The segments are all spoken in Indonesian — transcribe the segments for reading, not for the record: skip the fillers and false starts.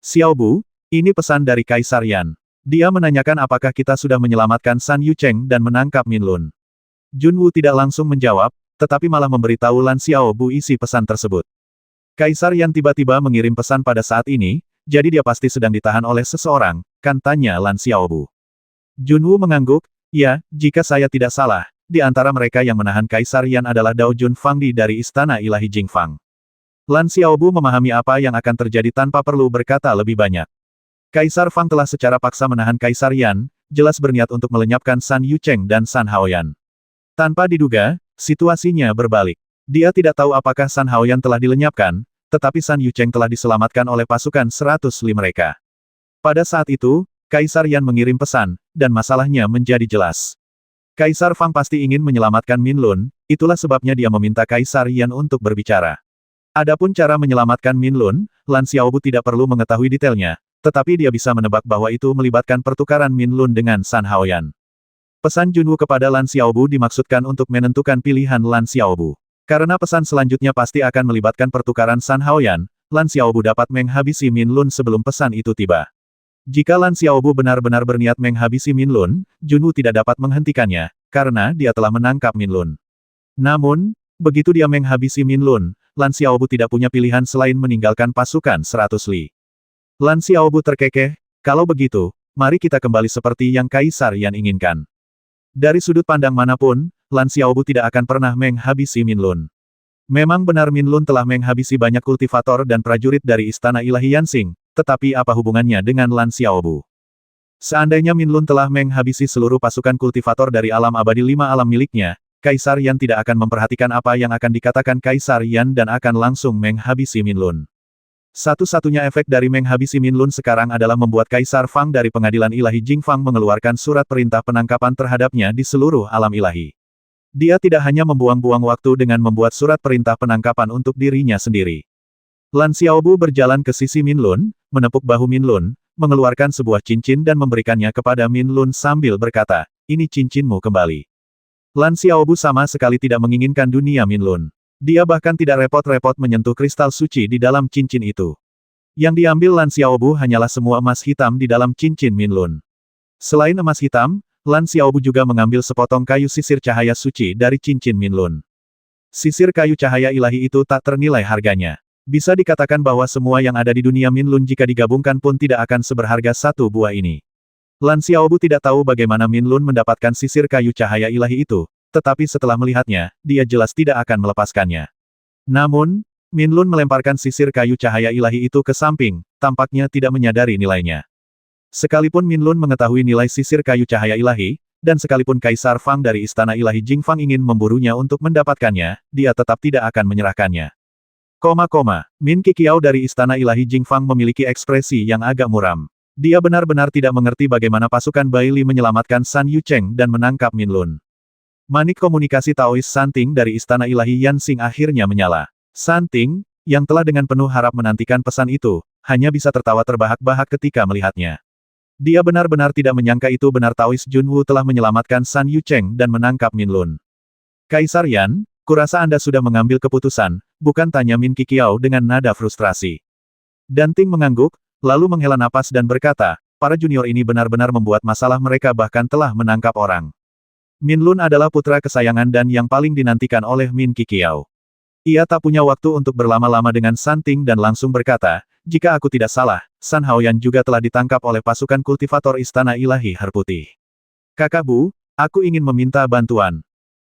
Xiao Bu, ini pesan dari Kaisar Yan. Dia menanyakan apakah kita sudah menyelamatkan San Yucheng dan menangkap Min Lun. Junwu tidak langsung menjawab, tetapi malah memberitahu Lan Xiao Bu isi pesan tersebut. Kaisar Yan tiba-tiba mengirim pesan pada saat ini, jadi dia pasti sedang ditahan oleh seseorang, kan tanya Lan Xiao Bu. Junwu mengangguk, ya, jika saya tidak salah, di antara mereka yang menahan Kaisar Yan adalah Dao Jun Fangdi dari Istana Ilahi Jingfang. Lan Xiaobu memahami apa yang akan terjadi tanpa perlu berkata lebih banyak. Kaisar Fang telah secara paksa menahan Kaisar Yan, jelas berniat untuk melenyapkan San Yucheng dan San Haoyan. Tanpa diduga, situasinya berbalik. Dia tidak tahu apakah San Haoyan telah dilenyapkan, tetapi San Yucheng telah diselamatkan oleh pasukan 100 Li mereka. Pada saat itu, Kaisar Yan mengirim pesan, dan masalahnya menjadi jelas. Kaisar Fang pasti ingin menyelamatkan Min Lun, itulah sebabnya dia meminta Kaisar Yan untuk berbicara. Adapun cara menyelamatkan Min Lun, Lan Xiaobu tidak perlu mengetahui detailnya, tetapi dia bisa menebak bahwa itu melibatkan pertukaran Min Lun dengan San Haoyan. Pesan Junwu kepada Lan Xiaobu dimaksudkan untuk menentukan pilihan Lan Xiaobu. Karena pesan selanjutnya pasti akan melibatkan pertukaran San Haoyan, Lan Xiaobu dapat menghabisi Min Lun sebelum pesan itu tiba. Jika Lan Xiaobu benar-benar berniat menghabisi Min Lun, Junwu tidak dapat menghentikannya, karena dia telah menangkap Min Lun. Namun, begitu dia menghabisi Min Lun, Lan Xiaobu tidak punya pilihan selain meninggalkan pasukan 100 Li. Lan Xiaobu terkekeh, kalau begitu, mari kita kembali seperti yang Kaisar Yan inginkan. Dari sudut pandang manapun, Lan Xiaobu tidak akan pernah menghabisi Min Lun. Memang benar Min Lun telah menghabisi banyak kultivator dan prajurit dari Istana Ilahi Yansing, tetapi apa hubungannya dengan Lan Xiaobu? Seandainya Min Lun telah menghabisi seluruh pasukan kultivator dari alam abadi 5 alam miliknya, Kaisar Yan tidak akan memperhatikan apa yang akan dikatakan Kaisar Yan dan akan langsung menghabisi Min Lun. Satu-satunya efek dari menghabisi Min Lun sekarang adalah membuat Kaisar Fang dari Pengadilan Ilahi Jingfang mengeluarkan surat perintah penangkapan terhadapnya di seluruh alam ilahi. Dia tidak hanya membuang-buang waktu dengan membuat surat perintah penangkapan untuk dirinya sendiri. Lan Xiaobu berjalan ke sisi Min Lun, menepuk bahu Min Lun, mengeluarkan sebuah cincin dan memberikannya kepada Min Lun sambil berkata, ini cincinmu kembali. Lan Xiaobu sama sekali tidak menginginkan dunia Min Lun. Dia bahkan tidak repot-repot menyentuh kristal suci di dalam cincin itu. Yang diambil Lan Xiaobu hanyalah semua emas hitam di dalam cincin Min Lun. Selain emas hitam, Lan Xiaobu juga mengambil sepotong kayu sisir cahaya suci dari cincin Min Lun. Sisir kayu cahaya ilahi itu tak ternilai harganya. Bisa dikatakan bahwa semua yang ada di dunia Min Lun jika digabungkan pun tidak akan seberharga satu buah ini. Lan Xiaobu tidak tahu bagaimana Min Lun mendapatkan sisir kayu cahaya ilahi itu, tetapi setelah melihatnya, dia jelas tidak akan melepaskannya. Namun, Min Lun melemparkan sisir kayu cahaya ilahi itu ke samping, tampaknya tidak menyadari nilainya. Sekalipun Min Lun mengetahui nilai sisir kayu cahaya ilahi, dan sekalipun Kaisar Fang dari Istana Ilahi Jingfang ingin memburunya untuk mendapatkannya, dia tetap tidak akan menyerahkannya. Min Qiqiao dari Istana Ilahi Jingfang memiliki ekspresi yang agak muram. Dia benar-benar tidak mengerti bagaimana pasukan Bai Li menyelamatkan San Yucheng dan menangkap Min Lun. Manik komunikasi Taois Santing dari Istana Ilahi Yansing akhirnya menyala. Santing, yang telah dengan penuh harap menantikan pesan itu, hanya bisa tertawa terbahak-bahak ketika melihatnya. Dia benar-benar tidak menyangka itu benar Taois Junwu telah menyelamatkan San Yucheng dan menangkap Min Lun. Kaisar Yan, kurasa Anda sudah mengambil keputusan, bukan, tanya Min Qiqiao dengan nada frustrasi. Danting mengangguk, lalu menghela napas dan berkata, para junior ini benar-benar membuat masalah, mereka bahkan telah menangkap orang. Min Lun adalah putra kesayangan dan yang paling dinantikan oleh Min Qiqiao. Ia tak punya waktu untuk berlama-lama dengan Santing dan langsung berkata, jika aku tidak salah, San Haoyan juga telah ditangkap oleh pasukan kultivator Istana Ilahi Herputih. Kakak Bu, aku ingin meminta bantuan.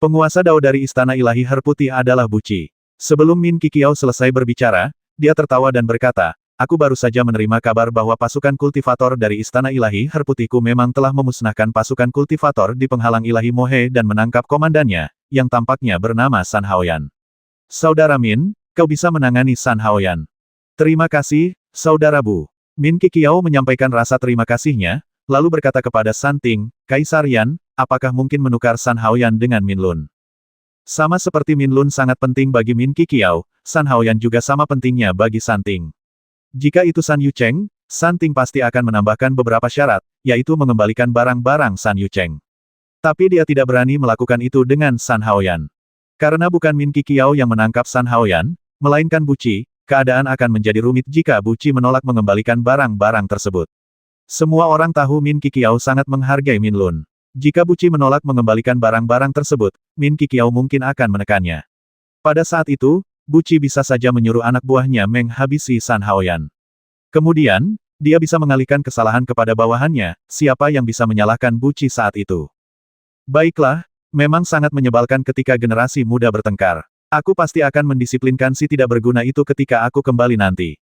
Penguasa Dao dari Istana Ilahi Herputih adalah Buci. Sebelum Min Qiqiao selesai berbicara, dia tertawa dan berkata, aku baru saja menerima kabar bahwa pasukan kultivator dari Istana Ilahi Herputihku memang telah memusnahkan pasukan kultivator di penghalang Ilahi Mohe dan menangkap komandannya, yang tampaknya bernama San Haoyan. Saudara Min, kau bisa menangani San Haoyan. Terima kasih, Saudara Bu. Min Qiqiao menyampaikan rasa terima kasihnya, lalu berkata kepada Santing, Kaisar Yan, apakah mungkin menukar San Haoyan dengan Min Lun? Sama seperti Min Lun sangat penting bagi Min Qiqiao, San Haoyan juga sama pentingnya bagi Santing. Jika itu San Yucheng, Santing pasti akan menambahkan beberapa syarat, yaitu mengembalikan barang-barang San Yucheng. Tapi dia tidak berani melakukan itu dengan San Haoyan. Karena bukan Min Qiqiao yang menangkap San Haoyan, melainkan Buci, keadaan akan menjadi rumit jika Bu Qi menolak mengembalikan barang-barang tersebut. Semua orang tahu Min Qiqiao sangat menghargai Min Lun. Jika Bu Qi menolak mengembalikan barang-barang tersebut, Min Qiqiao mungkin akan menekannya. Pada saat itu, Bu Qi bisa saja menyuruh anak buahnya menghabisi San Haoyan. Kemudian, dia bisa mengalihkan kesalahan kepada bawahannya, siapa yang bisa menyalahkan Bu Qi saat itu. Baiklah, memang sangat menyebalkan ketika generasi muda bertengkar. Aku pasti akan mendisiplinkan si tidak berguna itu ketika aku kembali nanti.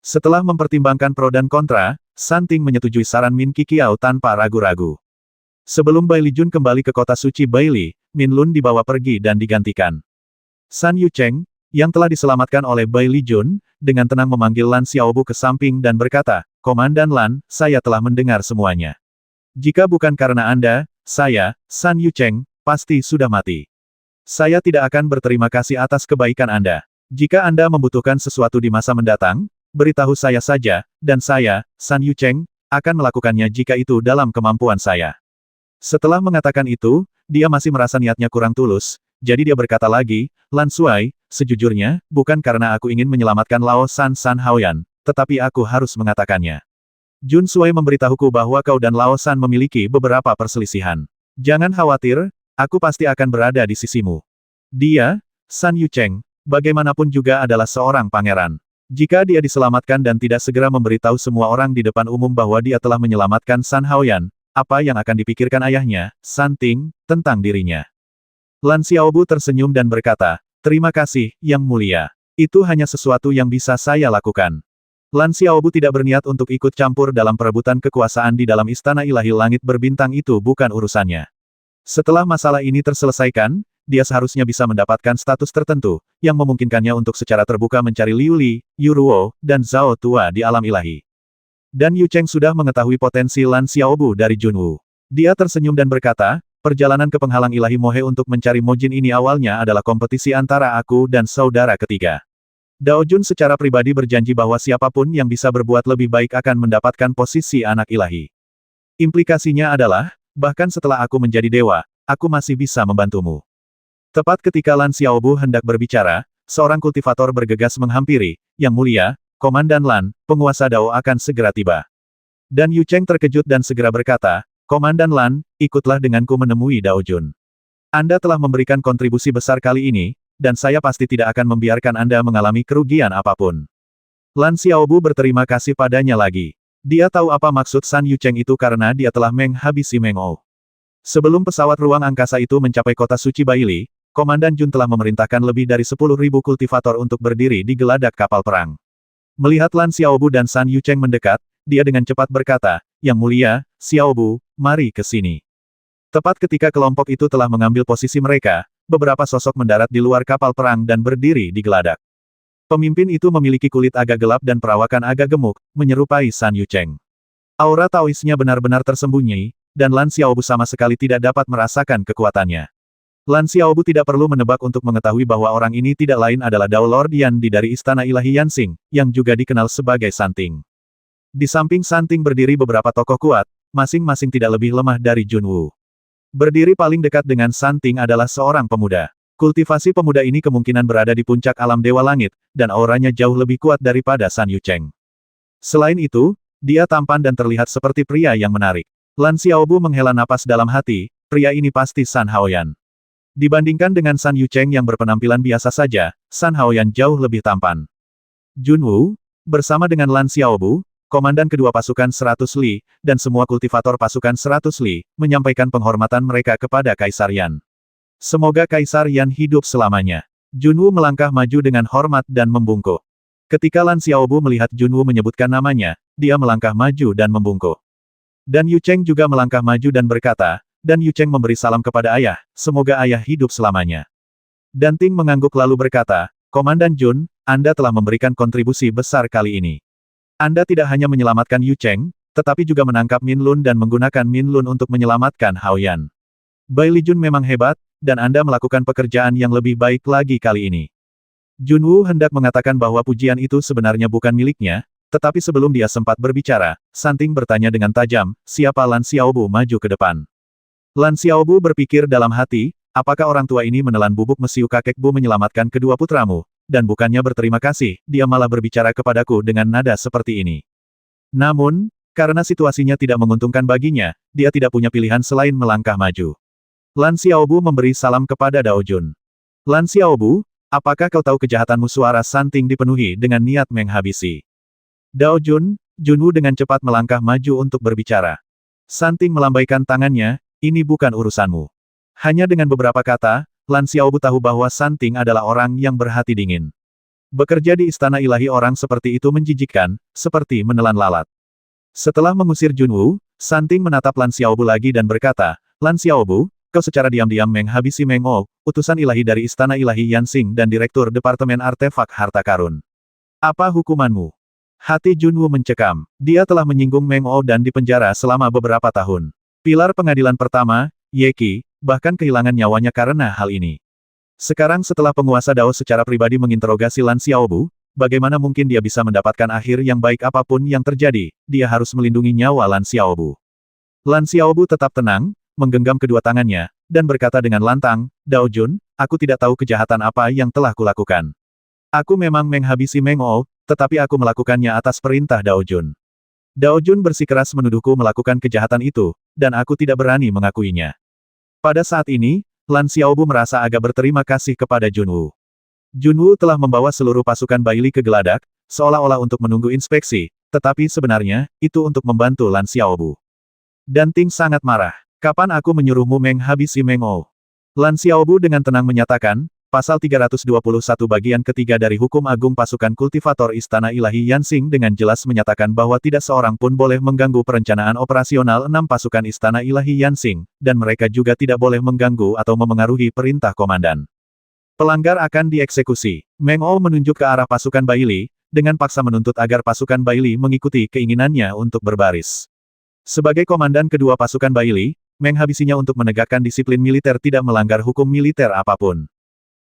Setelah mempertimbangkan pro dan kontra, San Ting menyetujui saran Min Qiqiao tanpa ragu-ragu. Sebelum Bai Lijun kembali ke kota suci Baili, Min Lun dibawa pergi dan digantikan. San Yucheng, yang telah diselamatkan oleh Bai Lijun, dengan tenang memanggil Lan Xiaobu ke samping dan berkata, "Komandan Lan, saya telah mendengar semuanya. Jika bukan karena Anda, saya, San Yucheng, pasti sudah mati. Saya tidak akan berterima kasih atas kebaikan Anda. Jika Anda membutuhkan sesuatu di masa mendatang, beritahu saya saja, dan saya, San Yucheng, akan melakukannya jika itu dalam kemampuan saya." Setelah mengatakan itu, dia masih merasa niatnya kurang tulus, jadi dia berkata lagi, "Lan Suai, sejujurnya, bukan karena aku ingin menyelamatkan Lao San Haoyan, tetapi aku harus mengatakannya. Jun Suai memberitahuku bahwa kau dan Lao San memiliki beberapa perselisihan. Jangan khawatir, aku pasti akan berada di sisimu. Dia, San Yucheng, bagaimanapun juga adalah seorang pangeran. Jika dia diselamatkan dan tidak segera memberitahu semua orang di depan umum bahwa dia telah menyelamatkan San Haoyan, apa yang akan dipikirkan ayahnya, San Ting, tentang dirinya?" Lan Xiaobu tersenyum dan berkata, "Terima kasih, Yang Mulia. Itu hanya sesuatu yang bisa saya lakukan." Lan Xiaobu tidak berniat untuk ikut campur dalam perebutan kekuasaan di dalam Istana Ilahi Langit Berbintang itu bukan urusannya. Setelah masalah ini terselesaikan, dia seharusnya bisa mendapatkan status tertentu, yang memungkinkannya untuk secara terbuka mencari Liu Li, Yu Ruo, dan Zhao Tua di alam ilahi. Dan Yu Cheng sudah mengetahui potensi Lan Xiaobu dari Junwu. Dia tersenyum dan berkata, "Perjalanan ke penghalang ilahi Mohe untuk mencari Mojin ini awalnya adalah kompetisi antara aku dan saudara ketiga. Dao Jun secara pribadi berjanji bahwa siapapun yang bisa berbuat lebih baik akan mendapatkan posisi anak ilahi. Implikasinya adalah, bahkan setelah aku menjadi dewa, aku masih bisa membantumu." Tepat ketika Lan Xiaobu hendak berbicara, seorang kultivator bergegas menghampiri, "Yang Mulia, Komandan Lan, penguasa Dao akan segera tiba." Dan Yu Cheng terkejut dan segera berkata, "Komandan Lan, ikutlah denganku menemui Dao Jun. Anda telah memberikan kontribusi besar kali ini, dan saya pasti tidak akan membiarkan Anda mengalami kerugian apapun." Lan Xiaobu berterima kasih padanya lagi. Dia tahu apa maksud San Yucheng itu karena dia telah menghabisi Meng Ou. Sebelum pesawat ruang angkasa itu mencapai kota suci Baili, Komandan Jun telah memerintahkan lebih dari 10.000 kultivator untuk berdiri di geladak kapal perang. Melihat Lan Xiaobu dan San Yucheng mendekat, dia dengan cepat berkata, "Yang Mulia, Xiaobu, mari ke sini." Tepat ketika kelompok itu telah mengambil posisi mereka, beberapa sosok mendarat di luar kapal perang dan berdiri di geladak. Pemimpin itu memiliki kulit agak gelap dan perawakan agak gemuk, menyerupai San Yucheng. Aura Taoisnya benar-benar tersembunyi, dan Lan Xiaobu sama sekali tidak dapat merasakan kekuatannya. Lan Xiaobu tidak perlu menebak untuk mengetahui bahwa orang ini tidak lain adalah Dao Lord Yan Di dari Istana Ilahi Yanxing, yang juga dikenal sebagai San Ting. Di samping San Ting berdiri beberapa tokoh kuat, masing-masing tidak lebih lemah dari Junwu. Berdiri paling dekat dengan San Ting adalah seorang pemuda. Kultivasi pemuda ini kemungkinan berada di puncak alam Dewa Langit, dan auranya jauh lebih kuat daripada San Yucheng. Selain itu, dia tampan dan terlihat seperti pria yang menarik. Lan Xiaobu menghela napas dalam hati, pria ini pasti San Haoyan. Dibandingkan dengan San Yucheng yang berpenampilan biasa saja, San Haoyan jauh lebih tampan. Junwu, bersama dengan Lan Xiaobu, komandan kedua pasukan 100 Li, dan semua kultivator pasukan 100 Li, menyampaikan penghormatan mereka kepada Kaisar Yan. "Semoga Kaisar Yan hidup selamanya." Junwu melangkah maju dengan hormat dan membungkuk. Ketika Lan Xiaobu melihat Junwu menyebutkan namanya, dia melangkah maju dan membungkuk. Dan Yu Cheng juga melangkah maju dan berkata, dan Yu Cheng memberi salam kepada ayah, "Semoga ayah hidup selamanya." Dan Ting mengangguk lalu berkata, "Komandan Jun, Anda telah memberikan kontribusi besar kali ini. Anda tidak hanya menyelamatkan Yu Cheng, tetapi juga menangkap Min Lun dan menggunakan Min Lun untuk menyelamatkan Hao Yan. Bai Lijun memang hebat, dan Anda melakukan pekerjaan yang lebih baik lagi kali ini." Junwu hendak mengatakan bahwa pujian itu sebenarnya bukan miliknya, tetapi sebelum dia sempat berbicara, San Ting bertanya dengan tajam, "Siapa Lan Xiaobu maju ke depan?" Lan Xiaobu berpikir dalam hati, apakah orang tua ini menelan bubuk mesiu kakek Bu menyelamatkan kedua putramu, dan bukannya berterima kasih, dia malah berbicara kepadaku dengan nada seperti ini. Namun, karena situasinya tidak menguntungkan baginya, dia tidak punya pilihan selain melangkah maju. Lan Xiaobu memberi salam kepada Dao Jun. Lan Xiaobu, apakah kau tahu kejahatanmu? Suara Santing dipenuhi dengan niat menghabisi. Dao Jun, Junwu dengan cepat melangkah maju untuk berbicara. Santing melambaikan tangannya, ini bukan urusanmu. Hanya dengan beberapa kata, Lan Xiaobu tahu bahwa Santing adalah orang yang berhati dingin. Bekerja di istana ilahi orang seperti itu menjijikkan, seperti menelan lalat. Setelah mengusir Junwu, Santing menatap Lan Xiaobu lagi dan berkata, Lan Xiaobu, kau secara diam-diam menghabisi Meng O, utusan ilahi dari istana ilahi Yanxing dan direktur Departemen Artefak Harta Karun. Apa hukumanmu? Hati Junwu mencekam. Dia telah menyinggung Meng O dan dipenjara selama beberapa tahun. Pilar pengadilan pertama, Ye Qi, bahkan kehilangan nyawanya karena hal ini. Sekarang setelah penguasa Dao secara pribadi menginterogasi Lan Xiaobu, bagaimana mungkin dia bisa mendapatkan akhir yang baik? Apapun yang terjadi, dia harus melindungi nyawa Lan Xiaobu. Lan Xiaobu tetap tenang, menggenggam kedua tangannya, dan berkata dengan lantang, Dao Jun, aku tidak tahu kejahatan apa yang telah kulakukan. Aku memang menghabisi Meng O, tetapi aku melakukannya atas perintah Dao Jun. Dao Jun bersikeras menuduhku melakukan kejahatan itu, dan aku tidak berani mengakuinya. Pada saat ini, Lan Xiaobu merasa agak berterima kasih kepada Junwu. Junwu telah membawa seluruh pasukan Baili ke Geladak, seolah-olah untuk menunggu inspeksi, tetapi sebenarnya, itu untuk membantu Lan Xiaobu. Dan Ting sangat marah. Kapan aku menyuruhmu menghabisi Meng O? Lan Xiaobu dengan tenang menyatakan, Pasal 321 bagian ketiga dari Hukum Agung Pasukan Kultivator Istana Ilahi Yanxing dengan jelas menyatakan bahwa tidak seorang pun boleh mengganggu perencanaan operasional 6 pasukan Istana Ilahi Yanxing, dan mereka juga tidak boleh mengganggu atau memengaruhi perintah komandan. Pelanggar akan dieksekusi. Meng O menunjuk ke arah pasukan Baili, dengan paksa menuntut agar pasukan Baili mengikuti keinginannya untuk berbaris. Sebagai komandan kedua pasukan Baili, menghabisinya untuk menegakkan disiplin militer tidak melanggar hukum militer apapun.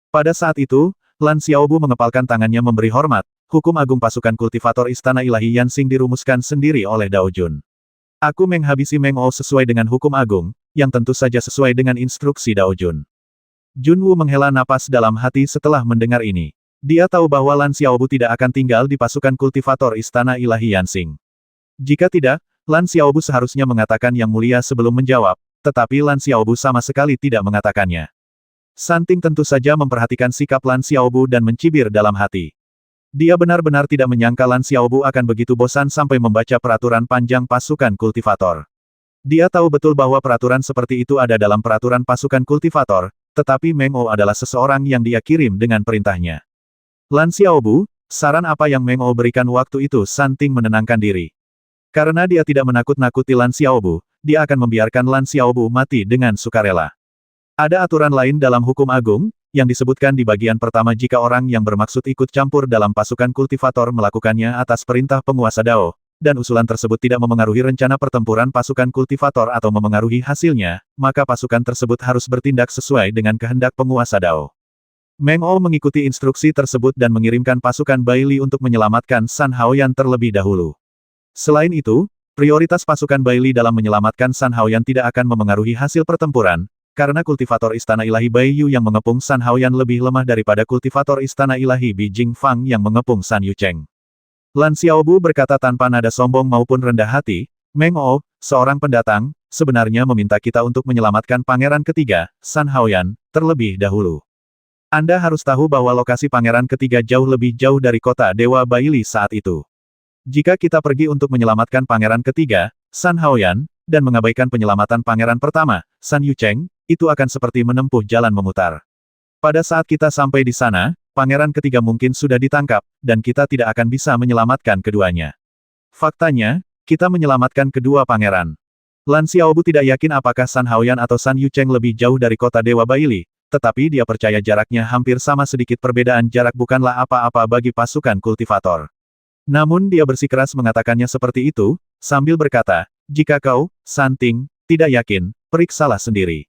Pada saat itu, Lan Xiaobu mengepalkan tangannya memberi hormat, hukum agung pasukan kultivator Istana Ilahi Yanxing dirumuskan sendiri oleh Dao Jun. Aku menghabisi Meng O sesuai dengan hukum agung, yang tentu saja sesuai dengan instruksi Dao Jun. Junwu menghela napas dalam hati setelah mendengar ini. Dia tahu bahwa Lan Xiaobu tidak akan tinggal di pasukan kultivator Istana Ilahi Yanxing. Jika tidak, Lan Xiaobu seharusnya mengatakan yang mulia sebelum menjawab, tetapi Lan Xiaobu sama sekali tidak mengatakannya. Santing tentu saja memperhatikan sikap Lan Xiaobu dan mencibir dalam hati. Dia benar-benar tidak menyangka Lan Xiaobu akan begitu bosan sampai membaca peraturan panjang pasukan kultivator. Dia tahu betul bahwa peraturan seperti itu ada dalam peraturan pasukan kultivator, tetapi Meng O adalah seseorang yang dia kirim dengan perintahnya. Lan Xiaobu, saran apa yang Meng O berikan waktu itu? Santing menenangkan diri. Karena dia tidak menakut-nakuti Lan Xiaobu, dia akan membiarkan Lan Xiaobu mati dengan sukarela. Ada aturan lain dalam hukum agung, yang disebutkan di bagian pertama jika orang yang bermaksud ikut campur dalam pasukan kultivator melakukannya atas perintah penguasa Dao, dan usulan tersebut tidak memengaruhi rencana pertempuran pasukan kultivator atau memengaruhi hasilnya, maka pasukan tersebut harus bertindak sesuai dengan kehendak penguasa Dao. Meng O mengikuti instruksi tersebut dan mengirimkan pasukan Baili untuk menyelamatkan San Haoyan terlebih dahulu. Selain itu, prioritas pasukan Baili dalam menyelamatkan San Haoyan tidak akan memengaruhi hasil pertempuran, karena kultivator Istana Ilahi Baiyu yang mengepung San Haoyan lebih lemah daripada kultivator Istana Ilahi Bi Jingfang yang mengepung San Yucheng. Lan Xiaobu berkata tanpa nada sombong maupun rendah hati, Meng O, seorang pendatang, sebenarnya meminta kita untuk menyelamatkan pangeran ketiga, San Haoyan, terlebih dahulu. Anda harus tahu bahwa lokasi pangeran ketiga jauh lebih jauh dari kota Dewa Baili saat itu. Jika kita pergi untuk menyelamatkan pangeran ketiga, San Haoyan, dan mengabaikan penyelamatan pangeran pertama, San Yucheng, itu akan seperti menempuh jalan memutar. Pada saat kita sampai di sana, pangeran ketiga mungkin sudah ditangkap, dan kita tidak akan bisa menyelamatkan keduanya. Faktanya, kita menyelamatkan kedua pangeran. Lan Xiaobu tidak yakin apakah San Haoyan atau San Yucheng lebih jauh dari kota Dewa Baili, tetapi dia percaya jaraknya hampir sama. Sedikit perbedaan jarak bukanlah apa-apa bagi pasukan kultivator. Namun dia bersikeras mengatakannya seperti itu, sambil berkata, jika kau, Santing, tidak yakin, periksalah sendiri.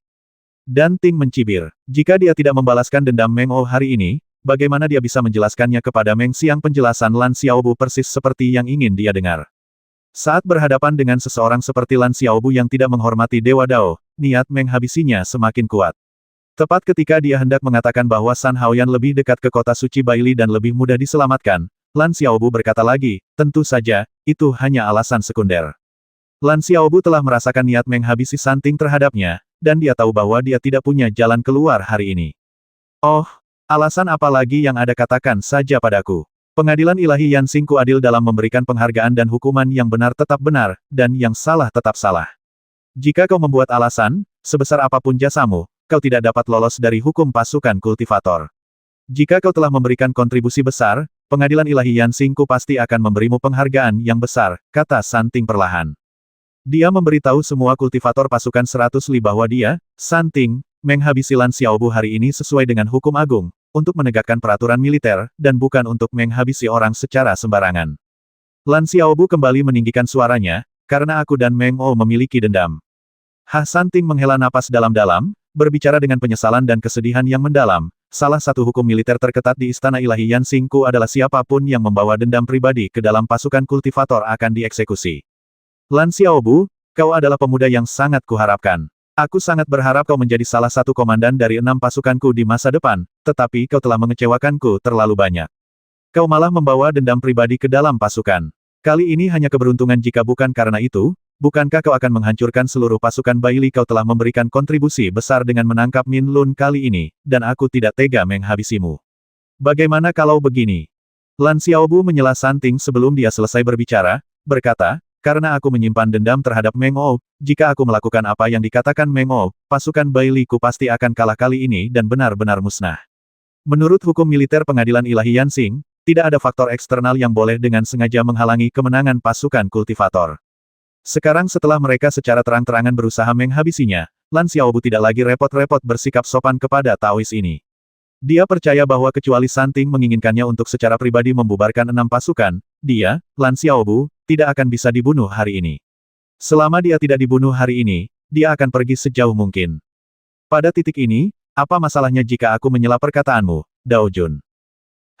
Dan Ting mencibir. Jika dia tidak membalaskan dendam Meng O hari ini, bagaimana dia bisa menjelaskannya kepada Meng Xiang? Penjelasan Lan Xiaobu persis seperti yang ingin dia dengar. Saat berhadapan dengan seseorang seperti Lan Xiaobu yang tidak menghormati Dewa Dao, niat menghabisinya semakin kuat. Tepat ketika dia hendak mengatakan bahwa San Haoyan lebih dekat ke kota suci Baili dan lebih mudah diselamatkan, Lan Xiaobu berkata lagi, tentu saja, itu hanya alasan sekunder. Lan Xiaobu telah merasakan niat menghabisi Santing terhadapnya, dan dia tahu bahwa dia tidak punya jalan keluar hari ini. Oh, alasan apa lagi yang ada, katakan saja padaku. Pengadilan ilahi Yansingku adil dalam memberikan penghargaan dan hukuman yang benar tetap benar, dan yang salah tetap salah. Jika kau membuat alasan, sebesar apapun jasamu, kau tidak dapat lolos dari hukum pasukan kultivator. Jika kau telah memberikan kontribusi besar, pengadilan ilahi Yansingku pasti akan memberimu penghargaan yang besar, kata Santing perlahan. Dia memberitahu semua kultivator pasukan 100 li bahwa dia, Santing, menghabisi Lan Xiaobu hari ini sesuai dengan hukum agung, untuk menegakkan peraturan militer, dan bukan untuk menghabisi orang secara sembarangan. Lan Xiaobu kembali meninggikan suaranya, karena aku dan Meng O memiliki dendam. Santing menghela napas dalam-dalam, berbicara dengan penyesalan dan kesedihan yang mendalam. Salah satu hukum militer terketat di Istana Ilahi Yansingku adalah siapapun yang membawa dendam pribadi ke dalam pasukan kultivator akan dieksekusi. Lan Xiaobu, kau adalah pemuda yang sangat kuharapkan. Aku sangat berharap kau menjadi salah satu komandan dari 6 pasukanku di masa depan, tetapi kau telah mengecewakanku terlalu banyak. Kau malah membawa dendam pribadi ke dalam pasukan. Kali ini hanya keberuntungan, jika bukan karena itu, bukankah kau akan menghancurkan seluruh pasukan Baili? Kau telah memberikan kontribusi besar dengan menangkap Min Lun kali ini, dan aku tidak tega menghabisimu. Bagaimana kalau begini? Lan Xiaobu menyela Santing sebelum dia selesai berbicara, berkata, karena aku menyimpan dendam terhadap Meng O, jika aku melakukan apa yang dikatakan Meng O, pasukan Baili ku pasti akan kalah kali ini dan benar-benar musnah. Menurut hukum militer pengadilan ilahi Yansing, tidak ada faktor eksternal yang boleh dengan sengaja menghalangi kemenangan pasukan kultivator. Sekarang setelah mereka secara terang-terangan berusaha menghabisinya, Lan Xiaobu tidak lagi repot-repot bersikap sopan kepada Taois ini. Dia percaya bahwa kecuali Santing menginginkannya untuk secara pribadi membubarkan 6 pasukan, dia, Lan Xiaobu, tidak akan bisa dibunuh hari ini. Selama dia tidak dibunuh hari ini, dia akan pergi sejauh mungkin. Pada titik ini, apa masalahnya jika aku menyela perkataanmu, Dao Jun?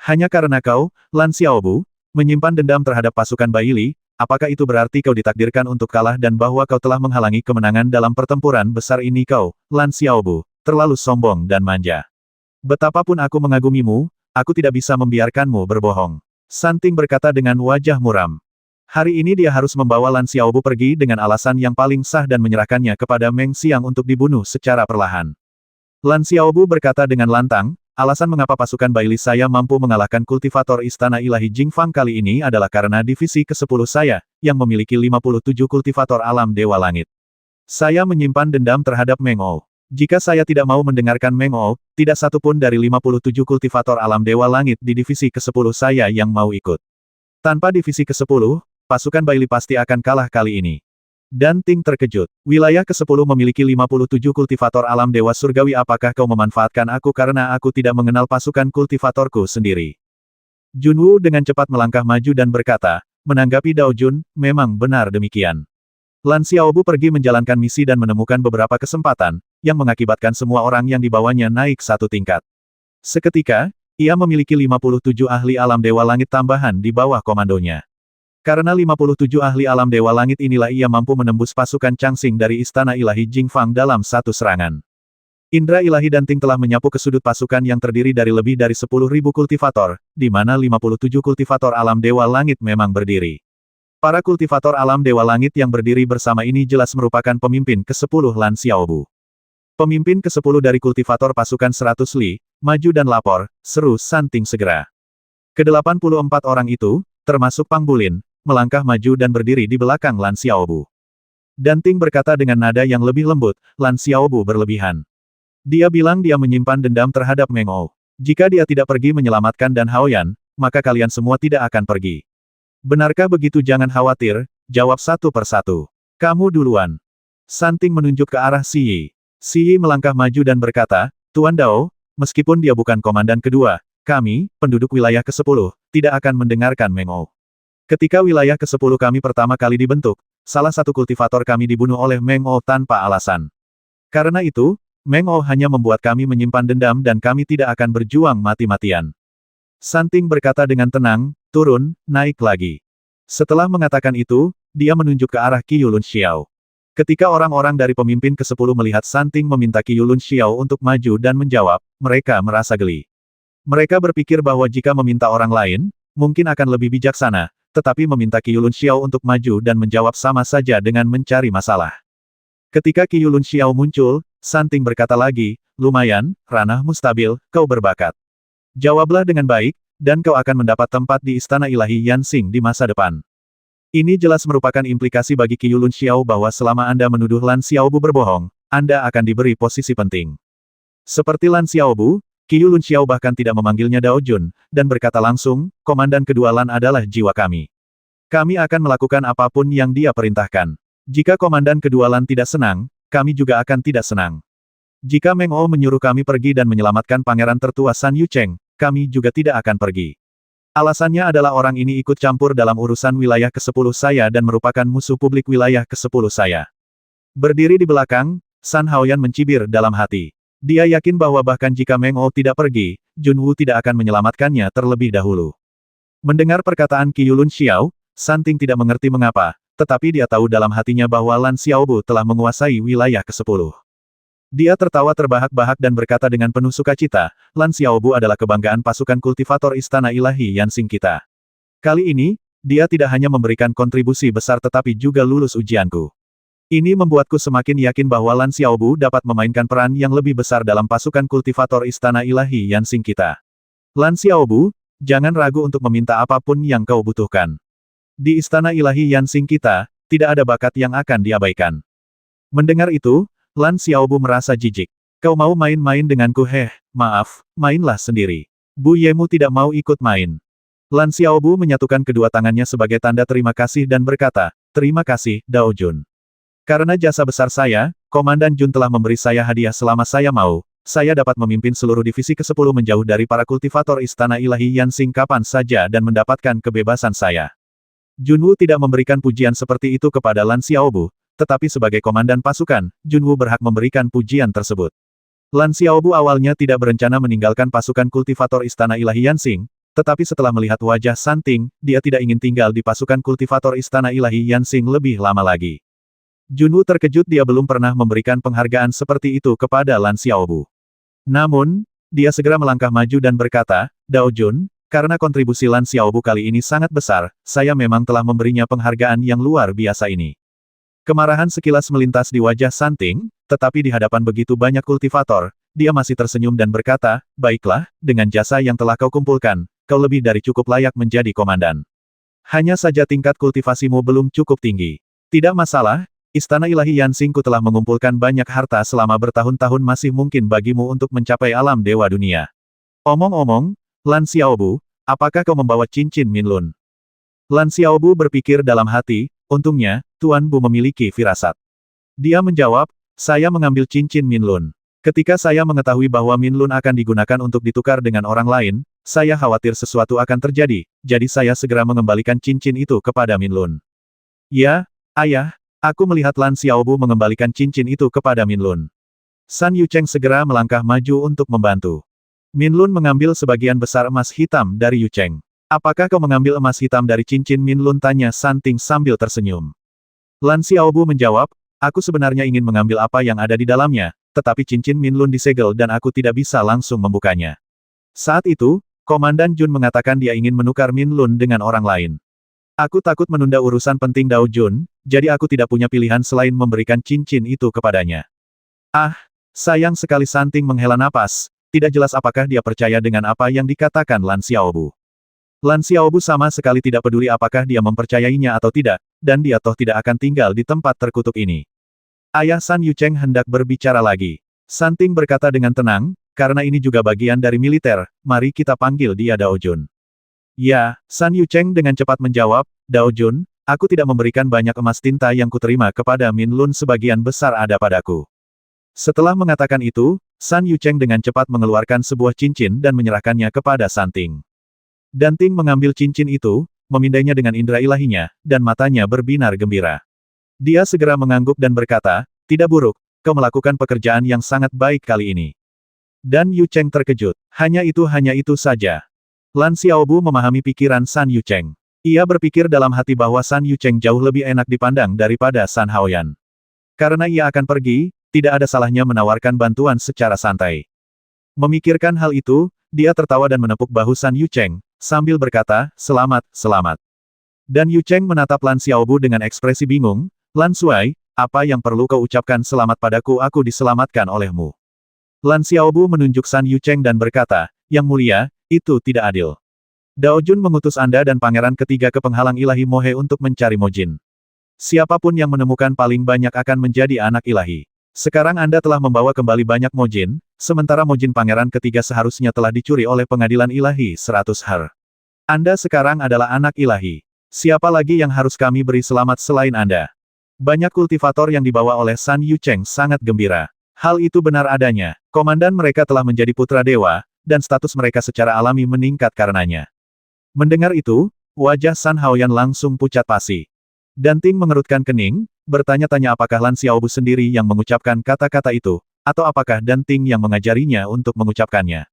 Hanya karena kau, Lan Xiaobu, menyimpan dendam terhadap pasukan Baili, apakah itu berarti kau ditakdirkan untuk kalah dan bahwa kau telah menghalangi kemenangan dalam pertempuran besar ini? Kau, Lan Xiaobu, terlalu sombong dan manja. Betapapun aku mengagumimu, aku tidak bisa membiarkanmu berbohong. Santing berkata dengan wajah muram. Hari ini dia harus membawa Lan Xiaobu pergi dengan alasan yang paling sah dan menyerahkannya kepada Meng Xiang untuk dibunuh secara perlahan. Lan Xiaobu berkata dengan lantang, alasan mengapa pasukan Baili saya mampu mengalahkan kultivator Istana Ilahi Jingfang kali ini adalah karena divisi ke-10 saya, yang memiliki 57 kultivator alam Dewa Langit. Saya menyimpan dendam terhadap Meng O. Jika saya tidak mau mendengarkan Meng O, tidak satu pun dari 57 kultivator alam Dewa Langit di divisi ke-10 saya yang mau ikut. Tanpa divisi ke-10, pasukan Baili pasti akan kalah kali ini. Dan Ting terkejut. Wilayah ke-10 memiliki 57 kultivator alam Dewa Surgawi. Apakah kau memanfaatkan aku karena aku tidak mengenal pasukan kultivatorku sendiri? Junwu dengan cepat melangkah maju dan berkata, menanggapi Dao Jun, memang benar demikian. Lan Xiaobu pergi menjalankan misi dan menemukan beberapa kesempatan, yang mengakibatkan semua orang yang dibawanya naik satu tingkat. Seketika, ia memiliki 57 ahli alam Dewa Langit tambahan di bawah komandonya. Karena 57 ahli alam Dewa Langit inilah ia mampu menembus pasukan Changxing dari Istana Ilahi Jingfang dalam satu serangan. Indra Ilahi dan Ting telah menyapu ke sudut pasukan yang terdiri dari lebih dari 10.000 kultivator, di mana 57 kultivator alam Dewa Langit memang berdiri. Para kultivator alam Dewa Langit yang berdiri bersama ini jelas merupakan pemimpin ke-10 Lan Xiaobu. Pemimpin ke-10 dari kultivator pasukan 100 li, maju dan lapor, seru Santing segera. Ke-84 orang itu, termasuk Pang Bulin, melangkah maju dan berdiri di belakang Lan Xiaobu. Dan Ting berkata dengan nada yang lebih lembut, Lan Xiaobu berlebihan. Dia bilang dia menyimpan dendam terhadap Meng O. Jika dia tidak pergi menyelamatkan Dan Haoyan, maka kalian semua tidak akan pergi. Benarkah begitu? Jangan khawatir, jawab satu persatu. Kamu duluan. Santing menunjuk ke arah Si Yi. Si Yi melangkah maju dan berkata, Tuan Dao, meskipun dia bukan komandan kedua, kami, penduduk wilayah ke-10, tidak akan mendengarkan Meng O. Ketika wilayah ke-10 kami pertama kali dibentuk, salah satu kultivator kami dibunuh oleh Meng O tanpa alasan. Karena itu, Meng O hanya membuat kami menyimpan dendam dan kami tidak akan berjuang mati-matian. Santing berkata dengan tenang, turun, naik lagi. Setelah mengatakan itu, dia menunjuk ke arah Qi Yulun Xiao. Ketika orang-orang dari pemimpin ke-10 melihat Santing meminta Qi Yulun Xiao untuk maju dan menjawab, mereka merasa geli. Mereka berpikir bahwa jika meminta orang lain, mungkin akan lebih bijaksana, tetapi meminta Qi Yulun Xiao untuk maju dan menjawab sama saja dengan mencari masalah. Ketika Qi Yulun Xiao muncul, Santing berkata lagi, lumayan, ranahmu stabil, kau berbakat. Jawablah dengan baik, dan kau akan mendapat tempat di Istana Ilahi Yansing di masa depan. Ini jelas merupakan implikasi bagi Qi Yulun Xiao bahwa selama Anda menuduh Lan Xiaobu berbohong, Anda akan diberi posisi penting. Seperti Lan Xiaobu, Qi Yulun Xiao bahkan tidak memanggilnya Dao Jun, dan berkata langsung, Komandan kedua Lan adalah jiwa kami. Kami akan melakukan apapun yang dia perintahkan. Jika Komandan kedua Lan tidak senang, kami juga akan tidak senang. Jika Meng O menyuruh kami pergi dan menyelamatkan pangeran tertua San Yucheng, kami juga tidak akan pergi. Alasannya adalah orang ini ikut campur dalam urusan wilayah ke-10 saya dan merupakan musuh publik wilayah ke-10 saya. Berdiri di belakang, San Haoyan mencibir dalam hati. Dia yakin bahwa bahkan jika Meng O tidak pergi, Junwu tidak akan menyelamatkannya terlebih dahulu. Mendengar perkataan Qi Yulun Xiao, Santing tidak mengerti mengapa, tetapi dia tahu dalam hatinya bahwa Lan Xiaobu telah menguasai wilayah ke-10. Dia tertawa terbahak-bahak dan berkata dengan penuh sukacita, Lan Xiaobu adalah kebanggaan pasukan kultivator Istana Ilahi Yansing kita. Kali ini, dia tidak hanya memberikan kontribusi besar tetapi juga lulus ujianku. Ini membuatku semakin yakin bahwa Lan Xiaobu dapat memainkan peran yang lebih besar dalam pasukan kultivator Istana Ilahi Yansing kita. Lan Xiaobu, jangan ragu untuk meminta apapun yang kau butuhkan. Di Istana Ilahi Yansing kita, tidak ada bakat yang akan diabaikan. Mendengar itu, Lan Xiaobu merasa jijik. Kau mau main-main denganku? Maaf, mainlah sendiri. Bu Yemu tidak mau ikut main. Lan Xiaobu menyatukan kedua tangannya sebagai tanda terima kasih dan berkata, terima kasih, Dao Jun. Karena jasa besar saya, Komandan Jun telah memberi saya hadiah selama saya mau, saya dapat memimpin seluruh divisi ke-10 menjauh dari para kultivator Istana Ilahi Yansing kapan saja dan mendapatkan kebebasan saya. Junwu tidak memberikan pujian seperti itu kepada Lan Xiaobu, tetapi sebagai komandan pasukan, Junwu berhak memberikan pujian tersebut. Lan Xiaobu awalnya tidak berencana meninggalkan pasukan kultivator Istana Ilahi Yansing, tetapi setelah melihat wajah Santing, dia tidak ingin tinggal di pasukan kultivator Istana Ilahi Yansing lebih lama lagi. Junwu terkejut dia belum pernah memberikan penghargaan seperti itu kepada Lan Xiaobu. Namun, dia segera melangkah maju dan berkata, Dao Jun, karena kontribusi Lan Xiaobu kali ini sangat besar, saya memang telah memberinya penghargaan yang luar biasa ini. Kemarahan sekilas melintas di wajah Santing, tetapi di hadapan begitu banyak kultivator, dia masih tersenyum dan berkata, baiklah, dengan jasa yang telah kau kumpulkan, kau lebih dari cukup layak menjadi komandan. Hanya saja tingkat kultivasimu belum cukup tinggi. Tidak masalah, Istana Ilahi Yansingku telah mengumpulkan banyak harta selama bertahun-tahun masih mungkin bagimu untuk mencapai alam dewa dunia. Omong-omong, Lan Xiaobu, apakah kau membawa cincin Minlun? Lan Xiaobu berpikir dalam hati, untungnya, Tuan Bu memiliki firasat. Dia menjawab, saya mengambil cincin Minlun. Ketika saya mengetahui bahwa Minlun akan digunakan untuk ditukar dengan orang lain, saya khawatir sesuatu akan terjadi, jadi saya segera mengembalikan cincin itu kepada Minlun. Ya, ayah, aku melihat Lan Xiaobu mengembalikan cincin itu kepada Minlun. San Yucheng segera melangkah maju untuk membantu. Minlun mengambil sebagian besar emas hitam dari Yucheng. Apakah kau mengambil emas hitam dari cincin Minlun? Tanya Santing sambil tersenyum. Lan Xiaobu menjawab, aku sebenarnya ingin mengambil apa yang ada di dalamnya, tetapi cincin Minlun disegel dan aku tidak bisa langsung membukanya. Saat itu, Komandan Jun mengatakan dia ingin menukar Minlun dengan orang lain. Aku takut menunda urusan penting Dao Jun, jadi aku tidak punya pilihan selain memberikan cincin itu kepadanya. Ah, sayang sekali. Santing menghela napas, tidak jelas apakah dia percaya dengan apa yang dikatakan Lan Xiaobu. Lan Xiaobu sama sekali tidak peduli apakah dia mempercayainya atau tidak, dan dia toh tidak akan tinggal di tempat terkutuk ini. Ayah San Yucheng hendak berbicara lagi. Santing berkata dengan tenang, karena ini juga bagian dari militer, mari kita panggil dia Dao Jun. Ya, San Yucheng dengan cepat menjawab, Dao Jun, aku tidak memberikan banyak emas tinta yang kuterima kepada Minlun, sebagian besar ada padaku. Setelah mengatakan itu, San Yucheng dengan cepat mengeluarkan sebuah cincin dan menyerahkannya kepada Santing. Danting mengambil cincin itu, memindainya dengan indera ilahinya, dan matanya berbinar gembira. Dia segera mengangguk dan berkata, tidak buruk, kau melakukan pekerjaan yang sangat baik kali ini. Dan Yucheng terkejut. Hanya itu saja. Lan Xiaobu memahami pikiran San Yucheng. Ia berpikir dalam hati bahwa San Yucheng jauh lebih enak dipandang daripada San Haoyan. Karena ia akan pergi, tidak ada salahnya menawarkan bantuan secara santai. Memikirkan hal itu, dia tertawa dan menepuk bahu San Yucheng, sambil berkata, "Selamat, selamat." Dan Yu Cheng menatap Lan Xiaobu dengan ekspresi bingung, "Lan Suai, apa yang perlu kau ucapkan selamat padaku? Aku diselamatkan olehmu." Lan Xiaobu menunjuk San Yu Cheng dan berkata, "Yang mulia, itu tidak adil. Dao Jun mengutus Anda dan pangeran ketiga ke penghalang ilahi Mohe untuk mencari Mojin. Siapapun yang menemukan paling banyak akan menjadi anak ilahi. Sekarang Anda telah membawa kembali banyak Mojin, sementara Mojin pangeran ketiga seharusnya telah dicuri oleh pengadilan ilahi 100 har. Anda sekarang adalah anak ilahi. Siapa lagi yang harus kami beri selamat selain Anda?" Banyak kultivator yang dibawa oleh San Yu Cheng sangat gembira. Hal itu benar adanya. Komandan mereka telah menjadi putra dewa, dan status mereka secara alami meningkat karenanya. Mendengar itu, wajah San Haoyan langsung pucat pasi. Danting mengerutkan kening, bertanya-tanya apakah Lan Xiaobu sendiri yang mengucapkan kata-kata itu, atau apakah Danting yang mengajarinya untuk mengucapkannya.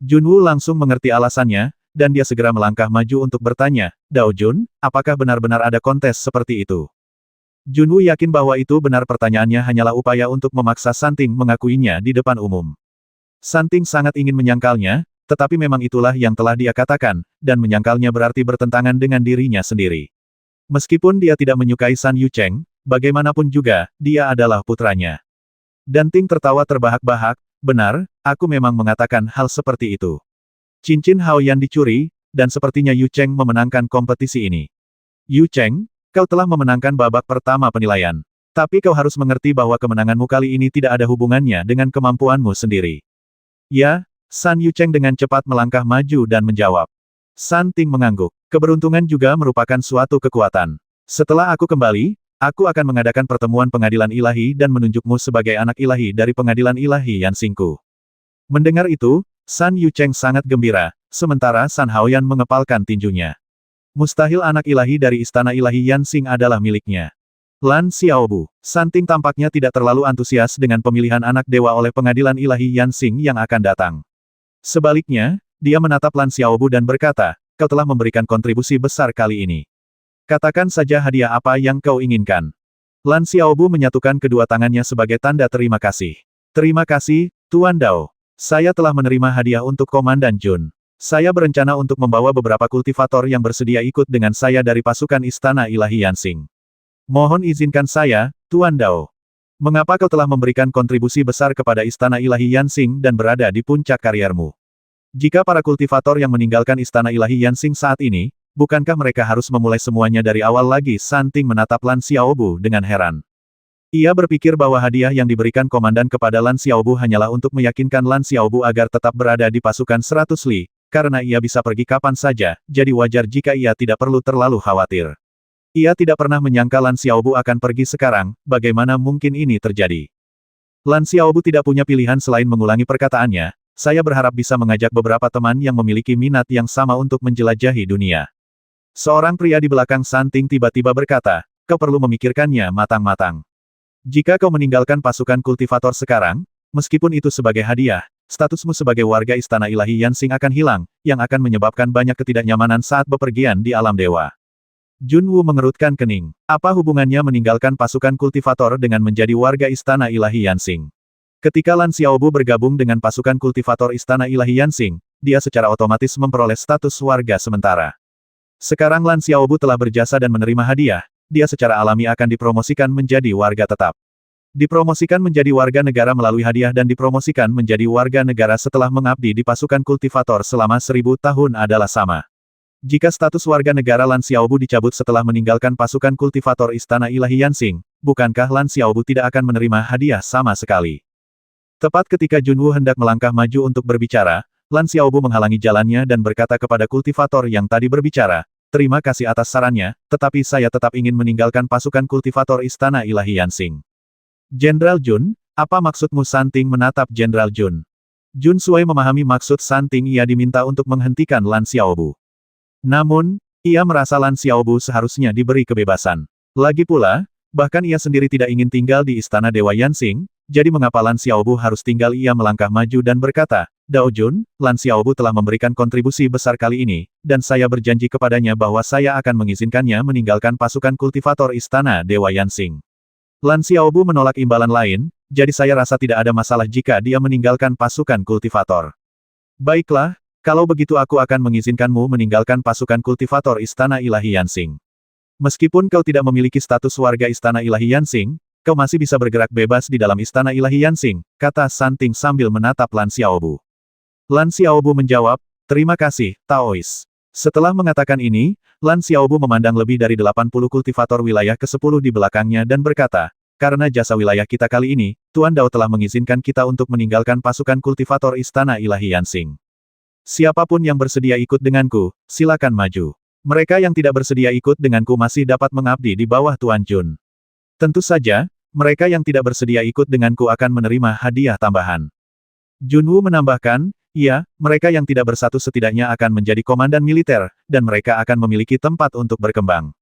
Junwu langsung mengerti alasannya, dan dia segera melangkah maju untuk bertanya, "Dao Jun, apakah benar-benar ada kontes seperti itu?" Junwu yakin bahwa itu benar, pertanyaannya hanyalah upaya untuk memaksa Santing mengakuinya di depan umum. Santing sangat ingin menyangkalnya, tetapi memang itulah yang telah dia katakan, dan menyangkalnya berarti bertentangan dengan dirinya sendiri. Meskipun dia tidak menyukai San Yu Cheng, bagaimanapun juga, dia adalah putranya. Danting tertawa terbahak-bahak, "Benar, aku memang mengatakan hal seperti itu. Cincin Haoyan dicuri, dan sepertinya Yu Cheng memenangkan kompetisi ini. Yu Cheng, kau telah memenangkan babak pertama penilaian. Tapi kau harus mengerti bahwa kemenanganmu kali ini tidak ada hubungannya dengan kemampuanmu sendiri." "Ya," San Yu Cheng dengan cepat melangkah maju dan menjawab. San Ting mengangguk. "Keberuntungan juga merupakan suatu kekuatan. Setelah aku kembali, aku akan mengadakan pertemuan pengadilan ilahi dan menunjukmu sebagai anak ilahi dari pengadilan ilahi Yansingku." Mendengar itu, San Yu Cheng sangat gembira, sementara San Haoyan mengepalkan tinjunya. Mustahil anak ilahi dari istana ilahi Yansing adalah miliknya. Lan Xiaobu. Santing tampaknya tidak terlalu antusias dengan pemilihan anak dewa oleh pengadilan ilahi Yansing yang akan datang. Sebaliknya, dia menatap Lan Xiaobu dan berkata, "Kau telah memberikan kontribusi besar kali ini. Katakan saja hadiah apa yang kau inginkan." Lan Xiaobu menyatukan kedua tangannya sebagai tanda terima kasih. "Terima kasih, Tuan Dao. Saya telah menerima hadiah untuk Komandan Jun. Saya berencana untuk membawa beberapa kultivator yang bersedia ikut dengan saya dari pasukan Istana Ilahi Yansing. Mohon izinkan saya, Tuan Dao. Mengapa kau telah memberikan kontribusi besar kepada Istana Ilahi Yansing dan berada di puncak kariermu? Jika para kultivator yang meninggalkan Istana Ilahi Yansing saat ini, bukankah mereka harus memulai semuanya dari awal lagi?" Santing menatap Lan Xiaobu dengan heran. Ia berpikir bahwa hadiah yang diberikan komandan kepada Lan Xiaobu hanyalah untuk meyakinkan Lan Xiaobu agar tetap berada di pasukan 100 li, karena ia bisa pergi kapan saja, jadi wajar jika ia tidak perlu terlalu khawatir. Ia tidak pernah menyangka Lan Xiaobu akan pergi sekarang, bagaimana mungkin ini terjadi? Lan Xiaobu tidak punya pilihan selain mengulangi perkataannya, "Saya berharap bisa mengajak beberapa teman yang memiliki minat yang sama untuk menjelajahi dunia." Seorang pria di belakang Santing tiba-tiba berkata, "Kau perlu memikirkannya matang-matang. Jika kau meninggalkan pasukan kultivator sekarang, meskipun itu sebagai hadiah, statusmu sebagai warga Istana Ilahi Yansing akan hilang, yang akan menyebabkan banyak ketidaknyamanan saat bepergian di alam dewa." Junwu mengerutkan kening. Apa hubungannya meninggalkan pasukan kultivator dengan menjadi warga Istana Ilahi Yansing? Ketika Lan Xiaobu bergabung dengan pasukan kultivator Istana Ilahi Yansing, dia secara otomatis memperoleh status warga sementara. Sekarang Lan Xiaobu telah berjasa dan menerima hadiah, dia secara alami akan dipromosikan menjadi warga tetap. Dipromosikan menjadi warga negara melalui hadiah dan dipromosikan menjadi warga negara setelah mengabdi di pasukan kultivator selama 1000 tahun adalah sama. Jika status warga negara Lan Xiaobu dicabut setelah meninggalkan pasukan kultivator Istana Ilahi Yansing, bukankah Lan Xiaobu tidak akan menerima hadiah sama sekali? Tepat ketika Junwu hendak melangkah maju untuk berbicara, Lan Xiaobu menghalangi jalannya dan berkata kepada kultivator yang tadi berbicara, "Terima kasih atas sarannya, tetapi saya tetap ingin meninggalkan pasukan kultivator Istana Ilahi Yansing." "Jenderal Jun, apa maksudmu?" Santing menatap Jenderal Jun. Jun Sui memahami maksud Santing, ia diminta untuk menghentikan Lan Xiaobu. Namun, ia merasa Lan Xiaobu seharusnya diberi kebebasan. Lagi pula, bahkan ia sendiri tidak ingin tinggal di Istana Dewa Yansing, jadi mengapa Lan Xiaobu harus tinggal? Ia melangkah maju dan berkata, "Dao Jun, Lan Xiaobu telah memberikan kontribusi besar kali ini, dan saya berjanji kepadanya bahwa saya akan mengizinkannya meninggalkan pasukan kultivator Istana Dewa Yansing. Lan Xiaobu menolak imbalan lain, jadi saya rasa tidak ada masalah jika dia meninggalkan pasukan kultivator. Baiklah, kalau begitu aku akan mengizinkanmu meninggalkan pasukan kultivator Istana Ilahi Yansing. Meskipun kau tidak memiliki status warga Istana Ilahi Yansing, kau masih bisa bergerak bebas di dalam Istana Ilahi Yansing, kata Santing sambil menatap Lan Xiaobu. Lan Xiaobu menjawab, terima kasih, Taois. Setelah mengatakan ini, Lan Xiaobu memandang lebih dari 80 kultivator wilayah ke-10 di belakangnya dan berkata, karena jasa wilayah kita kali ini, Tuan Dao telah mengizinkan kita untuk meninggalkan pasukan kultivator Istana Ilahi Yansing. Siapapun yang bersedia ikut denganku, silakan maju. Mereka yang tidak bersedia ikut denganku masih dapat mengabdi di bawah Tuan Jun. Tentu saja, mereka yang tidak bersedia ikut denganku akan menerima hadiah tambahan. Junwu menambahkan, iya, mereka yang tidak bersatu setidaknya akan menjadi komandan militer, dan mereka akan memiliki tempat untuk berkembang.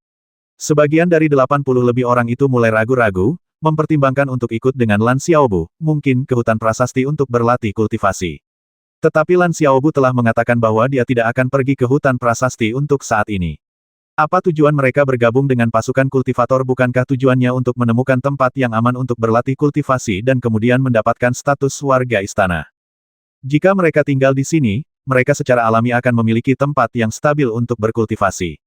Sebagian dari 80 lebih orang itu mulai ragu-ragu, mempertimbangkan untuk ikut dengan Lan Xiaobu, mungkin ke hutan prasasti untuk berlatih kultivasi. Tetapi Lan Xiaobu telah mengatakan bahwa dia tidak akan pergi ke hutan prasasti untuk saat ini. Apa tujuan mereka bergabung dengan pasukan kultivator? Bukankah tujuannya untuk menemukan tempat yang aman untuk berlatih kultivasi dan kemudian mendapatkan status warga istana? Jika mereka tinggal di sini, mereka secara alami akan memiliki tempat yang stabil untuk berkultivasi.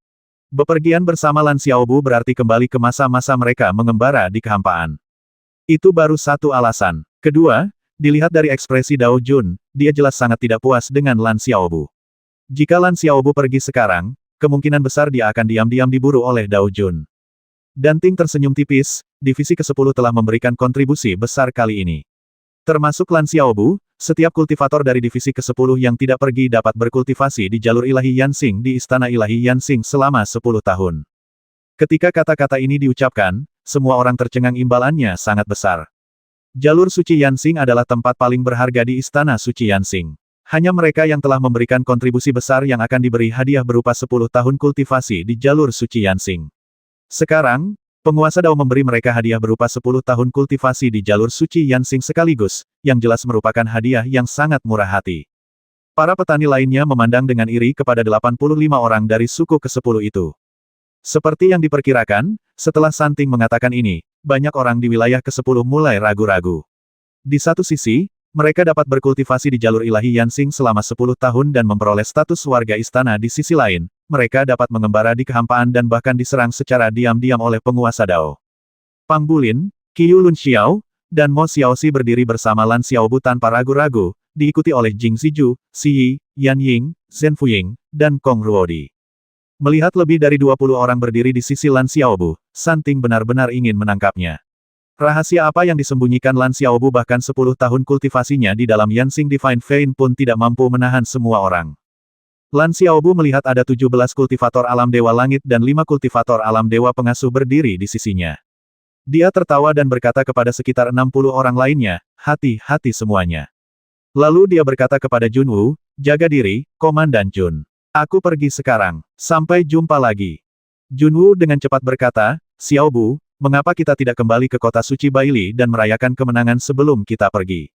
Bepergian bersama Lan Xiaobu berarti kembali ke masa-masa mereka mengembara di kehampaan. Itu baru satu alasan. Kedua, dilihat dari ekspresi Dao Jun, dia jelas sangat tidak puas dengan Lan Xiaobu. Jika Lan Xiaobu pergi sekarang, kemungkinan besar dia akan diam-diam diburu oleh Dao Jun. Danting tersenyum tipis, divisi ke-10 telah memberikan kontribusi besar kali ini. Termasuk Lan Xiaobu, setiap kultivator dari divisi ke-10 yang tidak pergi dapat berkultivasi di jalur ilahi Yansing di Istana Ilahi Yansing selama 10 tahun. Ketika kata-kata ini diucapkan, semua orang tercengang, imbalannya sangat besar. Jalur suci Yansing adalah tempat paling berharga di Istana Suci Yansing. Hanya mereka yang telah memberikan kontribusi besar yang akan diberi hadiah berupa 10 tahun kultivasi di jalur suci Yansing. Sekarang, penguasa Dao memberi mereka hadiah berupa 10 tahun kultivasi di jalur suci Yansing sekaligus, yang jelas merupakan hadiah yang sangat murah hati. Para petani lainnya memandang dengan iri kepada 85 orang dari suku ke-10 itu. Seperti yang diperkirakan, setelah Santing mengatakan ini, banyak orang di wilayah ke-10 mulai ragu-ragu. Di satu sisi, mereka dapat berkultivasi di jalur ilahi Yansing selama 10 tahun dan memperoleh status warga istana. Di sisi lain, mereka dapat mengembara di kehampaan dan bahkan diserang secara diam-diam oleh penguasa Dao. Pang Bulin, Qiu Lun Xiao, dan Mo Xiaoxi berdiri bersama Lan Xiaobu tanpa ragu-ragu, diikuti oleh Jing Ziju, Si Yi, Yan Ying, Zhen Fuying, dan Kong Ruodi. Melihat lebih dari 20 orang berdiri di sisi Lan Xiaobu, Santing benar-benar ingin menangkapnya. Rahasia apa yang disembunyikan Lan Xiaobu? Bahkan 10 tahun kultivasinya di dalam Yansing Divine Vein pun tidak mampu menahan semua orang. Lan Xiaobu melihat ada 17 kultivator alam dewa langit dan 5 kultivator alam dewa pengasuh berdiri di sisinya. Dia tertawa dan berkata kepada sekitar 60 orang lainnya, hati-hati semuanya. Lalu dia berkata kepada Junwu, jaga diri, Komandan Jun. Aku pergi sekarang. Sampai jumpa lagi. Junwu dengan cepat berkata, Xiaobu, mengapa kita tidak kembali ke kota suci Baili dan merayakan kemenangan sebelum kita pergi?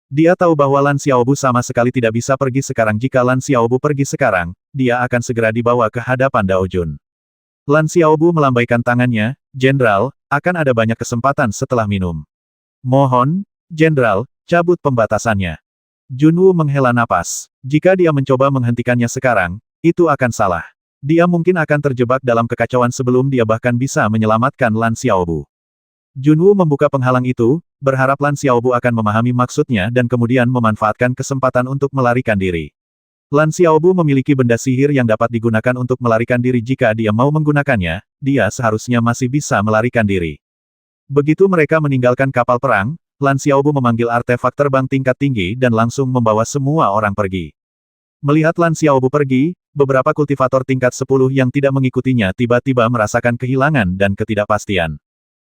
Dia tahu bahwa Lan Xiaobu sama sekali tidak bisa pergi sekarang. Jika Lan Xiaobu pergi sekarang, dia akan segera dibawa ke hadapan Dao Jun. Lan Xiaobu melambaikan tangannya, Jenderal, akan ada banyak kesempatan setelah minum. Mohon, Jenderal, cabut pembatasannya. Junwu menghela napas. Jika dia mencoba menghentikannya sekarang, itu akan salah. Dia mungkin akan terjebak dalam kekacauan sebelum dia bahkan bisa menyelamatkan Lan Xiaobu. Junwu membuka penghalang itu, berharap Lan Xiaobu akan memahami maksudnya dan kemudian memanfaatkan kesempatan untuk melarikan diri. Lan Xiaobu memiliki benda sihir yang dapat digunakan untuk melarikan diri. Jika dia mau menggunakannya, dia seharusnya masih bisa melarikan diri. Begitu mereka meninggalkan kapal perang, Lan Xiaobu memanggil artefak terbang tingkat tinggi dan langsung membawa semua orang pergi. Melihat Lan Xiaobu pergi, beberapa kultivator tingkat 10 yang tidak mengikutinya tiba-tiba merasakan kehilangan dan ketidakpastian.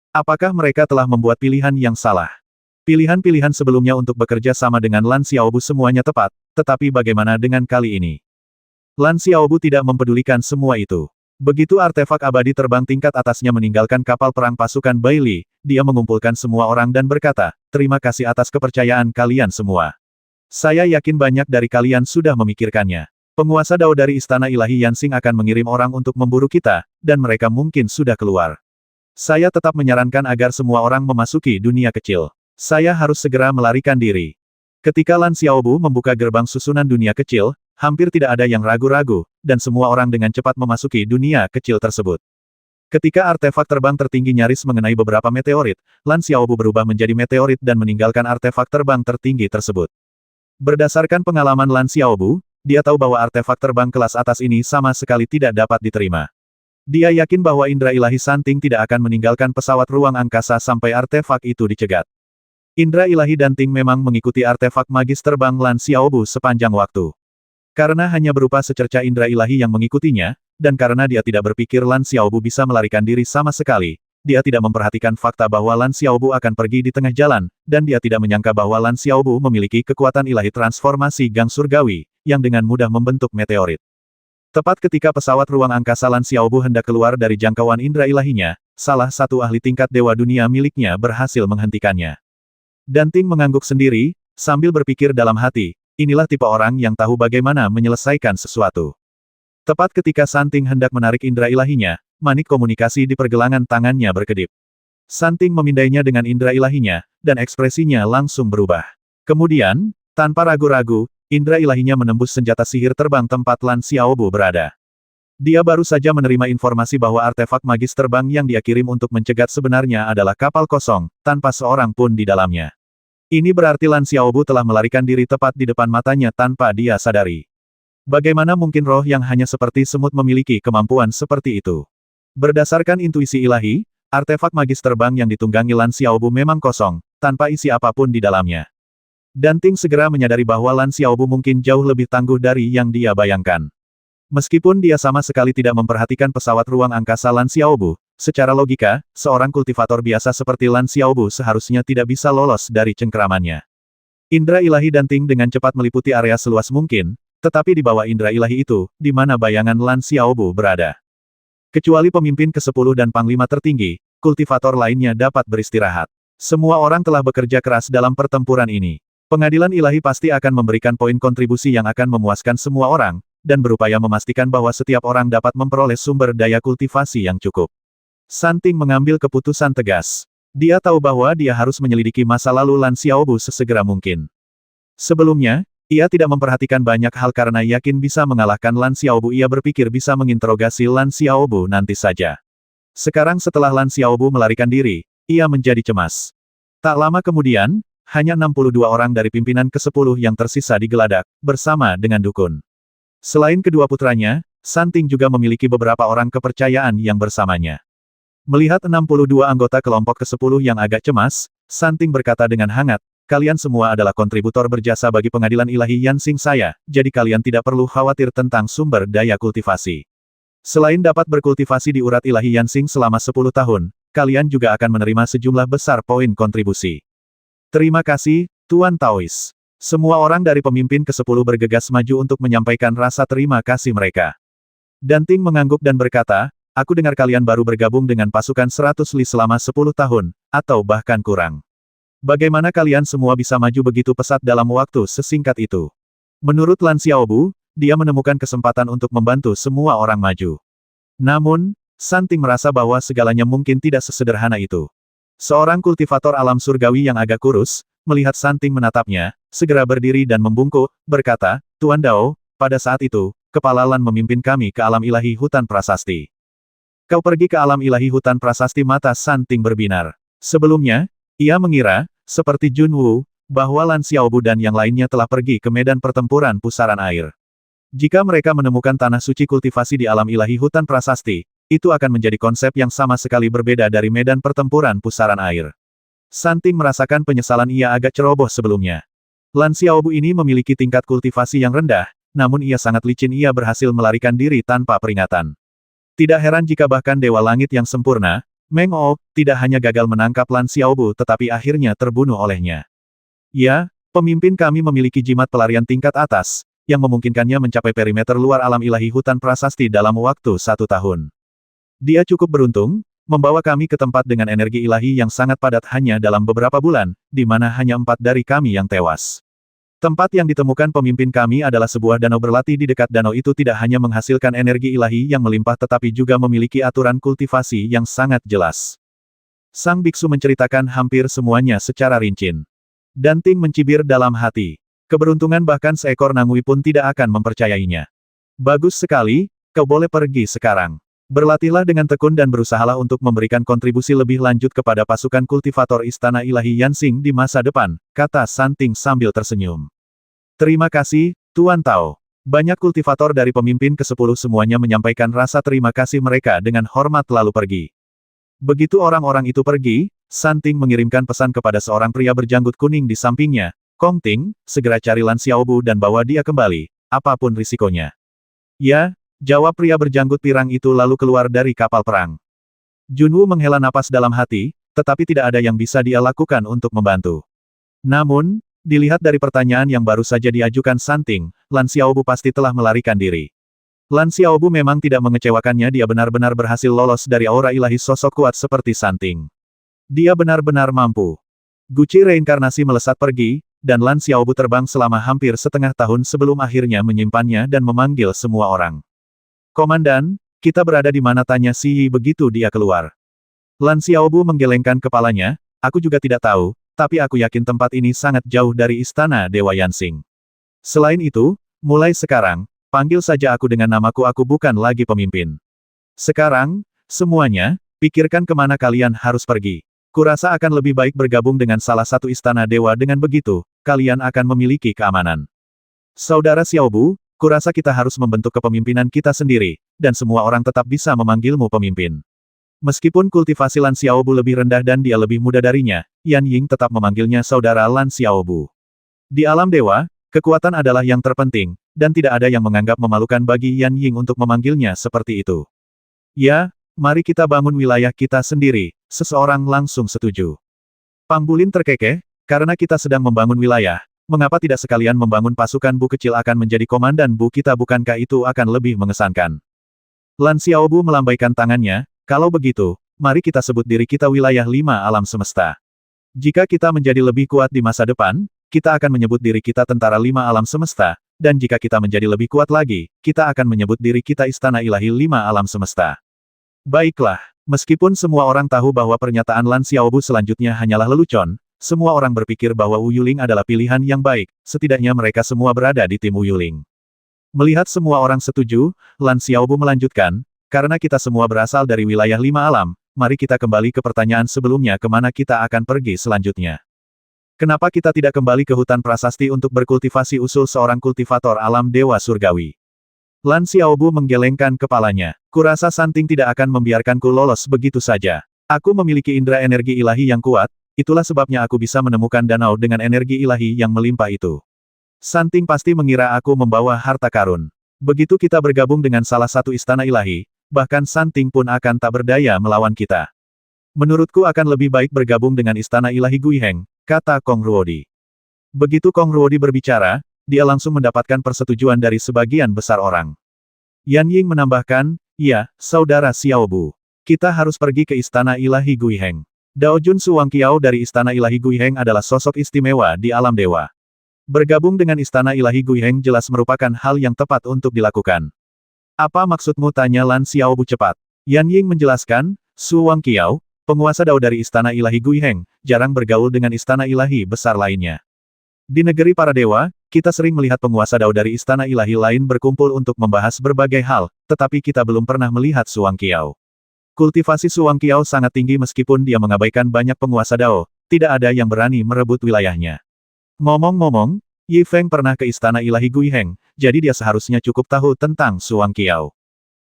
Apakah mereka telah membuat pilihan yang salah? Pilihan-pilihan sebelumnya untuk bekerja sama dengan Lan Xiaobu semuanya tepat, tetapi bagaimana dengan kali ini? Lan Xiaobu tidak mempedulikan semua itu. Begitu artefak abadi terbang tingkat atasnya meninggalkan kapal perang pasukan Baili, dia mengumpulkan semua orang dan berkata, terima kasih atas kepercayaan kalian semua. Saya yakin banyak dari kalian sudah memikirkannya. Penguasa Dao dari Istana Ilahi Yansing akan mengirim orang untuk memburu kita, dan mereka mungkin sudah keluar. Saya tetap menyarankan agar semua orang memasuki dunia kecil. Saya harus segera melarikan diri. Ketika Lan Xiaobu membuka gerbang susunan dunia kecil, hampir tidak ada yang ragu-ragu, dan semua orang dengan cepat memasuki dunia kecil tersebut. Ketika artefak terbang tertinggi nyaris mengenai beberapa meteorit, Lan Xiaobu berubah menjadi meteorit dan meninggalkan artefak terbang tertinggi tersebut. Berdasarkan pengalaman Lan Xiaobu, dia tahu bahwa artefak terbang kelas atas ini sama sekali tidak dapat diterima. Dia yakin bahwa indera ilahi Santing tidak akan meninggalkan pesawat ruang angkasa sampai artefak itu dicegat. Indera ilahi Danting memang mengikuti artefak magis terbang Lan Xiaobu sepanjang waktu. Karena hanya berupa secerca indera ilahi yang mengikutinya, dan karena dia tidak berpikir Lan Xiaobu bisa melarikan diri sama sekali, dia tidak memperhatikan fakta bahwa Lan Xiaobu akan pergi di tengah jalan, dan dia tidak menyangka bahwa Lan Xiaobu memiliki kekuatan ilahi transformasi Gang Surgawi, yang dengan mudah membentuk meteorit. Tepat ketika pesawat ruang angkasa Lan Xiaobu hendak keluar dari jangkauan indera ilahinya, salah satu ahli tingkat dewa dunia miliknya berhasil menghentikannya. Danting mengangguk sendiri, sambil berpikir dalam hati, inilah tipe orang yang tahu bagaimana menyelesaikan sesuatu. Tepat ketika Santing hendak menarik indera ilahinya, manik komunikasi di pergelangan tangannya berkedip. Santing memindainya dengan indera ilahinya, dan ekspresinya langsung berubah. Kemudian, tanpa ragu-ragu, indera ilahinya menembus senjata sihir terbang tempat Lan Xiaobu berada. Dia baru saja menerima informasi bahwa artefak magis terbang yang dia kirim untuk mencegat sebenarnya adalah kapal kosong, tanpa seorang pun di dalamnya. Ini berarti Lan Xiaobu telah melarikan diri tepat di depan matanya tanpa dia sadari. Bagaimana mungkin roh yang hanya seperti semut memiliki kemampuan seperti itu? Berdasarkan intuisi ilahi, artefak magis terbang yang ditunggangi Lan Xiaobu memang kosong, tanpa isi apapun di dalamnya. Danting segera menyadari bahwa Lan Xiaobu mungkin jauh lebih tangguh dari yang dia bayangkan. Meskipun dia sama sekali tidak memperhatikan pesawat ruang angkasa Lan Xiaobu, secara logika, seorang kultivator biasa seperti Lan Xiaobu seharusnya tidak bisa lolos dari cengkeramannya. Indera ilahi Danting dengan cepat meliputi area seluas mungkin, tetapi di bawah indera ilahi itu, di mana bayangan Lan Xiaobu berada. Kecuali pemimpin ke-10 dan panglima tertinggi, kultivator lainnya dapat beristirahat. Semua orang telah bekerja keras dalam pertempuran ini. Pengadilan ilahi pasti akan memberikan poin kontribusi yang akan memuaskan semua orang, dan berupaya memastikan bahwa setiap orang dapat memperoleh sumber daya kultivasi yang cukup. Santing mengambil keputusan tegas. Dia tahu bahwa dia harus menyelidiki masa lalu Lan Xiaobu sesegera mungkin. Sebelumnya, ia tidak memperhatikan banyak hal karena yakin bisa mengalahkan Lan Xiaobu. Ia berpikir bisa menginterogasi Lan Xiaobu nanti saja. Sekarang setelah Lan Xiaobu melarikan diri, ia menjadi cemas. Tak lama kemudian, hanya 62 orang dari pimpinan ke-10 yang tersisa digeladak, bersama dengan dukun. Selain kedua putranya, Santing juga memiliki beberapa orang kepercayaan yang bersamanya. Melihat 62 anggota kelompok ke-10 yang agak cemas, Santing berkata dengan hangat, kalian semua adalah kontributor berjasa bagi pengadilan ilahi Yansing saya, jadi kalian tidak perlu khawatir tentang sumber daya kultivasi. Selain dapat berkultivasi di urat ilahi Yansing selama 10 tahun, kalian juga akan menerima sejumlah besar poin kontribusi. Terima kasih, Tuan Taois. Semua orang dari pemimpin ke-10 bergegas maju untuk menyampaikan rasa terima kasih mereka. Danting mengangguk dan berkata, aku dengar kalian baru bergabung dengan pasukan 100 Li selama 10 tahun, atau bahkan kurang. Bagaimana kalian semua bisa maju begitu pesat dalam waktu sesingkat itu? Menurut Lan Xiaobu, dia menemukan kesempatan untuk membantu semua orang maju. Namun, Santing merasa bahwa segalanya mungkin tidak sesederhana itu. Seorang kultivator alam surgawi yang agak kurus, melihat Santing menatapnya, segera berdiri dan membungkuk, berkata, Tuan Dao, pada saat itu, Kepala Lan memimpin kami ke alam ilahi hutan prasasti. Kau pergi ke alam ilahi hutan prasasti. Mata Santing berbinar. Sebelumnya, ia mengira, seperti Jun Wu, bahwa Lan Xiaobu dan yang lainnya telah pergi ke medan pertempuran pusaran air. Jika mereka menemukan tanah suci kultivasi di alam ilahi hutan prasasti, itu akan menjadi konsep yang sama sekali berbeda dari medan pertempuran pusaran air. Santing merasakan penyesalan. Ia agak ceroboh sebelumnya. Lan Xiaobu ini memiliki tingkat kultivasi yang rendah, namun ia sangat licin. Ia berhasil melarikan diri tanpa peringatan. Tidak heran jika bahkan Dewa Langit yang sempurna, Meng O, tidak hanya gagal menangkap Lan Xiaobu tetapi akhirnya terbunuh olehnya. Ya, pemimpin kami memiliki jimat pelarian tingkat atas, yang memungkinkannya mencapai perimeter luar alam ilahi hutan prasasti dalam waktu 1 tahun. Dia cukup beruntung, membawa kami ke tempat dengan energi ilahi yang sangat padat hanya dalam beberapa bulan, di mana hanya 4 dari kami yang tewas. Tempat yang ditemukan pemimpin kami adalah sebuah danau berlatih. Di dekat danau itu tidak hanya menghasilkan energi ilahi yang melimpah tetapi juga memiliki aturan kultivasi yang sangat jelas. Sang biksu menceritakan hampir semuanya secara rinci. Dan Ting mencibir dalam hati. Keberuntungan bahkan seekor Nangui pun tidak akan mempercayainya. Bagus sekali, kau boleh pergi sekarang. Berlatihlah dengan tekun dan berusahalah untuk memberikan kontribusi lebih lanjut kepada pasukan kultivator Istana Ilahi Yansing di masa depan, kata Santing sambil tersenyum. Terima kasih, Tuan Tao. Banyak kultivator dari pemimpin ke-10 semuanya menyampaikan rasa terima kasih mereka dengan hormat lalu pergi. Begitu orang-orang itu pergi, Santing mengirimkan pesan kepada seorang pria berjanggut kuning di sampingnya, Kong Ting, segera cari Lan Xiaobu dan bawa dia kembali, apapun risikonya. Ya, jawab pria berjanggut pirang itu lalu keluar dari kapal perang. Junwu menghela napas dalam hati, tetapi tidak ada yang bisa dia lakukan untuk membantu. Namun, dilihat dari pertanyaan yang baru saja diajukan Santing, Lan Xiaobu pasti telah melarikan diri. Lan Xiaobu memang tidak mengecewakannya, dia benar-benar berhasil lolos dari aura ilahi sosok kuat seperti Santing. Dia benar-benar mampu. Guci reinkarnasi melesat pergi, dan Lan Xiaobu terbang selama hampir setengah tahun sebelum akhirnya menyimpannya dan memanggil semua orang. Komandan, kita berada di mana, tanya Si Yi begitu dia keluar. Lan Xiaobu menggelengkan kepalanya, aku juga tidak tahu, tapi aku yakin tempat ini sangat jauh dari Istana Dewa Yansing. Selain itu, mulai sekarang, panggil saja aku dengan namaku, aku bukan lagi pemimpin. Sekarang, semuanya, pikirkan kemana kalian harus pergi. Kurasa akan lebih baik bergabung dengan salah satu istana dewa, dengan begitu, kalian akan memiliki keamanan. Saudara Xiaobu, kurasa kita harus membentuk kepemimpinan kita sendiri, dan semua orang tetap bisa memanggilmu pemimpin. Meskipun kultivasi Lan Xiaobu lebih rendah dan dia lebih muda darinya, Yan Ying tetap memanggilnya saudara Lan Xiaobu. Di alam dewa, kekuatan adalah yang terpenting, dan tidak ada yang menganggap memalukan bagi Yan Ying untuk memanggilnya seperti itu. Ya, mari kita bangun wilayah kita sendiri, seseorang langsung setuju. Pang Bulin terkekeh, karena kita sedang membangun wilayah, mengapa tidak sekalian membangun pasukan Bu kecil akan menjadi komandan Bu kita, bukankah itu akan lebih mengesankan? Lan Xiaobu melambaikan tangannya, kalau begitu, mari kita sebut diri kita wilayah 5 alam semesta. Jika kita menjadi lebih kuat di masa depan, kita akan menyebut diri kita tentara 5 alam semesta, dan jika kita menjadi lebih kuat lagi, kita akan menyebut diri kita Istana Ilahi 5 alam semesta. Baiklah, meskipun semua orang tahu bahwa pernyataan Lan Xiaobu selanjutnya hanyalah lelucon, semua orang berpikir bahwa Wu Yuling adalah pilihan yang baik, setidaknya mereka semua berada di tim Wu Yuling. Melihat semua orang setuju, Lan Xiaobu melanjutkan, karena kita semua berasal dari wilayah 5 alam, mari kita kembali ke pertanyaan sebelumnya, kemana kita akan pergi selanjutnya. Kenapa kita tidak kembali ke hutan prasasti untuk berkultivasi, usul seorang kultivator alam dewa surgawi. Lan Xiaobu menggelengkan kepalanya. Kurasa Santing tidak akan membiarkanku lolos begitu saja. Aku memiliki indera energi ilahi yang kuat, itulah sebabnya aku bisa menemukan danau dengan energi ilahi yang melimpah itu. Santing pasti mengira aku membawa harta karun. Begitu kita bergabung dengan salah satu istana ilahi, bahkan Santing pun akan tak berdaya melawan kita. Menurutku akan lebih baik bergabung dengan istana ilahi Guiheng, kata Kong Ruodi. Begitu Kong Ruodi berbicara, dia langsung mendapatkan persetujuan dari sebagian besar orang. Yan Ying menambahkan, ya, saudara Xiaobu. Kita harus pergi ke istana ilahi Guiheng. Dao Jun Suwangqiao dari istana ilahi Guiheng adalah sosok istimewa di alam dewa. Bergabung dengan istana ilahi Guiheng jelas merupakan hal yang tepat untuk dilakukan. Apa maksudmu, tanya Lan Xiaobu cepat. Yan Ying menjelaskan, Suwangqiao, penguasa Dao dari istana ilahi Guiheng, jarang bergaul dengan istana ilahi besar lainnya. Di negeri para dewa, kita sering melihat penguasa Dao dari istana ilahi lain berkumpul untuk membahas berbagai hal, tetapi kita belum pernah melihat Suwangqiao. Kultivasi Suwangqiao sangat tinggi meskipun dia mengabaikan banyak penguasa Dao, tidak ada yang berani merebut wilayahnya. Ngomong-ngomong, Yi Feng pernah ke istana ilahi Guiheng, jadi dia seharusnya cukup tahu tentang Suwangqiao.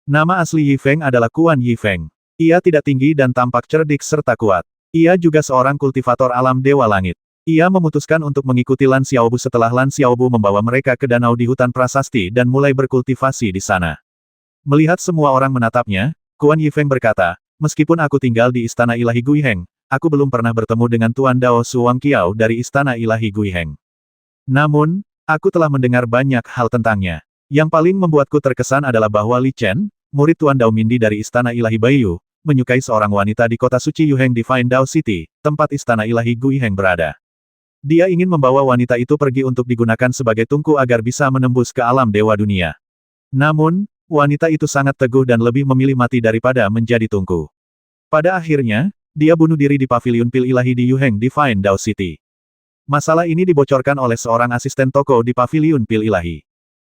Nama asli Yi Feng adalah Kuan Yi Feng. Ia tidak tinggi dan tampak cerdik serta kuat. Ia juga seorang kultivator alam dewa langit. Ia memutuskan untuk mengikuti Lan Xiaobu setelah Lan Xiaobu membawa mereka ke danau di hutan prasasti dan mulai berkultivasi di sana. Melihat semua orang menatapnya, Kuan Yi Feng berkata, meskipun aku tinggal di istana ilahi Guiheng, aku belum pernah bertemu dengan Tuan Dao Suwangqiao dari istana ilahi Guiheng. Namun, aku telah mendengar banyak hal tentangnya. Yang paling membuatku terkesan adalah bahwa Li Chen, murid Tuan Dao Mindi dari istana ilahi Baiyu, menyukai seorang wanita di kota suci Yuheng Divine Dao City, tempat istana ilahi Guiheng berada. Dia ingin membawa wanita itu pergi untuk digunakan sebagai tungku agar bisa menembus ke alam dewa dunia. Namun, wanita itu sangat teguh dan lebih memilih mati daripada menjadi tungku. Pada akhirnya, dia bunuh diri di paviliun pil ilahi di Yuheng Divine Dao City. Masalah ini dibocorkan oleh seorang asisten toko di paviliun pil ilahi.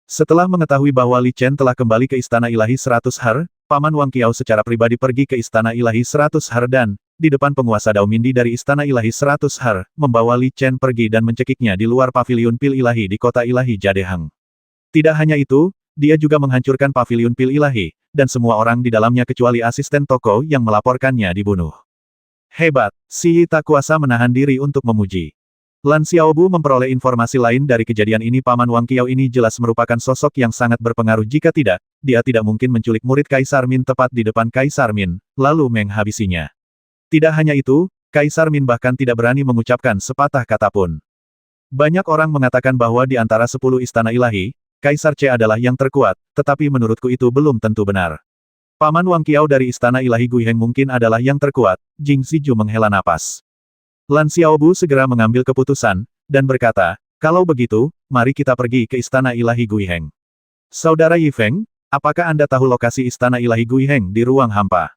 Setelah mengetahui bahwa Li Chen telah kembali ke Istana Ilahi 100 Har, Paman Wang Qiao secara pribadi pergi ke Istana Ilahi 100 Har dan, di depan penguasa Dao Mindi dari Istana Ilahi 100 Har, membawa Li Chen pergi dan mencekiknya di luar paviliun pil ilahi di kota ilahi Jadehang. Tidak hanya itu, dia juga menghancurkan paviliun pil ilahi, dan semua orang di dalamnya kecuali asisten toko yang melaporkannya dibunuh. Hebat, Si Yi tak kuasa menahan diri untuk memuji. Lan Xiaobu memperoleh informasi lain dari kejadian ini. Paman Wang Qiao ini jelas merupakan sosok yang sangat berpengaruh. Jika tidak, dia tidak mungkin menculik murid Kaisar Min tepat di depan Kaisar Min, lalu menghabisinya. Tidak hanya itu, Kaisar Min bahkan tidak berani mengucapkan sepatah kata pun. Banyak orang mengatakan bahwa di antara 10 istana ilahi, Kaisar Ce adalah yang terkuat, tetapi menurutku itu belum tentu benar. Paman Wang Qiao dari Istana Ilahi Guiheng mungkin adalah yang terkuat. Jing Ziju menghela napas. Lan Xiaobu segera mengambil keputusan, dan berkata, kalau begitu, mari kita pergi ke Istana Ilahi Guiheng. Saudara Yi Feng, apakah Anda tahu lokasi Istana Ilahi Guiheng di ruang hampa?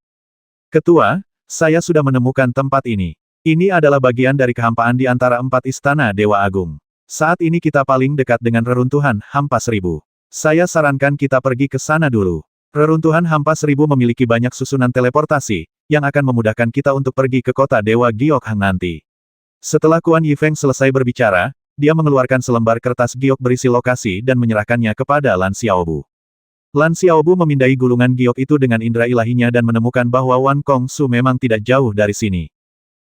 Ketua, saya sudah menemukan tempat ini. Ini adalah bagian dari kehampaan di antara 4 Istana Dewa Agung. Saat ini kita paling dekat dengan reruntuhan Hampa 1000. Saya sarankan kita pergi ke sana dulu. Reruntuhan Hampa 1000 memiliki banyak susunan teleportasi, yang akan memudahkan kita untuk pergi ke kota Dewa Giokhang nanti. Setelah Kuan Yifeng selesai berbicara, dia mengeluarkan selembar kertas giok berisi lokasi dan menyerahkannya kepada Lan Xiaobu. Lan Xiaobu memindai gulungan giok itu dengan indera ilahinya dan menemukan bahwa Wan Kongsu memang tidak jauh dari sini.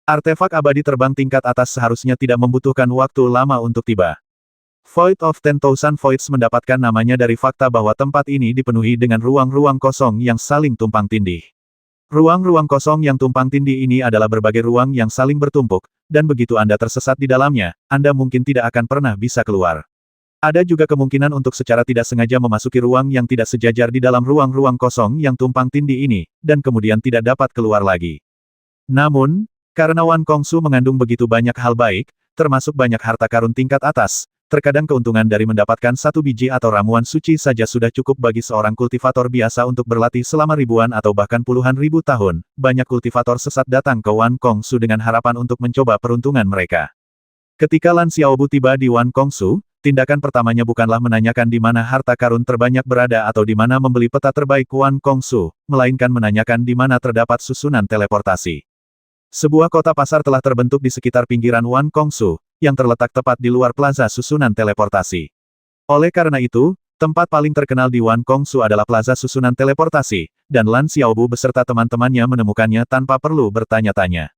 Artefak abadi terbang tingkat atas seharusnya tidak membutuhkan waktu lama untuk tiba. Void of 10,000 Voids mendapatkan namanya dari fakta bahwa tempat ini dipenuhi dengan ruang-ruang kosong yang saling tumpang tindih. Ruang-ruang kosong yang tumpang tindih ini adalah berbagai ruang yang saling bertumpuk, dan begitu Anda tersesat di dalamnya, Anda mungkin tidak akan pernah bisa keluar. Ada juga kemungkinan untuk secara tidak sengaja memasuki ruang yang tidak sejajar di dalam ruang-ruang kosong yang tumpang tindih ini, dan kemudian tidak dapat keluar lagi. Namun, karena Wan Kongsu mengandung begitu banyak hal baik, termasuk banyak harta karun tingkat atas, terkadang keuntungan dari mendapatkan satu biji atau ramuan suci saja sudah cukup bagi seorang kultivator biasa untuk berlatih selama ribuan atau bahkan puluhan ribu tahun. Banyak kultivator sesat datang ke Wan Kongsu dengan harapan untuk mencoba peruntungan mereka. Ketika Lan Xiaobu tiba di Wan Kongsu, tindakan pertamanya bukanlah menanyakan di mana harta karun terbanyak berada atau di mana membeli peta terbaik Wan Kongsu, melainkan menanyakan di mana terdapat susunan teleportasi. Sebuah kota pasar telah terbentuk di sekitar pinggiran Wan Kongsu, yang terletak tepat di luar plaza susunan teleportasi. Oleh karena itu, tempat paling terkenal di Wan Kongsu adalah plaza susunan teleportasi, dan Lan Xiaobu beserta teman-temannya menemukannya tanpa perlu bertanya-tanya.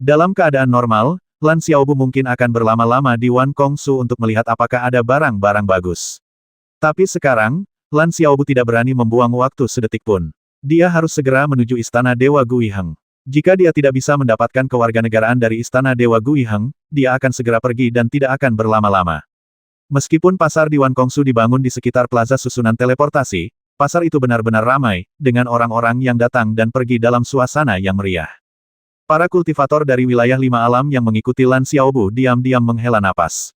Dalam keadaan normal, Lan Xiaobu mungkin akan berlama-lama di Wan Kongsu untuk melihat apakah ada barang-barang bagus. Tapi sekarang, Lan Xiaobu tidak berani membuang waktu sedetik pun. Dia harus segera menuju Istana Dewa Guiheng. Jika dia tidak bisa mendapatkan kewarganegaraan dari Istana Dewa Guiheng, dia akan segera pergi dan tidak akan berlama-lama. Meskipun pasar di Wan Kongsu dibangun di sekitar plaza susunan teleportasi, pasar itu benar-benar ramai, dengan orang-orang yang datang dan pergi dalam suasana yang meriah. Para kultivator dari wilayah 5 alam yang mengikuti Lan Xiaobu diam-diam menghela napas.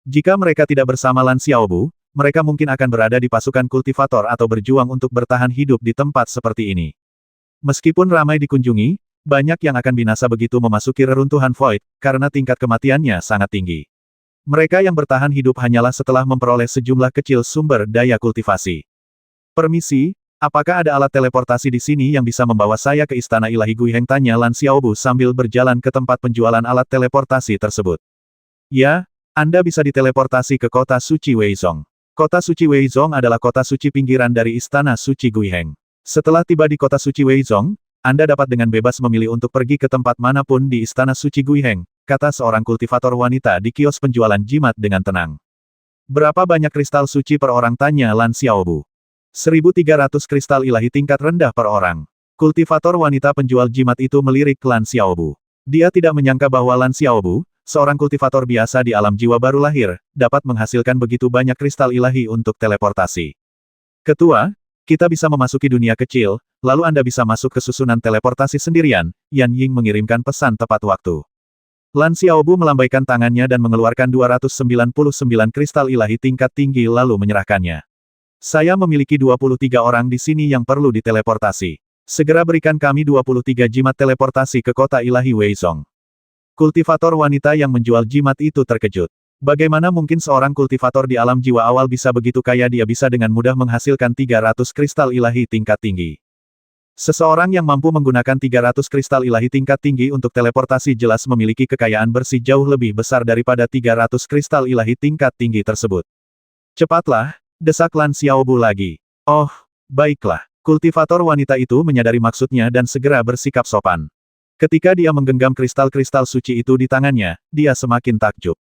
Jika mereka tidak bersama Lan Xiaobu, mereka mungkin akan berada di pasukan kultivator atau berjuang untuk bertahan hidup di tempat seperti ini. Meskipun ramai dikunjungi, banyak yang akan binasa begitu memasuki reruntuhan Void, karena tingkat kematiannya sangat tinggi. Mereka yang bertahan hidup hanyalah setelah memperoleh sejumlah kecil sumber daya kultivasi. Permisi, apakah ada alat teleportasi di sini yang bisa membawa saya ke Istana Ilahi Guiheng? Tanya Lan Xiaobu sambil berjalan ke tempat penjualan alat teleportasi tersebut. Ya, Anda bisa diteleportasi ke kota suci Weizong. Kota suci Weizong adalah kota suci pinggiran dari Istana Suci Guiheng. Setelah tiba di kota suci Weizong, Anda dapat dengan bebas memilih untuk pergi ke tempat manapun di Istana Suci Guiheng, kata seorang kultivator wanita di kios penjualan jimat dengan tenang. Berapa banyak kristal suci per orang? Tanya Lan Xiaobu. 1.300 kristal ilahi tingkat rendah per orang. Kultivator wanita penjual jimat itu melirik Lan Xiaobu. Dia tidak menyangka bahwa Lan Xiaobu, seorang kultivator biasa di alam jiwa baru lahir, dapat menghasilkan begitu banyak kristal ilahi untuk teleportasi. Ketua, kita bisa memasuki dunia kecil, lalu Anda bisa masuk ke susunan teleportasi sendirian. Yan Ying mengirimkan pesan tepat waktu. Lan Xiaobu melambaikan tangannya dan mengeluarkan 299 kristal ilahi tingkat tinggi lalu menyerahkannya. Saya memiliki 23 orang di sini yang perlu diteleportasi. Segera berikan kami 23 jimat teleportasi ke kota ilahi Weizong. Kultivator wanita yang menjual jimat itu terkejut. Bagaimana mungkin seorang kultivator di alam jiwa awal bisa begitu kaya dia bisa dengan mudah menghasilkan 300 kristal ilahi tingkat tinggi. Seseorang yang mampu menggunakan 300 kristal ilahi tingkat tinggi untuk teleportasi jelas memiliki kekayaan bersih jauh lebih besar daripada 300 kristal ilahi tingkat tinggi tersebut. Cepatlah, desak Lan Xiaobu lagi. Oh, baiklah. Kultivator wanita itu menyadari maksudnya dan segera bersikap sopan. Ketika dia menggenggam kristal-kristal suci itu di tangannya, dia semakin takjub.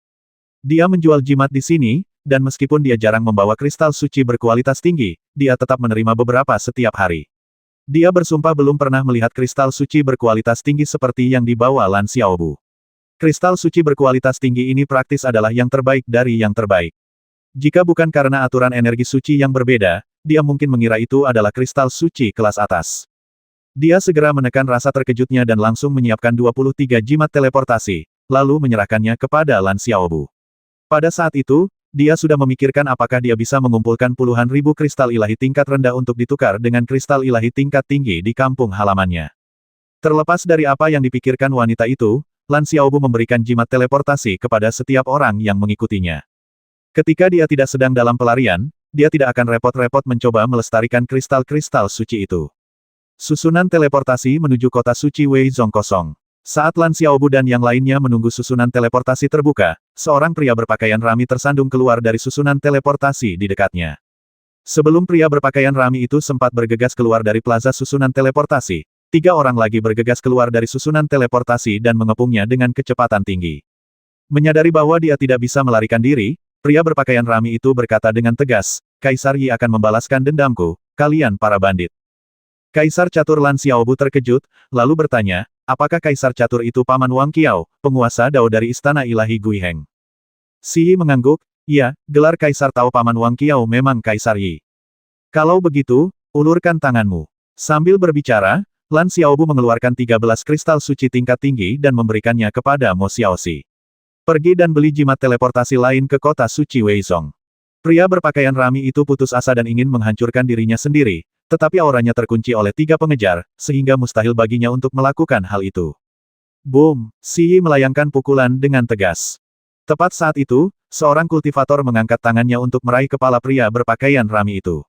Dia menjual jimat di sini, dan meskipun dia jarang membawa kristal suci berkualitas tinggi, dia tetap menerima beberapa setiap hari. Dia bersumpah belum pernah melihat kristal suci berkualitas tinggi seperti yang dibawa Lan Xiaobu. Kristal suci berkualitas tinggi ini praktis adalah yang terbaik dari yang terbaik. Jika bukan karena aturan energi suci yang berbeda, dia mungkin mengira itu adalah kristal suci kelas atas. Dia segera menekan rasa terkejutnya dan langsung menyiapkan 23 jimat teleportasi, lalu menyerahkannya kepada Lan Xiaobu. Pada saat itu, dia sudah memikirkan apakah dia bisa mengumpulkan puluhan ribu kristal ilahi tingkat rendah untuk ditukar dengan kristal ilahi tingkat tinggi di kampung halamannya. Terlepas dari apa yang dipikirkan wanita itu, Lan Xiaobu memberikan jimat teleportasi kepada setiap orang yang mengikutinya. Ketika dia tidak sedang dalam pelarian, dia tidak akan repot-repot mencoba melestarikan kristal-kristal suci itu. Susunan teleportasi menuju kota suci Weizong kosong. Saat Lan Xiaobu dan yang lainnya menunggu susunan teleportasi terbuka, seorang pria berpakaian rami tersandung keluar dari susunan teleportasi di dekatnya. Sebelum pria berpakaian rami itu sempat bergegas keluar dari plaza susunan teleportasi, 3 orang lagi bergegas keluar dari susunan teleportasi dan mengepungnya dengan kecepatan tinggi. Menyadari bahwa dia tidak bisa melarikan diri, pria berpakaian rami itu berkata dengan tegas, "Kaisar Yi akan membalaskan dendamku, kalian para bandit." Kaisar Catur Lan Xiaobu terkejut, lalu bertanya, apakah Kaisar Catur itu Paman Wang Qiao, penguasa Dao dari Istana Ilahi Guiheng? Si Yi mengangguk, iya, gelar Kaisar tahu Paman Wang Qiao memang Kaisar Yi. Kalau begitu, ulurkan tanganmu. Sambil berbicara, Lan Xiaobu mengeluarkan 13 kristal suci tingkat tinggi dan memberikannya kepada Mo Xiaoxi. Pergi dan beli jimat teleportasi lain ke kota suci Weizong. Pria berpakaian rami itu putus asa dan ingin menghancurkan dirinya sendiri, tetapi auranya terkunci oleh 3 pengejar, sehingga mustahil baginya untuk melakukan hal itu. Boom! Si Yi melayangkan pukulan dengan tegas. Tepat saat itu, seorang kultivator mengangkat tangannya untuk meraih kepala pria berpakaian rami itu.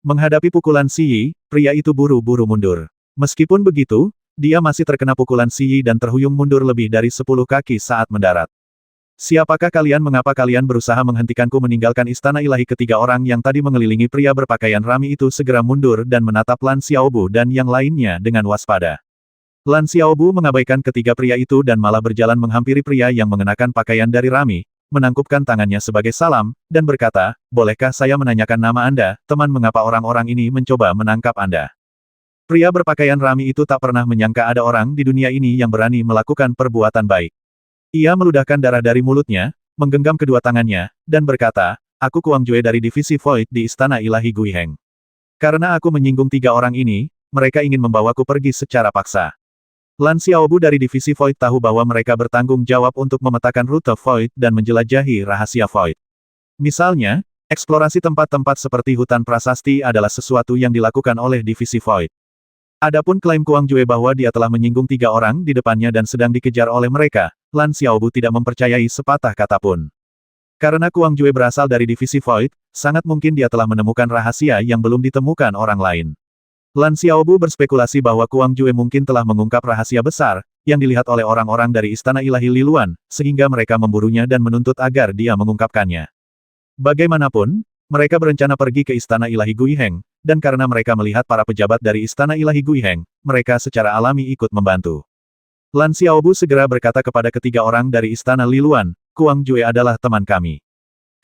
Menghadapi pukulan Si Yi, pria itu buru-buru mundur. Meskipun begitu, dia masih terkena pukulan Si Yi dan terhuyung mundur lebih dari 10 kaki saat mendarat. Siapakah kalian? Mengapa kalian berusaha menghentikanku meninggalkan istana ilahi? Ketiga orang yang tadi mengelilingi pria berpakaian rami itu segera mundur dan menatap Lan Xiaobu dan yang lainnya dengan waspada. Lan Xiaobu mengabaikan ketiga pria itu dan malah berjalan menghampiri pria yang mengenakan pakaian dari rami, menangkupkan tangannya sebagai salam, dan berkata, bolehkah saya menanyakan nama Anda, teman? Mengapa orang-orang ini mencoba menangkap Anda? Pria berpakaian rami itu tak pernah menyangka ada orang di dunia ini yang berani melakukan perbuatan baik. Ia meludahkan darah dari mulutnya, menggenggam kedua tangannya, dan berkata, aku Kuang Jue dari Divisi Void di Istana Ilahi Guiheng. Karena aku menyinggung 3 orang ini, mereka ingin membawaku pergi secara paksa. Lan Xiaobu dari Divisi Void tahu bahwa mereka bertanggung jawab untuk memetakan rute Void dan menjelajahi rahasia Void. Misalnya, eksplorasi tempat-tempat seperti hutan prasasti adalah sesuatu yang dilakukan oleh Divisi Void. Adapun klaim Kuang Jue bahwa dia telah menyinggung 3 orang di depannya dan sedang dikejar oleh mereka, Lan Xiaobu tidak mempercayai sepatah kata pun. Karena Kuang Jue berasal dari Divisi Void, sangat mungkin dia telah menemukan rahasia yang belum ditemukan orang lain. Lan Xiaobu berspekulasi bahwa Kuang Jue mungkin telah mengungkap rahasia besar, yang dilihat oleh orang-orang dari Istana Ilahi Liluan, sehingga mereka memburunya dan menuntut agar dia mengungkapkannya. Bagaimanapun, mereka berencana pergi ke Istana Ilahi Guiheng, dan karena mereka melihat para pejabat dari Istana Ilahi Guiheng, mereka secara alami ikut membantu. Lan Xiaobu segera berkata kepada ketiga orang dari Istana Liluan, Kuang Jue adalah teman kami.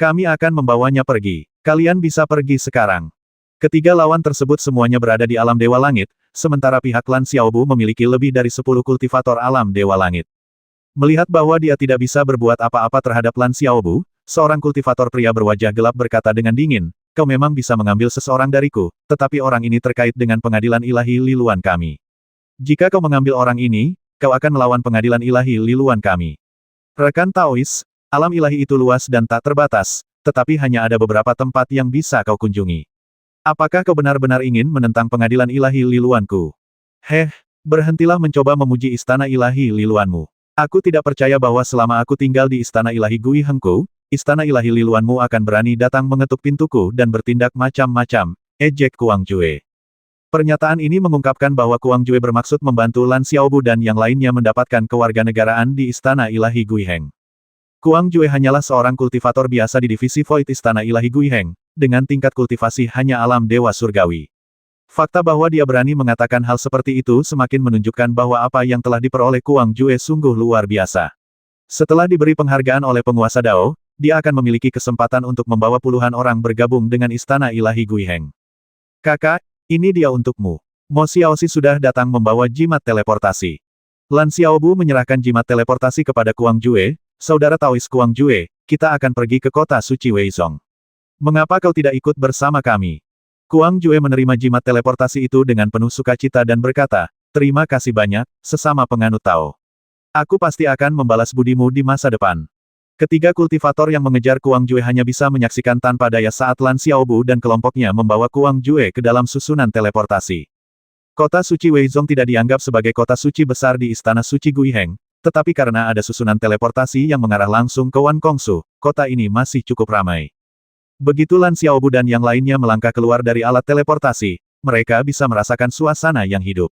Kami akan membawanya pergi. Kalian bisa pergi sekarang. Ketiga lawan tersebut semuanya berada di alam Dewa Langit, sementara pihak Lan Xiaobu memiliki lebih dari 10 kultivator alam Dewa Langit. Melihat bahwa dia tidak bisa berbuat apa-apa terhadap Lan Xiaobu, seorang kultivator pria berwajah gelap berkata dengan dingin, kau memang bisa mengambil seseorang dariku, tetapi orang ini terkait dengan pengadilan ilahi Liluan kami. Jika kau mengambil orang ini, kau akan melawan pengadilan ilahi Liluan kami. Rekan Taois, alam ilahi itu luas dan tak terbatas, tetapi hanya ada beberapa tempat yang bisa kau kunjungi. Apakah kau benar-benar ingin menentang pengadilan ilahi Liluanku? Heh, berhentilah mencoba memuji istana ilahi Liluanmu. Aku tidak percaya bahwa selama aku tinggal di istana ilahi Gui Hengku, istana ilahi Liluanmu akan berani datang mengetuk pintuku dan bertindak macam-macam, ejek Kuang Jue. Pernyataan ini mengungkapkan bahwa Kuang Jue bermaksud membantu Lan Xiaobu dan yang lainnya mendapatkan kewarganegaraan di istana ilahi Gui Heng. Kuang Jue hanyalah seorang kultivator biasa di divisi Void istana ilahi Gui Heng, dengan tingkat kultivasi hanya alam dewa surgawi. Fakta bahwa dia berani mengatakan hal seperti itu semakin menunjukkan bahwa apa yang telah diperoleh Kuang Jue sungguh luar biasa. Setelah diberi penghargaan oleh penguasa Dao, dia akan memiliki kesempatan untuk membawa puluhan orang bergabung dengan istana ilahi Gui Heng. Kakak, ini dia untukmu. Mo Xiaoxi sudah datang membawa jimat teleportasi. Lan Xiaobu menyerahkan jimat teleportasi kepada Kuang Jue, saudara Taois Kuang Jue, kita akan pergi ke kota suci Weizong. Mengapa kau tidak ikut bersama kami? Kuang Jue menerima jimat teleportasi itu dengan penuh sukacita dan berkata, terima kasih banyak, sesama penganut Tao. Aku pasti akan membalas budimu di masa depan. Ketiga kultivator yang mengejar Kuang Jue hanya bisa menyaksikan tanpa daya saat Lan Xiaobu dan kelompoknya membawa Kuang Jue ke dalam susunan teleportasi. Kota suci Weizong tidak dianggap sebagai kota suci besar di istana suci Gui Heng, tetapi karena ada susunan teleportasi yang mengarah langsung ke Wan Kongsu, kota ini masih cukup ramai. Begitu Lan Xiaobu dan yang lainnya melangkah keluar dari alat teleportasi, mereka bisa merasakan suasana yang hidup.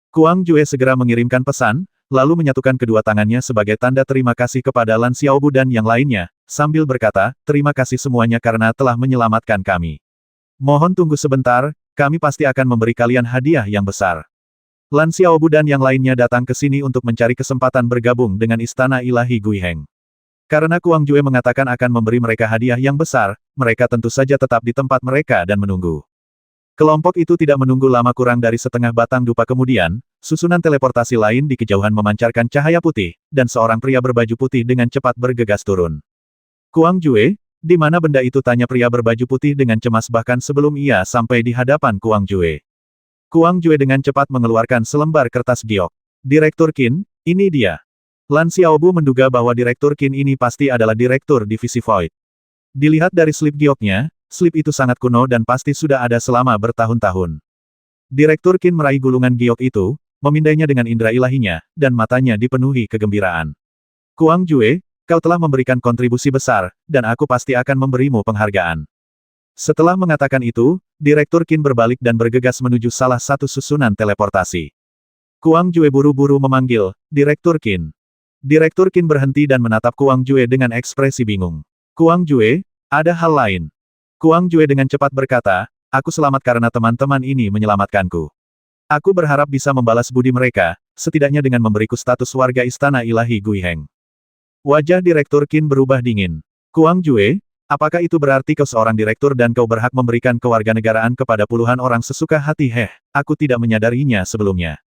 Kuang Jue segera mengirimkan pesan, lalu menyatukan kedua tangannya sebagai tanda terima kasih kepada Lan Xiaobu dan yang lainnya, sambil berkata, terima kasih semuanya karena telah menyelamatkan kami. Mohon tunggu sebentar, kami pasti akan memberi kalian hadiah yang besar. Lan Xiaobu dan yang lainnya datang ke sini untuk mencari kesempatan bergabung dengan istana ilahi Gui Heng. Karena Kuang Jue mengatakan akan memberi mereka hadiah yang besar, mereka tentu saja tetap di tempat mereka dan menunggu. Kelompok itu tidak menunggu lama kurang dari setengah batang dupa kemudian, susunan teleportasi lain di kejauhan memancarkan cahaya putih, dan seorang pria berbaju putih dengan cepat bergegas turun. Kuang Jue, di mana benda itu tanya pria berbaju putih dengan cemas bahkan sebelum ia sampai di hadapan Kuang Jue. Kuang Jue dengan cepat mengeluarkan selembar kertas giok. Direktur Qin, ini dia. Lan Xiaobu menduga bahwa Direktur Qin ini pasti adalah Direktur Divisi Void. Dilihat dari slip gioknya, slip itu sangat kuno dan pasti sudah ada selama bertahun-tahun. Direktur Qin meraih gulungan giok itu, memindainya dengan indera ilahinya, dan matanya dipenuhi kegembiraan. Kuang Jue, kau telah memberikan kontribusi besar, dan aku pasti akan memberimu penghargaan. Setelah mengatakan itu, Direktur Qin berbalik dan bergegas menuju salah satu susunan teleportasi. Kuang Jue buru-buru memanggil, Direktur Qin. Direktur Qin berhenti dan menatap Kuang Jue dengan ekspresi bingung. Kuang Jue, ada hal lain. Kuang Jue dengan cepat berkata, aku selamat karena teman-teman ini menyelamatkanku. Aku berharap bisa membalas budi mereka, setidaknya dengan memberiku status warga istana ilahi Gui Heng. Wajah Direktur Qin berubah dingin. Kuang Jue, apakah itu berarti kau seorang direktur dan kau berhak memberikan kewarganegaraan kepada puluhan orang sesuka hati? Aku tidak menyadarinya sebelumnya.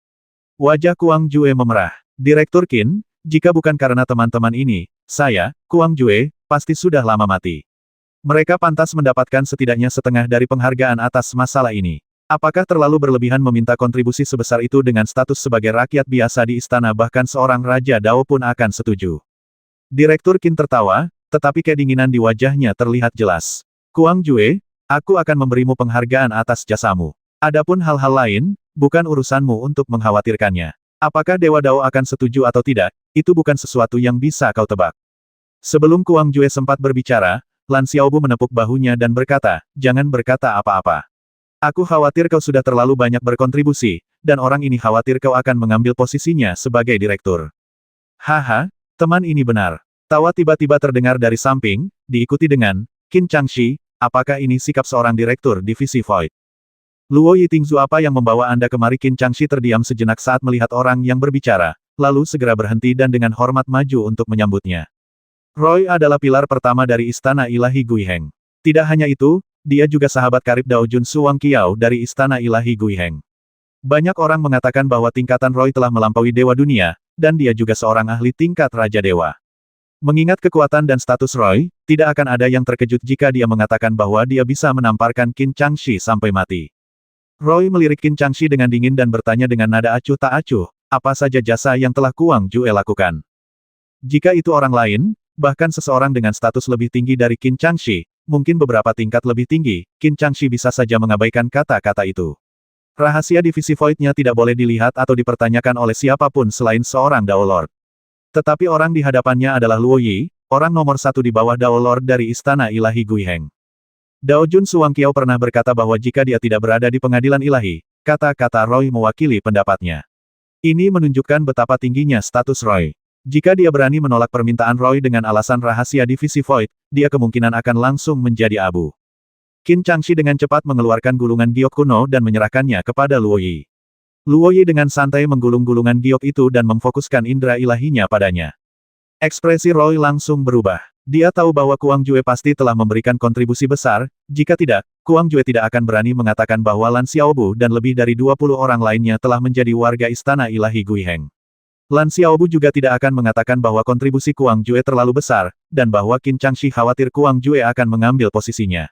Wajah Kuang Jue memerah. Direktur Qin, jika bukan karena teman-teman ini, saya, Kuang Jue, pasti sudah lama mati. Mereka pantas mendapatkan setidaknya setengah dari penghargaan atas masalah ini. Apakah terlalu berlebihan meminta kontribusi sebesar itu dengan status sebagai rakyat biasa di istana bahkan seorang Raja Dao pun akan setuju? Direktur Qin tertawa, tetapi kedinginan di wajahnya terlihat jelas. Kuang Jue, aku akan memberimu penghargaan atas jasamu. Adapun hal-hal lain, bukan urusanmu untuk mengkhawatirkannya. Apakah Dewa Dao akan setuju atau tidak, itu bukan sesuatu yang bisa kau tebak. Sebelum Kuang Jue sempat berbicara, Lan Xiaobu menepuk bahunya dan berkata, jangan berkata apa-apa. Aku khawatir kau sudah terlalu banyak berkontribusi, dan orang ini khawatir kau akan mengambil posisinya sebagai direktur. Haha, teman ini benar. Tawa tiba-tiba terdengar dari samping, diikuti dengan, Qin Changxi, apakah ini sikap seorang direktur divisi Void? Luo Yitingzu apa yang membawa Anda kemari? Qin Changxi terdiam sejenak saat melihat orang yang berbicara, lalu segera berhenti dan dengan hormat maju untuk menyambutnya. Roy adalah pilar pertama dari Istana Ilahi Gui Heng. Tidak hanya itu, dia juga sahabat karib Dao Jun Suwang Qiao dari Istana Ilahi Gui Heng. Banyak orang mengatakan bahwa tingkatan Roy telah melampaui Dewa Dunia, dan dia juga seorang ahli tingkat Raja Dewa. Mengingat kekuatan dan status Roy, tidak akan ada yang terkejut jika dia mengatakan bahwa dia bisa menamparkan Qin Changxi sampai mati. Roy melirik Qin Changxi dengan dingin dan bertanya dengan nada acuh tak acuh, apa saja jasa yang telah Kuang Jue lakukan. Jika itu orang lain, bahkan seseorang dengan status lebih tinggi dari Qin Changxi, mungkin beberapa tingkat lebih tinggi, Qin Changxi bisa saja mengabaikan kata-kata itu. Rahasia divisi Void-nya tidak boleh dilihat atau dipertanyakan oleh siapapun selain seorang Dao Lord. Tetapi orang di hadapannya adalah Luo Yi, orang nomor satu di bawah Dao Lord dari Istana Ilahi Guiheng. Dao Jun Suwangqiao pernah berkata bahwa jika dia tidak berada di pengadilan ilahi, kata-kata Roy mewakili pendapatnya. Ini menunjukkan betapa tingginya status Roy. Jika dia berani menolak permintaan Roy dengan alasan rahasia divisi Void, dia kemungkinan akan langsung menjadi abu. Qin Changxi dengan cepat mengeluarkan gulungan giok kuno dan menyerahkannya kepada Luo Yi. Luo Yi dengan santai menggulung gulungan giok itu dan memfokuskan indera ilahinya padanya. Ekspresi Roy langsung berubah. Dia tahu bahwa Kuang Jue pasti telah memberikan kontribusi besar, jika tidak, Kuang Jue tidak akan berani mengatakan bahwa Lan Xiaobu dan lebih dari 20 orang lainnya telah menjadi warga Istana Ilahi Guiheng. Lan Xiaobu juga tidak akan mengatakan bahwa kontribusi Kuang Jue terlalu besar, dan bahwa Qin Changxi khawatir Kuang Jue akan mengambil posisinya.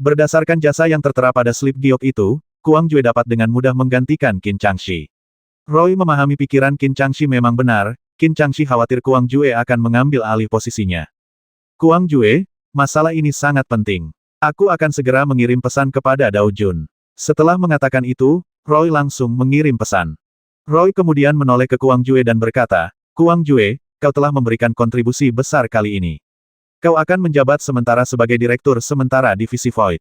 Berdasarkan jasa yang tertera pada slip giok itu, Kuang Jue dapat dengan mudah menggantikan Qin Changxi. Roy memahami pikiran Qin Changxi memang benar, Qin Changxi khawatir Kuang Jue akan mengambil alih posisinya. Kuang Jue, masalah ini sangat penting. Aku akan segera mengirim pesan kepada Dao Jun. Setelah mengatakan itu, Roy langsung mengirim pesan. Roy kemudian menoleh ke Kuang Jue dan berkata, Kuang Jue, kau telah memberikan kontribusi besar kali ini. Kau akan menjabat sementara sebagai direktur sementara divisi Void.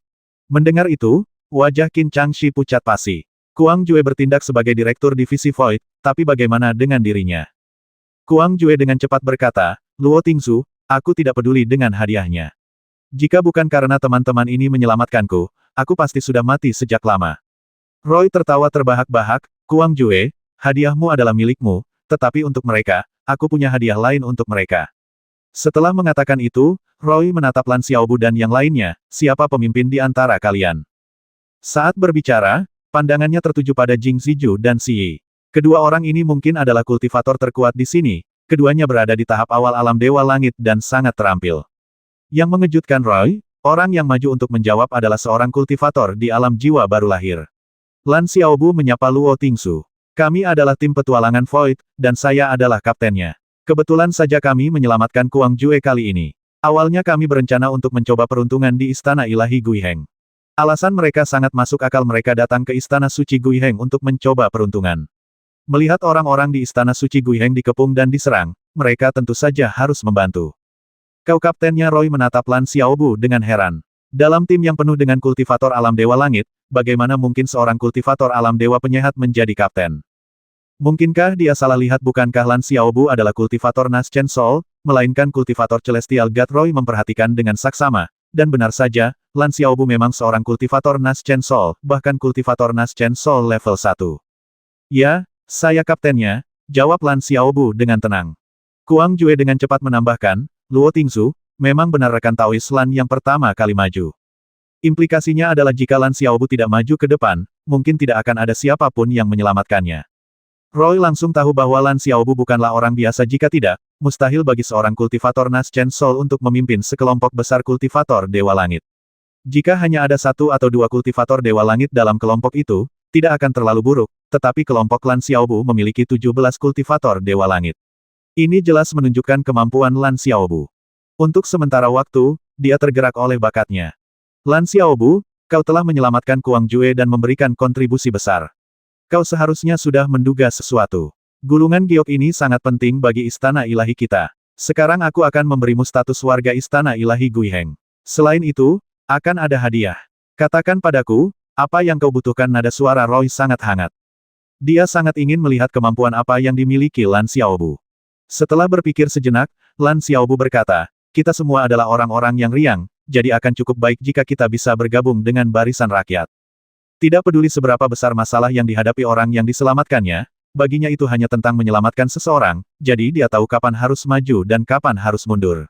Mendengar itu, wajah Qin Changxi pucat pasi. Kuang Jue bertindak sebagai direktur divisi Void, tapi bagaimana dengan dirinya? Kuang Jue dengan cepat berkata, Luo Tingzu, aku tidak peduli dengan hadiahnya. Jika bukan karena teman-teman ini menyelamatkanku, aku pasti sudah mati sejak lama. Roy tertawa terbahak-bahak, Kuang Jue, hadiahmu adalah milikmu, tetapi untuk mereka, aku punya hadiah lain untuk mereka. Setelah mengatakan itu, Roy menatap Lan Xiaobu dan yang lainnya, siapa pemimpin di antara kalian? Saat berbicara, pandangannya tertuju pada Jing Ziju dan Si Yi. Kedua orang ini mungkin adalah kultivator terkuat di sini, keduanya berada di tahap awal alam Dewa Langit dan sangat terampil. Yang mengejutkan Roy, orang yang maju untuk menjawab adalah seorang kultivator di alam jiwa baru lahir. Lan Xiaobu menyapa Luo Tingzu. Kami adalah tim petualangan Void, dan saya adalah kaptennya. Kebetulan saja kami menyelamatkan Kuang Jue kali ini. Awalnya kami berencana untuk mencoba peruntungan di Istana Ilahi Guiheng. Alasan mereka sangat masuk akal mereka datang ke Istana Suci Guiheng untuk mencoba peruntungan. Melihat orang-orang di Istana Suci Guiheng dikepung dan diserang, mereka tentu saja harus membantu. Kau kaptennya Roy menatap Lan Xiaobu dengan heran. Dalam tim yang penuh dengan kultivator alam Dewa Langit, bagaimana mungkin seorang kultivator alam Dewa Penyehat menjadi kapten? Mungkinkah dia salah lihat bukankah Lan Xiaobu adalah kultivator Nas Chen Sol, melainkan kultivator Celestial God? Roy memperhatikan dengan saksama, dan benar saja, Lan Xiaobu memang seorang kultivator Nas Chen Sol, bahkan kultivator Nas Chen Sol level 1. Ya, saya kaptennya, jawab Lan Xiaobu dengan tenang. Kuang Jue dengan cepat menambahkan, Luo Tingzu, memang benar rekan Taois Lan yang pertama kali maju. Implikasinya adalah jika Lan Xiaobu tidak maju ke depan, mungkin tidak akan ada siapapun yang menyelamatkannya. Roy langsung tahu bahwa Lan Xiaobu bukanlah orang biasa. Jika tidak, mustahil bagi seorang kultivator Nas Chen Sol untuk memimpin sekelompok besar kultivator Dewa Langit. Jika hanya ada satu atau dua kultivator Dewa Langit dalam kelompok itu, tidak akan terlalu buruk, tetapi kelompok Lan Xiaobu memiliki 17 kultivator Dewa Langit. Ini jelas menunjukkan kemampuan Lan Xiaobu. Untuk sementara waktu, dia tergerak oleh bakatnya. Lan Xiaobu, kau telah menyelamatkan Kuang Jue dan memberikan kontribusi besar. Kau seharusnya sudah menduga sesuatu. Gulungan giok ini sangat penting bagi Istana Ilahi kita. Sekarang aku akan memberimu status warga Istana Ilahi Guiheng. Selain itu, akan ada hadiah. Katakan padaku, apa yang kau butuhkan? Nada suara Roy sangat hangat. Dia sangat ingin melihat kemampuan apa yang dimiliki Lan Xiaobu. Setelah berpikir sejenak, Lan Xiaobu berkata, kita semua adalah orang-orang yang riang, jadi akan cukup baik jika kita bisa bergabung dengan barisan rakyat. Tidak peduli seberapa besar masalah yang dihadapi orang yang diselamatkannya, baginya itu hanya tentang menyelamatkan seseorang, jadi dia tahu kapan harus maju dan kapan harus mundur.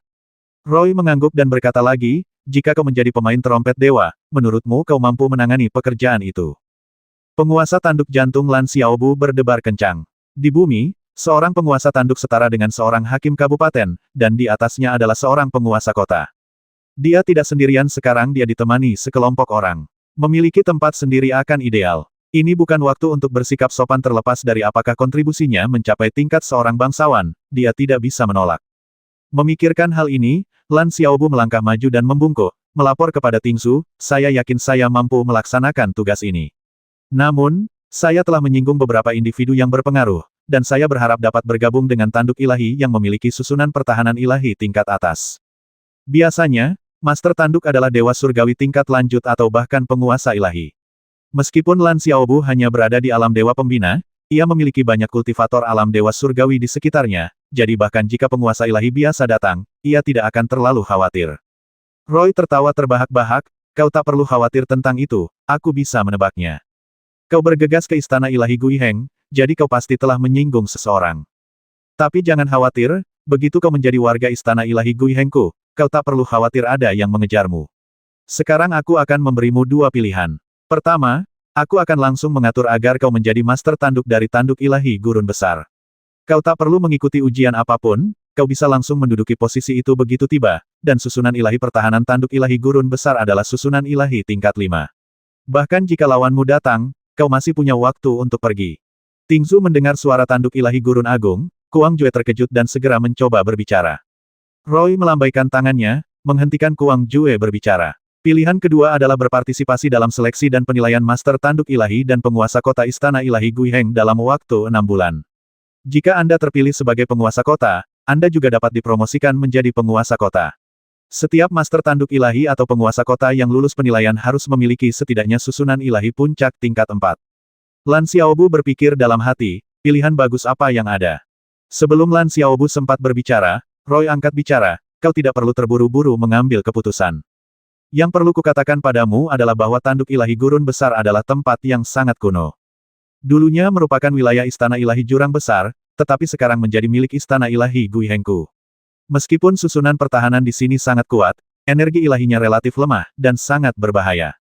Roy mengangguk dan berkata lagi, jika kau menjadi pemain trompet dewa, menurutmu kau mampu menangani pekerjaan itu? Penguasa tanduk jantung Lan Xiaobu berdebar kencang. Di bumi, seorang penguasa tanduk setara dengan seorang hakim kabupaten, dan di atasnya adalah seorang penguasa kota. Dia tidak sendirian sekarang, dia ditemani sekelompok orang. Memiliki tempat sendiri akan ideal. Ini bukan waktu untuk bersikap sopan terlepas dari apakah kontribusinya mencapai tingkat seorang bangsawan, dia tidak bisa menolak. Memikirkan hal ini, Lan Xiaobu melangkah maju dan membungkuk, melapor kepada Tingzu, saya yakin saya mampu melaksanakan tugas ini. Namun, saya telah menyinggung beberapa individu yang berpengaruh, dan saya berharap dapat bergabung dengan tanduk ilahi yang memiliki susunan pertahanan ilahi tingkat atas. Biasanya, Master Tanduk adalah dewa surgawi tingkat lanjut atau bahkan penguasa ilahi. Meskipun Lan Xiaobu hanya berada di alam dewa pembina, ia memiliki banyak kultivator alam dewa surgawi di sekitarnya, jadi bahkan jika penguasa ilahi biasa datang, ia tidak akan terlalu khawatir. Roy tertawa terbahak-bahak, kau tak perlu khawatir tentang itu, aku bisa menebaknya. Kau bergegas ke istana ilahi Guiheng, jadi kau pasti telah menyinggung seseorang. Tapi jangan khawatir, begitu kau menjadi warga istana ilahi Guihengku, kau tak perlu khawatir ada yang mengejarmu. Sekarang aku akan memberimu dua pilihan. Pertama, aku akan langsung mengatur agar kau menjadi master tanduk dari tanduk ilahi gurun besar. Kau tak perlu mengikuti ujian apapun, kau bisa langsung menduduki posisi itu begitu tiba, dan susunan ilahi pertahanan tanduk ilahi gurun besar adalah susunan ilahi tingkat 5. Bahkan jika lawanmu datang, kau masih punya waktu untuk pergi. Tingzu mendengar suara tanduk ilahi gurun agung, Kuang Jue terkejut dan segera mencoba berbicara. Roy melambaikan tangannya, menghentikan Kuang Jue berbicara. Pilihan kedua adalah berpartisipasi dalam seleksi dan penilaian Master Tanduk Ilahi dan penguasa kota Istana Ilahi Guiheng dalam waktu 6 bulan. Jika Anda terpilih sebagai penguasa kota, Anda juga dapat dipromosikan menjadi penguasa kota. Setiap Master Tanduk Ilahi atau penguasa kota yang lulus penilaian harus memiliki setidaknya susunan ilahi puncak tingkat 4. Lan Xiaobu berpikir dalam hati, pilihan bagus apa yang ada. Sebelum Lan Xiaobu sempat berbicara, Roy angkat bicara, kau tidak perlu terburu-buru mengambil keputusan. Yang perlu kukatakan padamu adalah bahwa tanduk ilahi gurun besar adalah tempat yang sangat kuno. Dulunya merupakan wilayah istana ilahi jurang besar, tetapi sekarang menjadi milik istana ilahi Guihengku. Meskipun susunan pertahanan di sini sangat kuat, energi ilahinya relatif lemah, dan sangat berbahaya.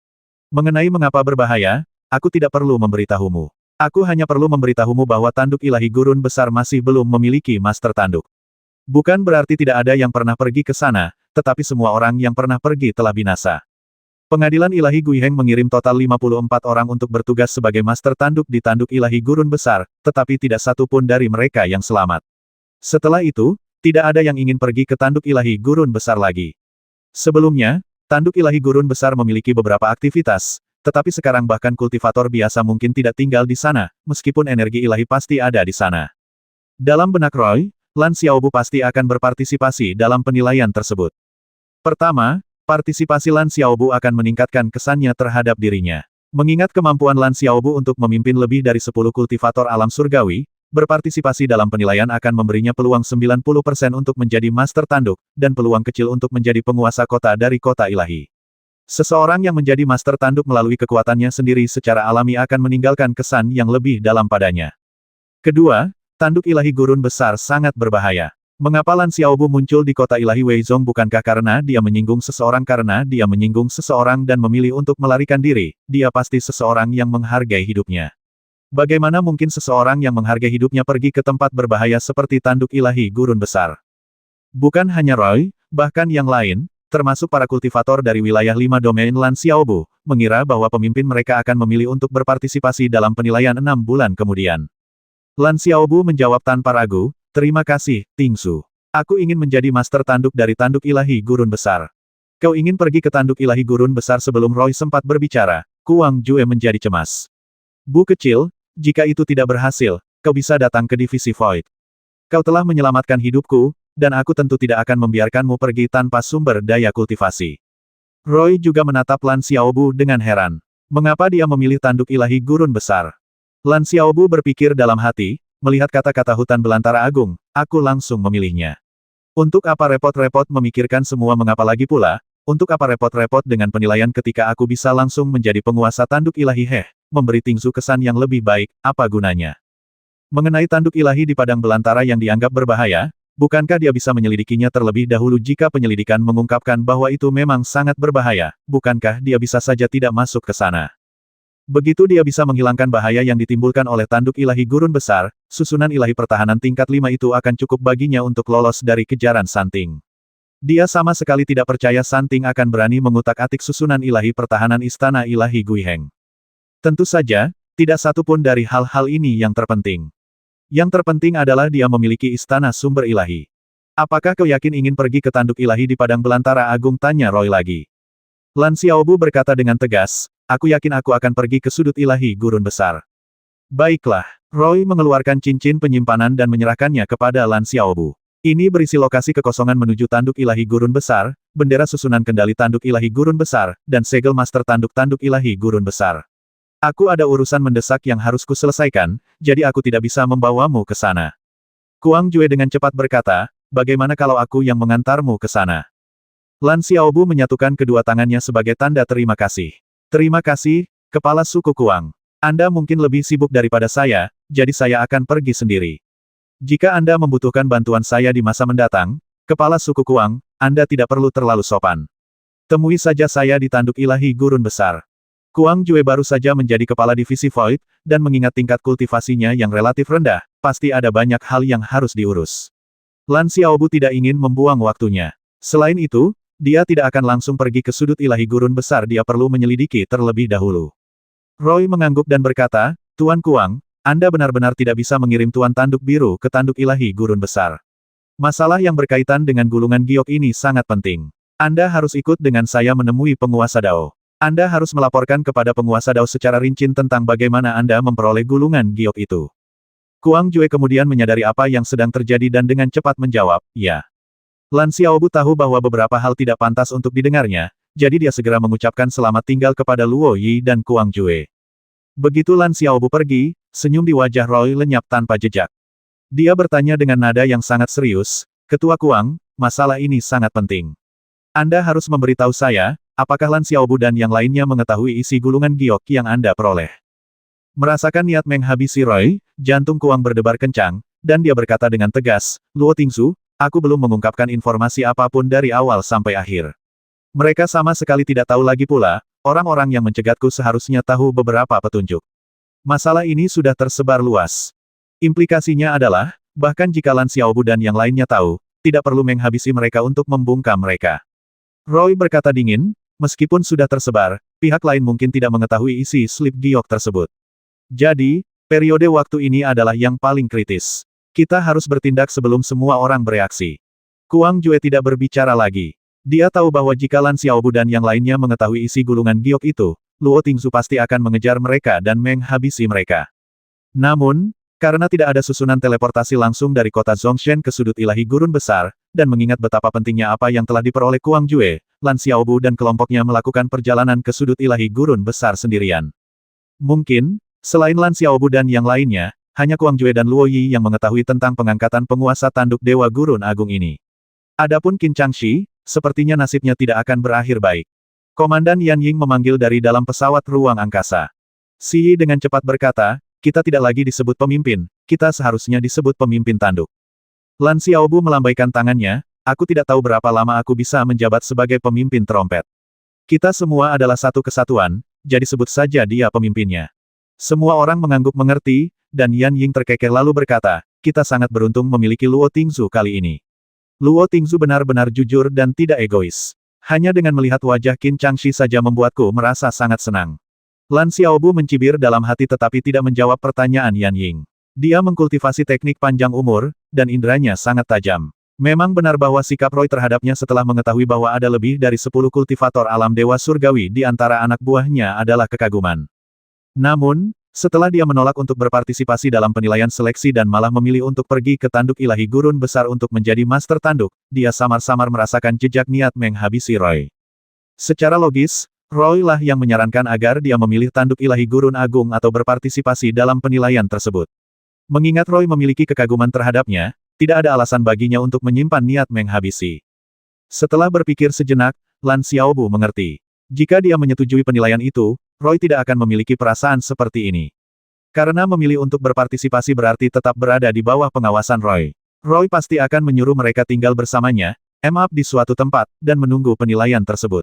Mengenai mengapa berbahaya, aku tidak perlu memberitahumu. Aku hanya perlu memberitahumu bahwa tanduk ilahi gurun besar masih belum memiliki master tanduk. Bukan berarti tidak ada yang pernah pergi ke sana, tetapi semua orang yang pernah pergi telah binasa. Pengadilan ilahi Guiheng mengirim total 54 orang untuk bertugas sebagai master tanduk di tanduk ilahi gurun besar, tetapi tidak satu pun dari mereka yang selamat. Setelah itu, tidak ada yang ingin pergi ke tanduk ilahi gurun besar lagi. Sebelumnya, tanduk ilahi gurun besar memiliki beberapa aktivitas, tetapi sekarang bahkan kultivator biasa mungkin tidak tinggal di sana, meskipun energi ilahi pasti ada di sana. Dalam benak Roy, Lan Xiaobu pasti akan berpartisipasi dalam penilaian tersebut. Pertama, partisipasi Lan Xiaobu akan meningkatkan kesannya terhadap dirinya. Mengingat kemampuan Lan Xiaobu untuk memimpin lebih dari 10 kultivator alam surgawi, berpartisipasi dalam penilaian akan memberinya peluang 90% untuk menjadi master tanduk, dan peluang kecil untuk menjadi penguasa kota dari kota ilahi. Seseorang yang menjadi master tanduk melalui kekuatannya sendiri secara alami akan meninggalkan kesan yang lebih dalam padanya. Kedua, tanduk ilahi gurun besar sangat berbahaya. Mengapa Lan Xiaobu muncul di kota ilahi Weizong bukankah karena dia menyinggung seseorang dan memilih untuk melarikan diri, dia pasti seseorang yang menghargai hidupnya. Bagaimana mungkin seseorang yang menghargai hidupnya pergi ke tempat berbahaya seperti tanduk ilahi gurun besar? Bukan hanya Roy, bahkan yang lain, termasuk para kultivator dari wilayah 5 domain Lan Xiaobu, mengira bahwa pemimpin mereka akan memilih untuk berpartisipasi dalam penilaian 6 bulan kemudian. Lan Xiaobu menjawab tanpa ragu, terima kasih, Tingzu. Aku ingin menjadi master tanduk dari tanduk ilahi gurun besar. Kau ingin pergi ke tanduk ilahi gurun besar sebelum Roy sempat berbicara, Kuang Jue menjadi cemas. Bu kecil, jika itu tidak berhasil, kau bisa datang ke divisi Void. Kau telah menyelamatkan hidupku, dan aku tentu tidak akan membiarkanmu pergi tanpa sumber daya kultivasi. Roy juga menatap Lan Xiaobu dengan heran. Mengapa dia memilih tanduk ilahi gurun besar? Lan Xiaobu berpikir dalam hati, melihat kata-kata hutan belantara agung, aku langsung memilihnya. Untuk apa repot-repot memikirkan semua mengapa lagi pula, untuk apa repot-repot dengan penilaian ketika aku bisa langsung menjadi penguasa tanduk ilahi memberi Tingzu kesan yang lebih baik, apa gunanya? Mengenai tanduk ilahi di padang belantara yang dianggap berbahaya, bukankah dia bisa menyelidikinya terlebih dahulu jika penyelidikan mengungkapkan bahwa itu memang sangat berbahaya, bukankah dia bisa saja tidak masuk ke sana? Begitu dia bisa menghilangkan bahaya yang ditimbulkan oleh tanduk ilahi gurun besar, susunan ilahi pertahanan tingkat 5 itu akan cukup baginya untuk lolos dari kejaran Santing. Dia sama sekali tidak percaya Santing akan berani mengutak-atik susunan ilahi pertahanan istana ilahi Guiheng. Tentu saja, tidak satu pun dari hal-hal ini yang terpenting. Yang terpenting adalah dia memiliki istana sumber ilahi. Apakah kau yakin ingin pergi ke tanduk ilahi di padang belantara agung? Tanya Roy lagi. Lan Xiaobu berkata dengan tegas, aku yakin aku akan pergi ke sudut ilahi gurun besar. Baiklah. Roy mengeluarkan cincin penyimpanan dan menyerahkannya kepada Lan Xiaobu. Ini berisi lokasi kekosongan menuju tanduk ilahi gurun besar, bendera susunan kendali tanduk ilahi gurun besar, dan segel master tanduk-tanduk ilahi gurun besar. Aku ada urusan mendesak yang harus kuselesaikan, jadi aku tidak bisa membawamu ke sana. Kuang Jue dengan cepat berkata, bagaimana kalau aku yang mengantarmu ke sana? Lan Xiaobu menyatukan kedua tangannya sebagai tanda terima kasih. Terima kasih, Kepala Suku Kuang. Anda mungkin lebih sibuk daripada saya, jadi saya akan pergi sendiri. Jika Anda membutuhkan bantuan saya di masa mendatang, Kepala Suku Kuang, Anda tidak perlu terlalu sopan. Temui saja saya di tanduk ilahi gurun besar. Kuang Jue baru saja menjadi kepala divisi Void, dan mengingat tingkat kultivasinya yang relatif rendah, pasti ada banyak hal yang harus diurus. Lan Xiaobu tidak ingin membuang waktunya. Selain itu, dia tidak akan langsung pergi ke sudut ilahi gurun besar, dia perlu menyelidiki terlebih dahulu. Roy mengangguk dan berkata, Tuan Kuang, Anda benar-benar tidak bisa mengirim Tuan Tanduk Biru ke tanduk ilahi gurun besar. Masalah yang berkaitan dengan gulungan giok ini sangat penting. Anda harus ikut dengan saya menemui penguasa Dao. Anda harus melaporkan kepada penguasa Dao secara rinci tentang bagaimana Anda memperoleh gulungan giok itu. Kuang Jue kemudian menyadari apa yang sedang terjadi dan dengan cepat menjawab, ya. Lan Xiaobu tahu bahwa beberapa hal tidak pantas untuk didengarnya, jadi dia segera mengucapkan selamat tinggal kepada Luo Yi dan Kuang Jue. Begitu Lan Xiaobu pergi, senyum di wajah Roy lenyap tanpa jejak. Dia bertanya dengan nada yang sangat serius, Ketua Kuang, masalah ini sangat penting. Anda harus memberitahu saya, apakah Lan Xiaobu dan yang lainnya mengetahui isi gulungan giok yang Anda peroleh. Merasakan niat menghabisi Roy, jantung Kuang berdebar kencang, dan dia berkata dengan tegas, Luo Tingsu, aku belum mengungkapkan informasi apapun dari awal sampai akhir. Mereka sama sekali tidak tahu lagi pula, orang-orang yang mencegatku seharusnya tahu beberapa petunjuk. Masalah ini sudah tersebar luas. Implikasinya adalah, bahkan jika Lan Xiaobu dan yang lainnya tahu, tidak perlu menghabisi mereka untuk membungkam mereka. Roy berkata dingin, meskipun sudah tersebar, pihak lain mungkin tidak mengetahui isi slip giok tersebut. Jadi, periode waktu ini adalah yang paling kritis. Kita harus bertindak sebelum semua orang bereaksi. Kuang Jue tidak berbicara lagi. Dia tahu bahwa jika Lan Xiaobu dan yang lainnya mengetahui isi gulungan giok itu, Luo Tingsu pasti akan mengejar mereka dan menghabisi mereka. Namun, karena tidak ada susunan teleportasi langsung dari kota Zongshen ke sudut ilahi gurun besar, dan mengingat betapa pentingnya apa yang telah diperoleh Kuang Jue, Lan Xiaobu dan kelompoknya melakukan perjalanan ke sudut ilahi gurun besar sendirian. Mungkin, selain Lan Xiaobu dan yang lainnya, hanya Kuang Jue dan Luo Yi yang mengetahui tentang pengangkatan penguasa tanduk Dewa Gurun Agung ini. Adapun Qin Changxi, sepertinya nasibnya tidak akan berakhir baik. Komandan Yan Ying memanggil dari dalam pesawat ruang angkasa. Si Yi dengan cepat berkata, kita tidak lagi disebut pemimpin, kita seharusnya disebut pemimpin tanduk. Lan Xiaobu melambaikan tangannya, aku tidak tahu berapa lama aku bisa menjabat sebagai pemimpin trompet. Kita semua adalah satu kesatuan, jadi sebut saja dia pemimpinnya. Semua orang mengangguk mengerti, dan Yan Ying terkekeh lalu berkata, kita sangat beruntung memiliki Luo Tingsu kali ini. Luo Tingsu benar-benar jujur dan tidak egois. Hanya dengan melihat wajah Qin Changxi saja membuatku merasa sangat senang. Lan Xiaobu mencibir dalam hati tetapi tidak menjawab pertanyaan Yan Ying. Dia mengkultivasi teknik panjang umur, dan inderanya sangat tajam. Memang benar bahwa sikap Roy terhadapnya setelah mengetahui bahwa ada lebih dari 10 kultivator alam dewa surgawi di antara anak buahnya adalah kekaguman. Namun, setelah dia menolak untuk berpartisipasi dalam penilaian seleksi dan malah memilih untuk pergi ke tanduk ilahi gurun besar untuk menjadi master tanduk, dia samar-samar merasakan jejak niat menghabisi Roy. Secara logis, Roy lah yang menyarankan agar dia memilih tanduk ilahi gurun agung atau berpartisipasi dalam penilaian tersebut. Mengingat Roy memiliki kekaguman terhadapnya, tidak ada alasan baginya untuk menyimpan niat menghabisi. Setelah berpikir sejenak, Lan Xiaobu mengerti. Jika dia menyetujui penilaian itu, Roy tidak akan memiliki perasaan seperti ini. Karena memilih untuk berpartisipasi berarti tetap berada di bawah pengawasan Roy. Roy pasti akan menyuruh mereka tinggal bersamanya, up di suatu tempat, dan menunggu penilaian tersebut.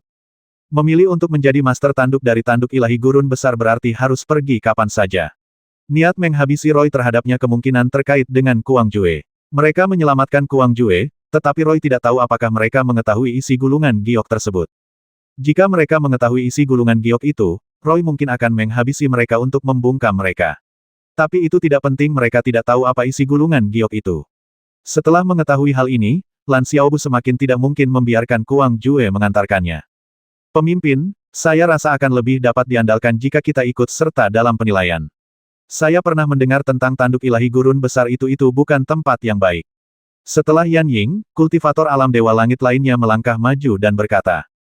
Memilih untuk menjadi master tanduk dari tanduk ilahi gurun besar berarti harus pergi kapan saja. Niat menghabisi Roy terhadapnya kemungkinan terkait dengan Kuang Jue. Mereka menyelamatkan Kuang Jue, tetapi Roy tidak tahu apakah mereka mengetahui isi gulungan giok tersebut. Jika mereka mengetahui isi gulungan giok itu, Roy mungkin akan menghabisi mereka untuk membungkam mereka. Tapi itu tidak penting, mereka tidak tahu apa isi gulungan giok itu. Setelah mengetahui hal ini, Lan Xiaobu semakin tidak mungkin membiarkan Kuang Jue mengantarkannya. Pemimpin, Saya rasa akan lebih dapat diandalkan jika kita ikut serta dalam penilaian. Saya pernah mendengar tentang tanduk ilahi gurun besar itu bukan tempat yang baik. Setelah Yan Ying, kultivator alam dewa langit lainnya melangkah maju dan berkata,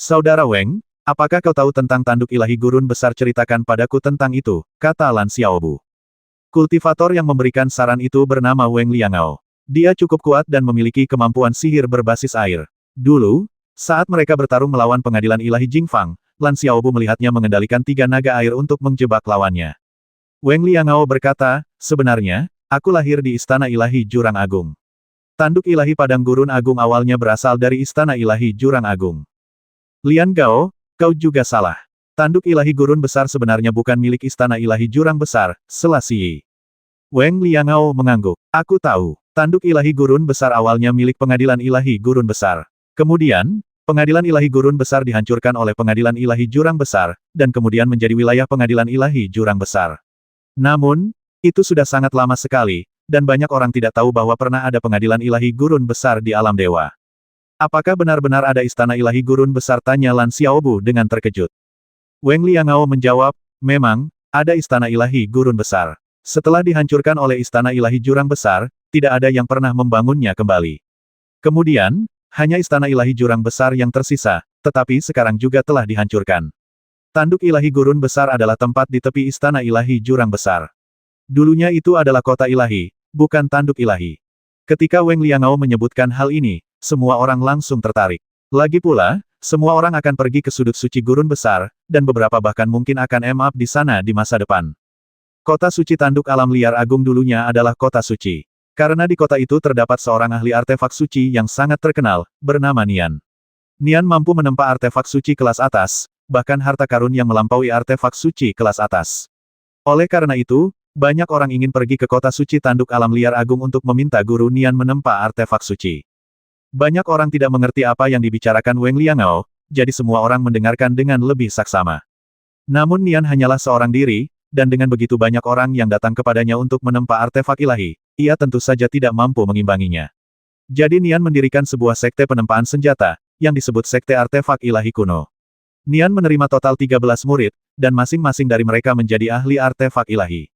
Saudara Weng, apakah kau tahu tentang tanduk ilahi gurun besar? Ceritakan padaku tentang itu, kata Lan Xiaobu. Kultivator yang memberikan saran itu bernama Weng Liangao. Dia cukup kuat dan memiliki kemampuan sihir berbasis air. Dulu, saat mereka bertarung melawan pengadilan ilahi Jingfang, Lan Xiaobu melihatnya mengendalikan 3 naga air untuk menjebak lawannya. Weng Liangao berkata, sebenarnya, aku lahir di Istana Ilahi Jurang Agung. Tanduk ilahi Padang Gurun Agung awalnya berasal dari Istana Ilahi Jurang Agung. Lian Gao, kau juga salah. Tanduk ilahi gurun besar sebenarnya bukan milik Istana Ilahi Jurang Besar, Selassie. Weng Liangao mengangguk. Aku tahu, tanduk ilahi gurun besar awalnya milik pengadilan ilahi gurun besar. Kemudian, pengadilan ilahi gurun besar dihancurkan oleh pengadilan ilahi jurang besar, dan kemudian menjadi wilayah pengadilan ilahi jurang besar. Namun, itu sudah sangat lama sekali, dan banyak orang tidak tahu bahwa pernah ada pengadilan ilahi gurun besar di alam dewa. Apakah benar-benar ada istana ilahi gurun besar? Tanya Lan Xiaobu dengan terkejut. Weng Liangao menjawab, memang, ada istana ilahi gurun besar. Setelah dihancurkan oleh istana ilahi jurang besar, tidak ada yang pernah membangunnya kembali. Kemudian, hanya istana ilahi jurang besar yang tersisa, tetapi sekarang juga telah dihancurkan. Tanduk ilahi gurun besar adalah tempat di tepi istana ilahi jurang besar. Dulunya itu adalah kota ilahi, bukan tanduk ilahi. Ketika Weng Liangao menyebutkan hal ini, semua orang langsung tertarik. Lagi pula, semua orang akan pergi ke sudut suci gurun besar, dan beberapa bahkan mungkin akan up di sana di masa depan. Kota suci tanduk alam liar agung dulunya adalah kota suci. Karena di kota itu terdapat seorang ahli artefak suci yang sangat terkenal, bernama Nian. Nian mampu menempa artefak suci kelas atas, bahkan harta karun yang melampaui artefak suci kelas atas. Oleh karena itu, banyak orang ingin pergi ke kota suci tanduk alam liar agung untuk meminta guru Nian menempa artefak suci. Banyak orang tidak mengerti apa yang dibicarakan Weng Liangao, jadi semua orang mendengarkan dengan lebih saksama. Namun Nian hanyalah seorang diri, dan dengan begitu banyak orang yang datang kepadanya untuk menempa artefak ilahi, ia tentu saja tidak mampu mengimbanginya. Jadi Nian mendirikan sebuah sekte penempaan senjata, yang disebut Sekte Artefak Ilahi Kuno. Nian menerima total 13 murid, dan masing-masing dari mereka menjadi ahli artefak ilahi.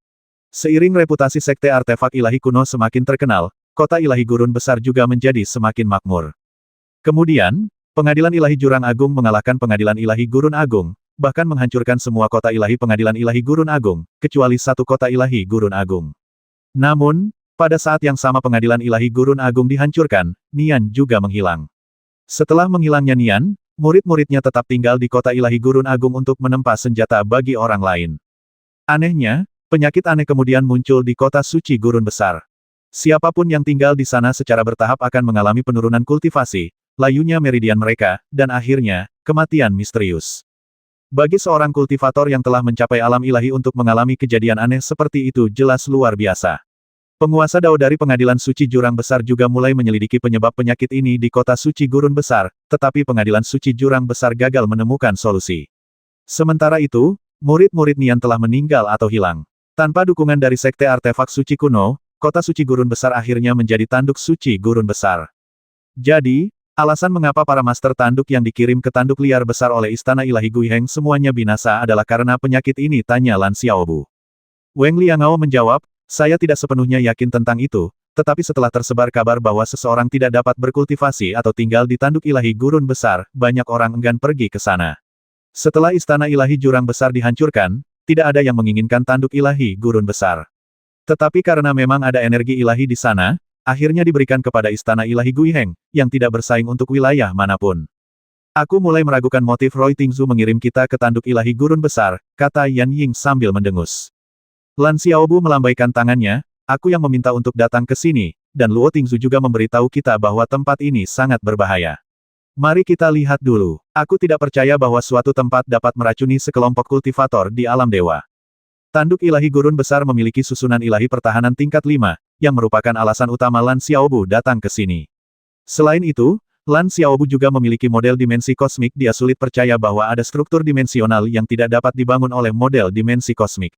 Seiring reputasi Sekte Artefak Ilahi Kuno semakin terkenal, kota ilahi gurun besar juga menjadi semakin makmur. Kemudian, Pengadilan Ilahi Jurang Agung mengalahkan Pengadilan Ilahi Gurun Agung, bahkan menghancurkan semua kota ilahi Pengadilan Ilahi Gurun Agung, kecuali satu kota ilahi Gurun Agung. Namun, pada saat yang sama Pengadilan Ilahi Gurun Agung dihancurkan, Nian juga menghilang. Setelah menghilangnya Nian, murid-muridnya tetap tinggal di kota ilahi Gurun Agung untuk menempa senjata bagi orang lain. Anehnya, penyakit aneh kemudian muncul di kota suci gurun besar. Siapapun yang tinggal di sana secara bertahap akan mengalami penurunan kultivasi, layunya meridian mereka, dan akhirnya, kematian misterius. Bagi seorang kultivator yang telah mencapai alam ilahi untuk mengalami kejadian aneh seperti itu jelas luar biasa. Penguasa Dao dari Pengadilan Suci Jurang Besar juga mulai menyelidiki penyebab penyakit ini di kota suci gurun besar, tetapi Pengadilan Suci Jurang Besar gagal menemukan solusi. Sementara itu, murid-murid Nian telah meninggal atau hilang. Tanpa dukungan dari Sekte Artefak Suci Kuno, kota suci gurun besar akhirnya menjadi tanduk suci gurun besar. Jadi, alasan mengapa para master tanduk yang dikirim ke tanduk liar besar oleh Istana Ilahi Guiheng semuanya binasa adalah karena penyakit ini, tanya Lan Xiaobu. Weng Liangao menjawab, saya tidak sepenuhnya yakin tentang itu, tetapi setelah tersebar kabar bahwa seseorang tidak dapat berkultivasi atau tinggal di tanduk ilahi gurun besar, banyak orang enggan pergi ke sana. Setelah Istana Ilahi Jurang Besar dihancurkan, tidak ada yang menginginkan tanduk ilahi gurun besar. Tetapi karena memang ada energi ilahi di sana, akhirnya diberikan kepada Istana Ilahi Guiheng, yang tidak bersaing untuk wilayah manapun. Aku mulai meragukan motif Roy Tingzu mengirim kita ke tanduk ilahi gurun besar, kata Yan Ying sambil mendengus. Lan Xiaobu melambaikan tangannya, aku yang meminta untuk datang ke sini, dan Luo Tingzu juga memberitahu kita bahwa tempat ini sangat berbahaya. Mari kita lihat dulu. Aku tidak percaya bahwa suatu tempat dapat meracuni sekelompok kultivator di alam dewa. Tanduk ilahi gurun besar memiliki susunan ilahi pertahanan tingkat 5, yang merupakan alasan utama Lan Xiaobu datang ke sini. Selain itu, Lan Xiaobu juga memiliki model dimensi kosmik. Dia sulit percaya bahwa ada struktur dimensional yang tidak dapat dibangun oleh model dimensi kosmik.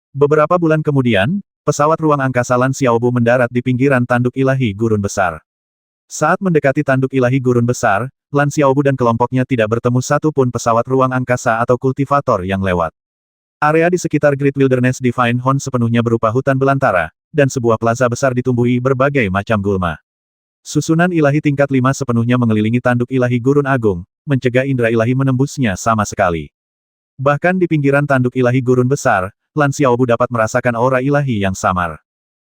Beberapa bulan kemudian, pesawat ruang angkasa Lan Xiaobu mendarat di pinggiran tanduk ilahi gurun besar. Saat mendekati tanduk ilahi gurun besar, Lan Xiaobu dan kelompoknya tidak bertemu satu pun pesawat ruang angkasa atau kultivator yang lewat. Area di sekitar Great Wilderness Divine Horn sepenuhnya berupa hutan belantara, dan sebuah plaza besar ditumbuhi berbagai macam gulma. Susunan ilahi tingkat 5 sepenuhnya mengelilingi tanduk ilahi gurun agung, mencegah indera ilahi menembusnya sama sekali. Bahkan di pinggiran tanduk ilahi gurun besar, Lan Xiaobu dapat merasakan aura ilahi yang samar.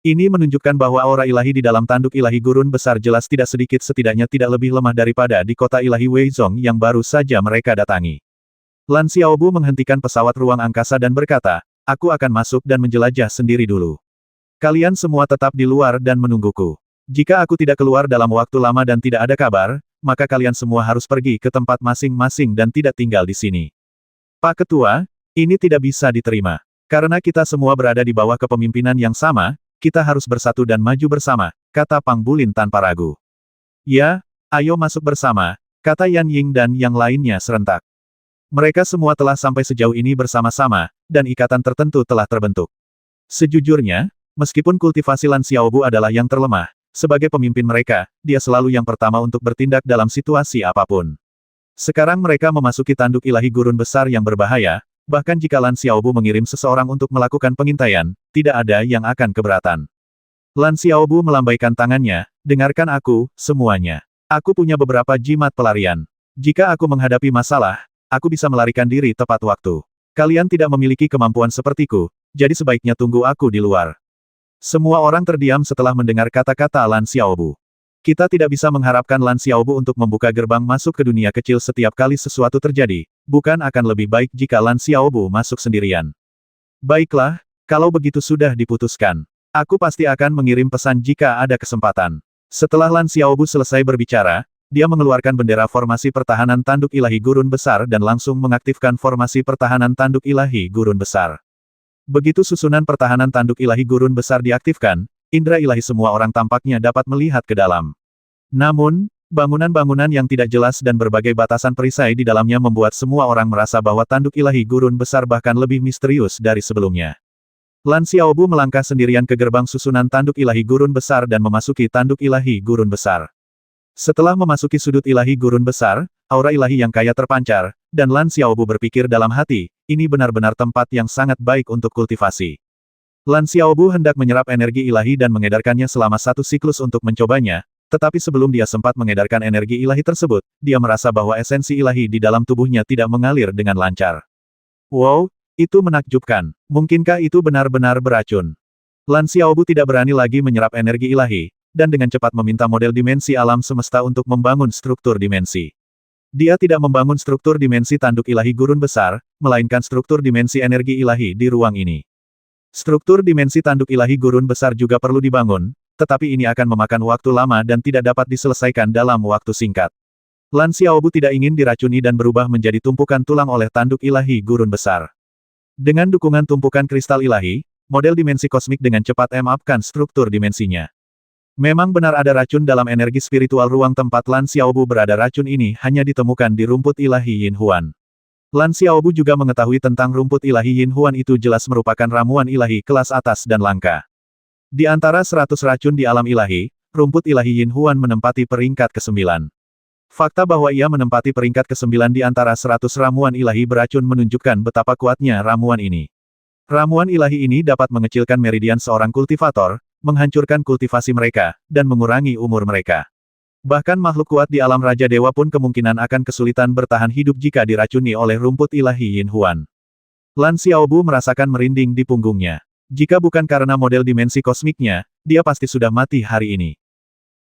Ini menunjukkan bahwa aura ilahi di dalam tanduk ilahi gurun besar jelas tidak sedikit setidaknya tidak lebih lemah daripada di kota ilahi Weizong yang baru saja mereka datangi. Lan Xiaobu menghentikan pesawat ruang angkasa dan berkata, aku akan masuk dan menjelajah sendiri dulu. Kalian semua tetap di luar dan menungguku. Jika aku tidak keluar dalam waktu lama dan tidak ada kabar, maka kalian semua harus pergi ke tempat masing-masing dan tidak tinggal di sini. Pak Ketua, ini tidak bisa diterima. Karena kita semua berada di bawah kepemimpinan yang sama, kita harus bersatu dan maju bersama, kata Pang Bulin tanpa ragu. Ya, ayo masuk bersama, kata Yan Ying dan yang lainnya serentak. Mereka semua telah sampai sejauh ini bersama-sama, dan ikatan tertentu telah terbentuk. Sejujurnya, meskipun kultivasi Lan Xiaobu adalah yang terlemah, sebagai pemimpin mereka, dia selalu yang pertama untuk bertindak dalam situasi apapun. Sekarang mereka memasuki tanduk ilahi gurun besar yang berbahaya, bahkan jika Lan Xiaobu mengirim seseorang untuk melakukan pengintaian, tidak ada yang akan keberatan. Lan Xiaobu melambaikan tangannya, dengarkan aku, semuanya. Aku punya beberapa jimat pelarian. Jika aku menghadapi masalah, aku bisa melarikan diri tepat waktu. Kalian tidak memiliki kemampuan sepertiku, jadi sebaiknya tunggu aku di luar. Semua orang terdiam setelah mendengar kata-kata Lan Xiaobu. Kita tidak bisa mengharapkan Lan Xiaobu untuk membuka gerbang masuk ke dunia kecil setiap kali sesuatu terjadi, bukan akan lebih baik jika Lan Xiaobu masuk sendirian. Baiklah, kalau begitu sudah diputuskan. Aku pasti akan mengirim pesan jika ada kesempatan. Setelah Lan Xiaobu selesai berbicara, dia mengeluarkan bendera formasi pertahanan tanduk ilahi gurun besar dan langsung mengaktifkan formasi pertahanan tanduk ilahi gurun besar. Begitu susunan pertahanan tanduk ilahi gurun besar diaktifkan, indera ilahi semua orang tampaknya dapat melihat ke dalam. Namun, bangunan-bangunan yang tidak jelas dan berbagai batasan perisai di dalamnya membuat semua orang merasa bahwa tanduk ilahi gurun besar bahkan lebih misterius dari sebelumnya. Lan Xiaobu melangkah sendirian ke gerbang susunan tanduk ilahi gurun besar dan memasuki tanduk ilahi gurun besar. Setelah memasuki sudut ilahi gurun besar, aura ilahi yang kaya terpancar, dan Lan Xiaobu berpikir dalam hati, ini benar-benar tempat yang sangat baik untuk kultivasi. Lan Xiaobu hendak menyerap energi ilahi dan mengedarkannya selama satu siklus untuk mencobanya, tetapi sebelum dia sempat mengedarkan energi ilahi tersebut, dia merasa bahwa esensi ilahi di dalam tubuhnya tidak mengalir dengan lancar. Wow, itu menakjubkan. Mungkinkah itu benar-benar beracun? Lan Xiaobu tidak berani lagi menyerap energi ilahi, dan dengan cepat meminta model dimensi alam semesta untuk membangun struktur dimensi. Dia tidak membangun struktur dimensi tanduk ilahi gurun besar, melainkan struktur dimensi energi ilahi di ruang ini. Struktur dimensi tanduk ilahi gurun besar juga perlu dibangun, tetapi ini akan memakan waktu lama dan tidak dapat diselesaikan dalam waktu singkat. Lan Xiaobu tidak ingin diracuni dan berubah menjadi tumpukan tulang oleh tanduk ilahi gurun besar. Dengan dukungan tumpukan kristal ilahi, model dimensi kosmik dengan cepat mengupkan struktur dimensinya. Memang benar ada racun dalam energi spiritual ruang tempat Lan Xiaobu berada. Racun ini hanya ditemukan di rumput ilahi Yin Huan. Lan Xiaobu juga mengetahui tentang rumput ilahi Yin Huan itu jelas merupakan ramuan ilahi kelas atas dan langka. Di antara 100 racun di alam ilahi, rumput ilahi Yin Huan menempati peringkat ke-9. Fakta bahwa ia menempati peringkat ke-9 di antara 100 ramuan ilahi beracun menunjukkan betapa kuatnya ramuan ini. Ramuan ilahi ini dapat mengecilkan meridian seorang kultivator, menghancurkan kultivasi mereka, dan mengurangi umur mereka. Bahkan makhluk kuat di alam Raja Dewa pun kemungkinan akan kesulitan bertahan hidup jika diracuni oleh rumput ilahi Yin Huan. Lan Xiaobu merasakan merinding di punggungnya. Jika bukan karena model dimensi kosmiknya, dia pasti sudah mati hari ini.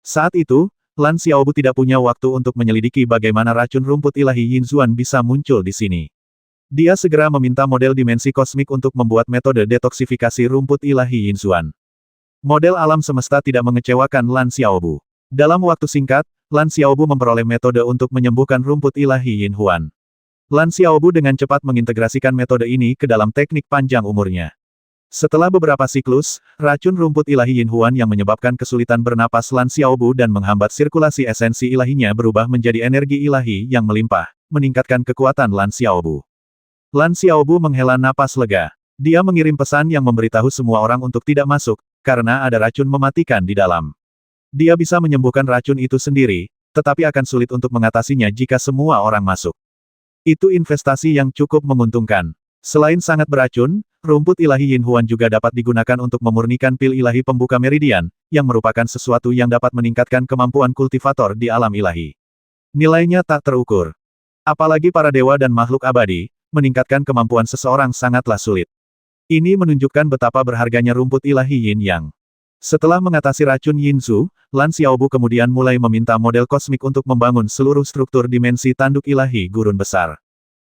Saat itu, Lan Xiaobu tidak punya waktu untuk menyelidiki bagaimana racun rumput ilahi Yin Xuan bisa muncul di sini. Dia segera meminta model dimensi kosmik untuk membuat metode detoksifikasi rumput ilahi Yin Xuan. Model alam semesta tidak mengecewakan Lan Xiaobu. Dalam waktu singkat, Lan Xiaobu memperoleh metode untuk menyembuhkan rumput ilahi Yin Huan. Lan Xiaobu dengan cepat mengintegrasikan metode ini ke dalam teknik panjang umurnya. Setelah beberapa siklus, racun rumput ilahi Yin Huan yang menyebabkan kesulitan bernapas Lan Xiaobu dan menghambat sirkulasi esensi ilahinya berubah menjadi energi ilahi yang melimpah, meningkatkan kekuatan Lan Xiaobu. Lan Xiaobu menghela napas lega. Dia mengirim pesan yang memberitahu semua orang untuk tidak masuk, karena ada racun mematikan di dalam. Dia bisa menyembuhkan racun itu sendiri, tetapi akan sulit untuk mengatasinya jika semua orang masuk. Itu investasi yang cukup menguntungkan. Selain sangat beracun, rumput ilahi Yin Huan juga dapat digunakan untuk memurnikan pil ilahi pembuka meridian, yang merupakan sesuatu yang dapat meningkatkan kemampuan kultivator di alam ilahi. Nilainya tak terukur. Apalagi para dewa dan makhluk abadi, meningkatkan kemampuan seseorang sangatlah sulit. Ini menunjukkan betapa berharganya rumput ilahi Yin Yang. Setelah mengatasi racun Yin Zhu, Lan Xiaobu kemudian mulai meminta model kosmik untuk membangun seluruh struktur dimensi tanduk ilahi gurun besar.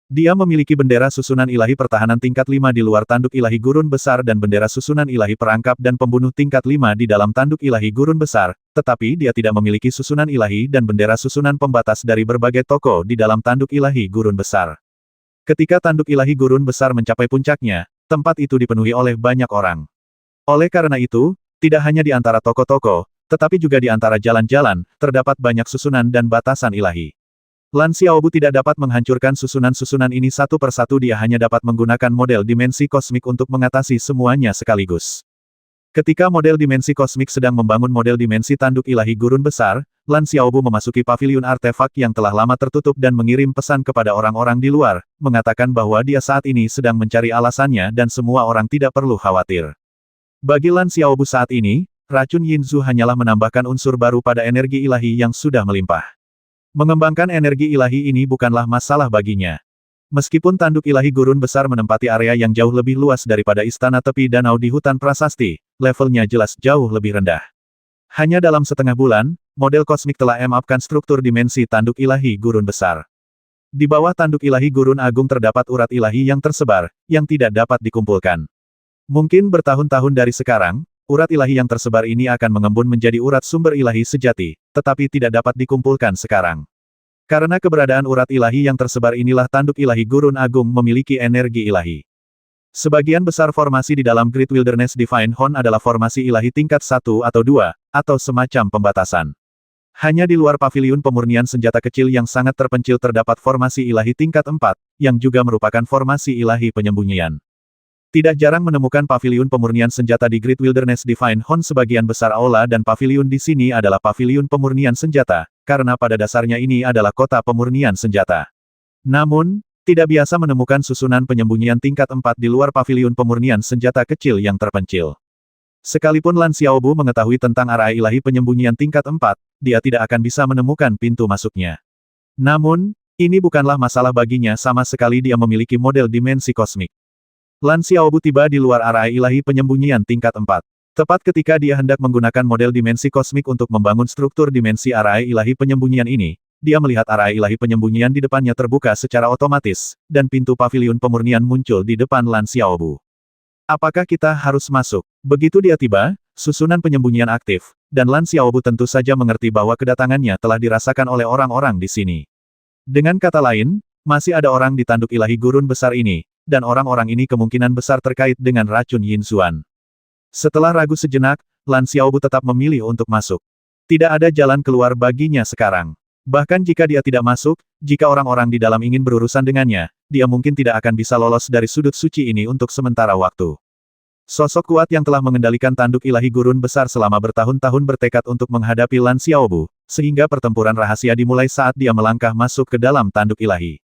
Dia memiliki bendera susunan ilahi pertahanan tingkat 5 di luar tanduk ilahi gurun besar dan bendera susunan ilahi perangkap dan pembunuh tingkat 5 di dalam tanduk ilahi gurun besar, tetapi dia tidak memiliki susunan ilahi dan bendera susunan pembatas dari berbagai toko di dalam tanduk ilahi gurun besar. Ketika tanduk ilahi gurun besar mencapai puncaknya, tempat itu dipenuhi oleh banyak orang. Oleh karena itu, tidak hanya di antara toko-toko, tetapi juga di antara jalan-jalan, terdapat banyak susunan dan batasan ilahi. Lan Xiaobu tidak dapat menghancurkan susunan-susunan ini satu persatu, dia hanya dapat menggunakan model dimensi kosmik untuk mengatasi semuanya sekaligus. Ketika model dimensi kosmik sedang membangun model dimensi tanduk ilahi gurun besar, Lan Xiaobu memasuki paviliun artefak yang telah lama tertutup dan mengirim pesan kepada orang-orang di luar, mengatakan bahwa dia saat ini sedang mencari alasannya dan semua orang tidak perlu khawatir. Bagi Lan Xiaobu saat ini, racun Yin Zhu hanyalah menambahkan unsur baru pada energi ilahi yang sudah melimpah. Mengembangkan energi ilahi ini bukanlah masalah baginya. Meskipun tanduk ilahi gurun besar menempati area yang jauh lebih luas daripada istana tepi danau di hutan prasasti, levelnya jelas jauh lebih rendah. Hanya dalam setengah bulan, model kosmik telah mengupkan struktur dimensi tanduk ilahi gurun besar. Di bawah tanduk ilahi gurun agung terdapat urat ilahi yang tersebar, yang tidak dapat dikumpulkan. Mungkin bertahun-tahun dari sekarang, urat ilahi yang tersebar ini akan mengembun menjadi urat sumber ilahi sejati, tetapi tidak dapat dikumpulkan sekarang. Karena keberadaan urat ilahi yang tersebar inilah tanduk ilahi gurun agung memiliki energi ilahi. Sebagian besar formasi di dalam Great Wilderness Divine Horn adalah formasi ilahi tingkat 1 atau 2, atau semacam pembatasan. Hanya di luar paviliun pemurnian senjata kecil yang sangat terpencil terdapat formasi ilahi tingkat 4, yang juga merupakan formasi ilahi penyembunyian. Tidak jarang menemukan paviliun pemurnian senjata di Great Wilderness Divine Horn. Sebagian besar aula dan paviliun di sini adalah paviliun pemurnian senjata, karena pada dasarnya ini adalah kota pemurnian senjata. Namun, tidak biasa menemukan susunan penyembunyian tingkat 4 di luar paviliun pemurnian senjata kecil yang terpencil. Sekalipun Lan Xiaobu mengetahui tentang area ilahi penyembunyian tingkat 4, dia tidak akan bisa menemukan pintu masuknya. Namun, ini bukanlah masalah baginya sama sekali, dia memiliki model dimensi kosmik. Lan Xiaobu tiba di luar area ilahi penyembunyian tingkat 4. Tepat ketika dia hendak menggunakan model dimensi kosmik untuk membangun struktur dimensi area ilahi penyembunyian ini, dia melihat area ilahi penyembunyian di depannya terbuka secara otomatis, dan pintu paviliun pemurnian muncul di depan Lan Xiaobu. Apakah kita harus masuk? Begitu dia tiba, susunan penyembunyian aktif, dan Lan Xiaobu tentu saja mengerti bahwa kedatangannya telah dirasakan oleh orang-orang di sini. Dengan kata lain, masih ada orang di tanduk ilahi gurun besar ini, dan orang-orang ini kemungkinan besar terkait dengan racun Yin Xuan. Setelah ragu sejenak, Lan Xiaobu tetap memilih untuk masuk. Tidak ada jalan keluar baginya sekarang. Bahkan jika dia tidak masuk, jika orang-orang di dalam ingin berurusan dengannya, dia mungkin tidak akan bisa lolos dari sudut suci ini untuk sementara waktu. Sosok kuat yang telah mengendalikan tanduk ilahi gurun besar selama bertahun-tahun bertekad untuk menghadapi Lan Xiaobu, sehingga pertempuran rahasia dimulai saat dia melangkah masuk ke dalam tanduk ilahi.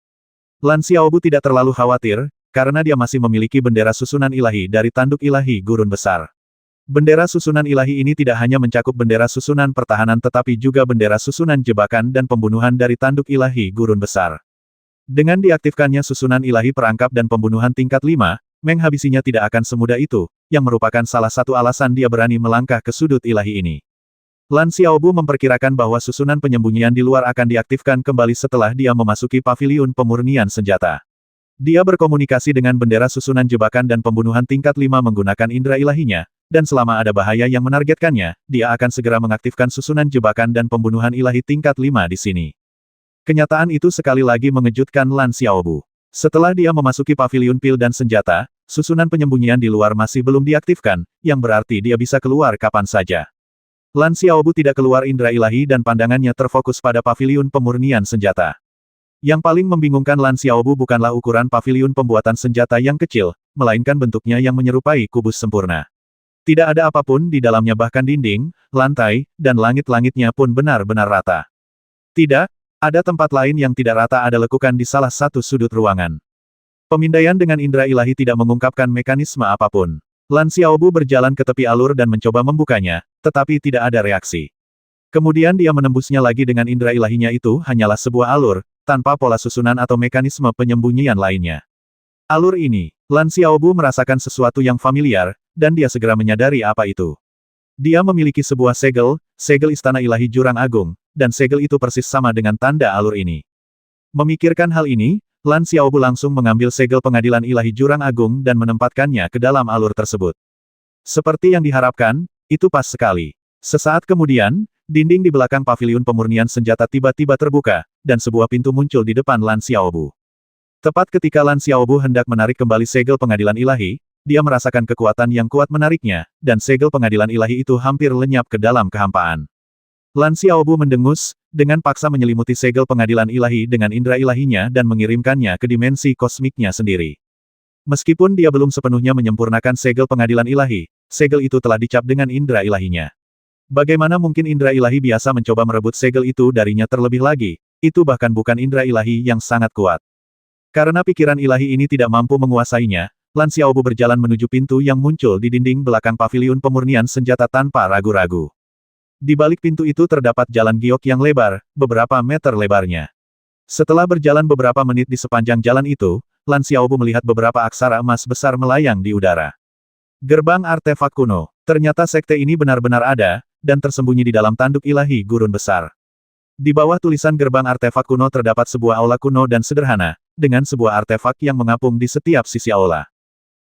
Lan Xiaobu tidak terlalu khawatir, karena dia masih memiliki bendera susunan ilahi dari tanduk ilahi gurun besar. Bendera susunan ilahi ini tidak hanya mencakup bendera susunan pertahanan tetapi juga bendera susunan jebakan dan pembunuhan dari tanduk ilahi gurun besar. Dengan diaktifkannya susunan ilahi perangkap dan pembunuhan tingkat 5, menghabisinya tidak akan semudah itu, yang merupakan salah satu alasan dia berani melangkah ke sudut ilahi ini. Lan Xiaobu memperkirakan bahwa susunan penyembunyian di luar akan diaktifkan kembali setelah dia memasuki paviliun pemurnian senjata. Dia berkomunikasi dengan bendera susunan jebakan dan pembunuhan tingkat 5 menggunakan indera ilahinya, dan selama ada bahaya yang menargetkannya, dia akan segera mengaktifkan susunan jebakan dan pembunuhan ilahi tingkat 5 di sini. Kenyataan itu sekali lagi mengejutkan Lan Xiaobu. Setelah dia memasuki paviliun pil dan senjata, susunan penyembunyian di luar masih belum diaktifkan, yang berarti dia bisa keluar kapan saja. Lan Xiaobu tidak keluar indera ilahi dan pandangannya terfokus pada paviliun pemurnian senjata. Yang paling membingungkan Lan Xiaobu bukanlah ukuran paviliun pembuatan senjata yang kecil, melainkan bentuknya yang menyerupai kubus sempurna. Tidak ada apapun di dalamnya, bahkan dinding, lantai, dan langit-langitnya pun benar-benar rata. Tidak, ada tempat lain yang tidak rata ada lekukan di salah satu sudut ruangan. Pemindaian dengan indera ilahi tidak mengungkapkan mekanisme apapun. Lan Xiaobu berjalan ke tepi alur dan mencoba membukanya, tetapi tidak ada reaksi. Kemudian dia menembusnya lagi dengan indera ilahinya itu hanyalah sebuah alur, tanpa pola susunan atau mekanisme penyembunyian lainnya. Alur ini, Lan Xiaobu merasakan sesuatu yang familiar, dan dia segera menyadari apa itu. Dia memiliki sebuah segel, segel Istana Ilahi Jurang Agung, dan segel itu persis sama dengan tanda alur ini. Memikirkan hal ini, Lan Xiaobu langsung mengambil segel Pengadilan Ilahi Jurang Agung dan menempatkannya ke dalam alur tersebut. Seperti yang diharapkan, itu pas sekali. Sesaat kemudian, dinding di belakang paviliun pemurnian senjata tiba-tiba terbuka, dan sebuah pintu muncul di depan Lan Xiaobu. Tepat ketika Lan Xiaobu hendak menarik kembali segel Pengadilan Ilahi, dia merasakan kekuatan yang kuat menariknya, dan segel Pengadilan Ilahi itu hampir lenyap ke dalam kehampaan. Lan Xiaobu mendengus, dengan paksa menyelimuti segel Pengadilan Ilahi dengan indera ilahinya dan mengirimkannya ke dimensi kosmiknya sendiri. Meskipun dia belum sepenuhnya menyempurnakan segel Pengadilan Ilahi, segel itu telah dicap dengan indera ilahinya. Bagaimana mungkin indera ilahi biasa mencoba merebut segel itu darinya terlebih lagi, itu bahkan bukan indera ilahi yang sangat kuat. Karena pikiran ilahi ini tidak mampu menguasainya, Lan Xiaobu berjalan menuju pintu yang muncul di dinding belakang paviliun pemurnian senjata tanpa ragu-ragu. Di balik pintu itu terdapat jalan giok yang lebar, beberapa meter lebarnya. Setelah berjalan beberapa menit di sepanjang jalan itu, Lan Xiaobu melihat beberapa aksara emas besar melayang di udara. Gerbang artefak kuno. Ternyata sekte ini benar-benar ada, dan tersembunyi di dalam tanduk ilahi gurun besar. Di bawah tulisan gerbang artefak kuno terdapat sebuah aula kuno dan sederhana, dengan sebuah artefak yang mengapung di setiap sisi aula.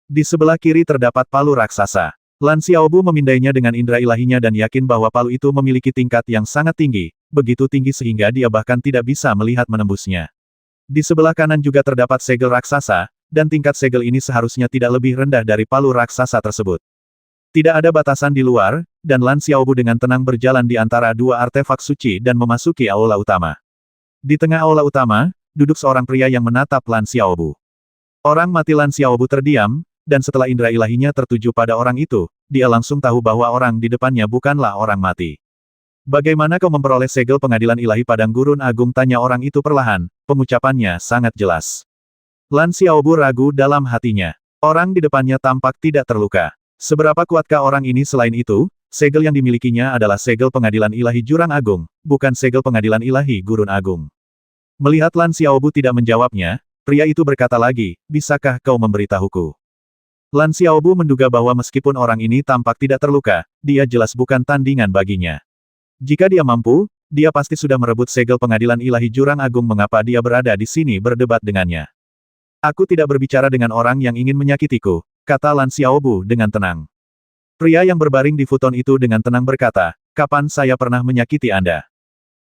Di sebelah kiri terdapat palu raksasa. Lan Xiaobu memindainya dengan indera ilahinya dan yakin bahwa palu itu memiliki tingkat yang sangat tinggi, begitu tinggi sehingga dia bahkan tidak bisa melihat menembusnya. Di sebelah kanan juga terdapat segel raksasa, dan tingkat segel ini seharusnya tidak lebih rendah dari palu raksasa tersebut. Tidak ada batasan di luar, dan Lan Xiaobu dengan tenang berjalan di antara dua artefak suci dan memasuki aula utama. Di tengah aula utama, duduk seorang pria yang menatap Lan Xiaobu. Orang mati Lan Xiaobu terdiam, dan setelah indera ilahinya tertuju pada orang itu, dia langsung tahu bahwa orang di depannya bukanlah orang mati. Bagaimana kau memperoleh segel Pengadilan Ilahi Padang Gurun Agung? Tanya orang itu perlahan, pengucapannya sangat jelas. Lan Xiaobu ragu dalam hatinya. Orang di depannya tampak tidak terluka. Seberapa kuatkah orang ini? Selain itu, segel yang dimilikinya adalah segel Pengadilan Ilahi Jurang Agung, bukan segel Pengadilan Ilahi Gurun Agung. Melihat Lan Xiaobu tidak menjawabnya, pria itu berkata lagi, bisakah kau memberitahuku? Lan Xiaobu menduga bahwa meskipun orang ini tampak tidak terluka, dia jelas bukan tandingan baginya. Jika dia mampu, dia pasti sudah merebut segel Pengadilan Ilahi Jurang Agung. Mengapa dia berada di sini berdebat dengannya? Aku tidak berbicara dengan orang yang ingin menyakitiku, kata Lan Xiaobu dengan tenang. Pria yang berbaring di futon itu dengan tenang berkata, kapan saya pernah menyakiti Anda?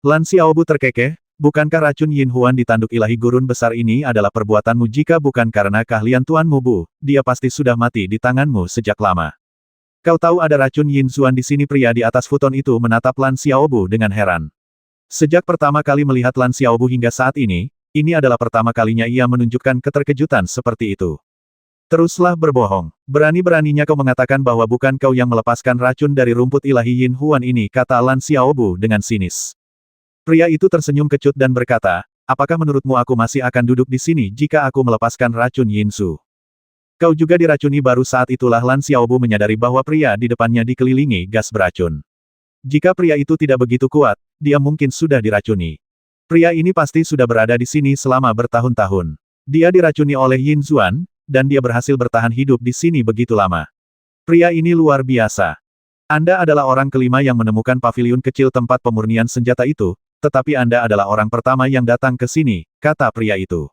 Lan Xiaobu terkekeh, bukankah racun Yin Huan di tanduk ilahi gurun besar ini adalah perbuatanmu? Jika bukan karena keahlian Tuanmu Bu, dia pasti sudah mati di tanganmu sejak lama. Kau tahu ada racun Yin Xuan di sini? Pria di atas futon itu menatap Lan Xiaobu dengan heran. Sejak pertama kali melihat Lan Xiaobu hingga saat ini adalah pertama kalinya ia menunjukkan keterkejutan seperti itu. Teruslah berbohong. Berani-beraninya kau mengatakan bahwa bukan kau yang melepaskan racun dari rumput ilahi Yin Huan ini, kata Lan Xiaobu dengan sinis. Pria itu tersenyum kecut dan berkata, apakah menurutmu aku masih akan duduk di sini jika aku melepaskan racun Yin Su? Kau juga diracuni. Baru saat itulah Lan Xiaobu menyadari bahwa pria di depannya dikelilingi gas beracun. Jika pria itu tidak begitu kuat, dia mungkin sudah diracuni. Pria ini pasti sudah berada di sini selama bertahun-tahun. Dia diracuni oleh Yin Xuan, dan dia berhasil bertahan hidup di sini begitu lama. Pria ini luar biasa. Anda adalah orang kelima yang menemukan paviliun kecil tempat pemurnian senjata itu, tetapi Anda adalah orang pertama yang datang ke sini, kata pria itu.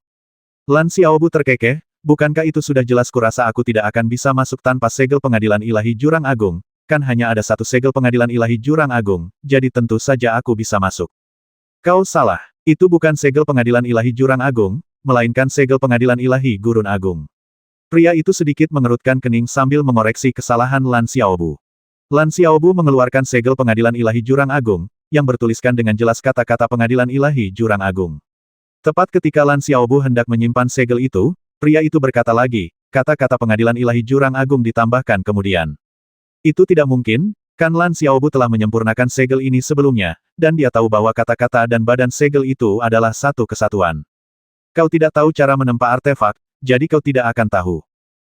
Lan Xiaobu terkekeh, bukankah itu sudah jelas? Kurasa aku tidak akan bisa masuk tanpa segel Pengadilan Ilahi Jurang Agung, kan hanya ada satu segel Pengadilan Ilahi Jurang Agung, jadi tentu saja aku bisa masuk. Kau salah, itu bukan segel Pengadilan Ilahi Jurang Agung, melainkan segel Pengadilan Ilahi Gurun Agung. Pria itu sedikit mengerutkan kening sambil mengoreksi kesalahan Lan Xiaobu. Lan Xiaobu mengeluarkan segel Pengadilan Ilahi Jurang Agung, yang bertuliskan dengan jelas kata-kata Pengadilan Ilahi Jurang Agung. Tepat ketika Lan Xiaobu hendak menyimpan segel itu, pria itu berkata lagi, kata-kata Pengadilan Ilahi Jurang Agung ditambahkan kemudian. Itu tidak mungkin, Kan Lan Xiaobu telah menyempurnakan segel ini sebelumnya, dan dia tahu bahwa kata-kata dan badan segel itu adalah satu kesatuan. Kau tidak tahu cara menempa artefak, jadi kau tidak akan tahu.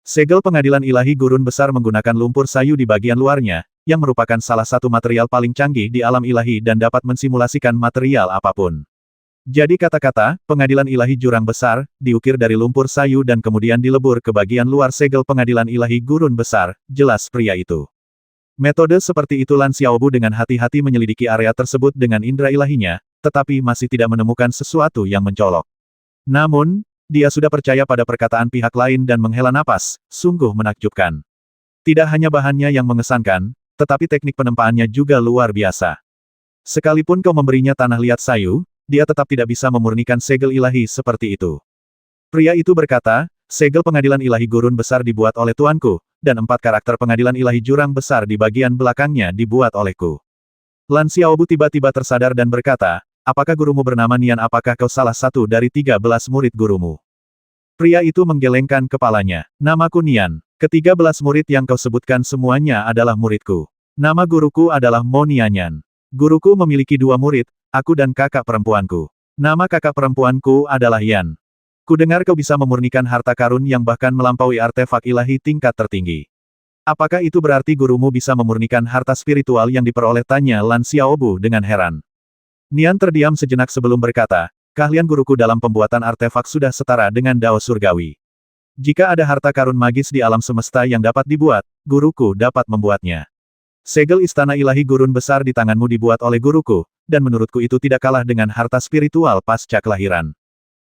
Segel pengadilan ilahi gurun besar menggunakan lumpur sayu di bagian luarnya, yang merupakan salah satu material paling canggih di alam ilahi dan dapat mensimulasikan material apapun. Jadi kata-kata, pengadilan ilahi jurang besar, diukir dari lumpur sayu dan kemudian dilebur ke bagian luar segel pengadilan ilahi gurun besar, jelas pria itu. Metode seperti itu Lan Xiaobu dengan hati-hati menyelidiki area tersebut dengan indera ilahinya, tetapi masih tidak menemukan sesuatu yang mencolok. Namun, dia sudah percaya pada perkataan pihak lain dan menghela napas, sungguh menakjubkan. Tidak hanya bahannya yang mengesankan, tetapi teknik penempaannya juga luar biasa. Sekalipun kau memberinya tanah liat sayu, dia tetap tidak bisa memurnikan segel ilahi seperti itu. Pria itu berkata, segel pengadilan ilahi gurun besar dibuat oleh tuanku, dan 4 karakter pengadilan ilahi jurang besar di bagian belakangnya dibuat olehku. Lan Xiaobu tiba-tiba tersadar dan berkata, apakah gurumu bernama Nian? Apakah kau salah satu dari 13 murid gurumu? Pria itu menggelengkan kepalanya. Namaku Nian. Ke-13 murid yang kau sebutkan semuanya adalah muridku. Nama guruku adalah Mo Nianyan. Guruku memiliki 2 murid, aku dan kakak perempuanku. Nama kakak perempuanku adalah Yan. Kudengar kau bisa memurnikan harta karun yang bahkan melampaui artefak ilahi tingkat tertinggi. Apakah itu berarti gurumu bisa memurnikan harta spiritual yang diperoleh? Tanya Lan Xiaobu dengan heran. Nian terdiam sejenak sebelum berkata, keahlian guruku dalam pembuatan artefak sudah setara dengan dao surgawi. Jika ada harta karun magis di alam semesta yang dapat dibuat, guruku dapat membuatnya. Segel istana ilahi gurun besar di tanganmu dibuat oleh guruku, dan menurutku itu tidak kalah dengan harta spiritual pasca kelahiran.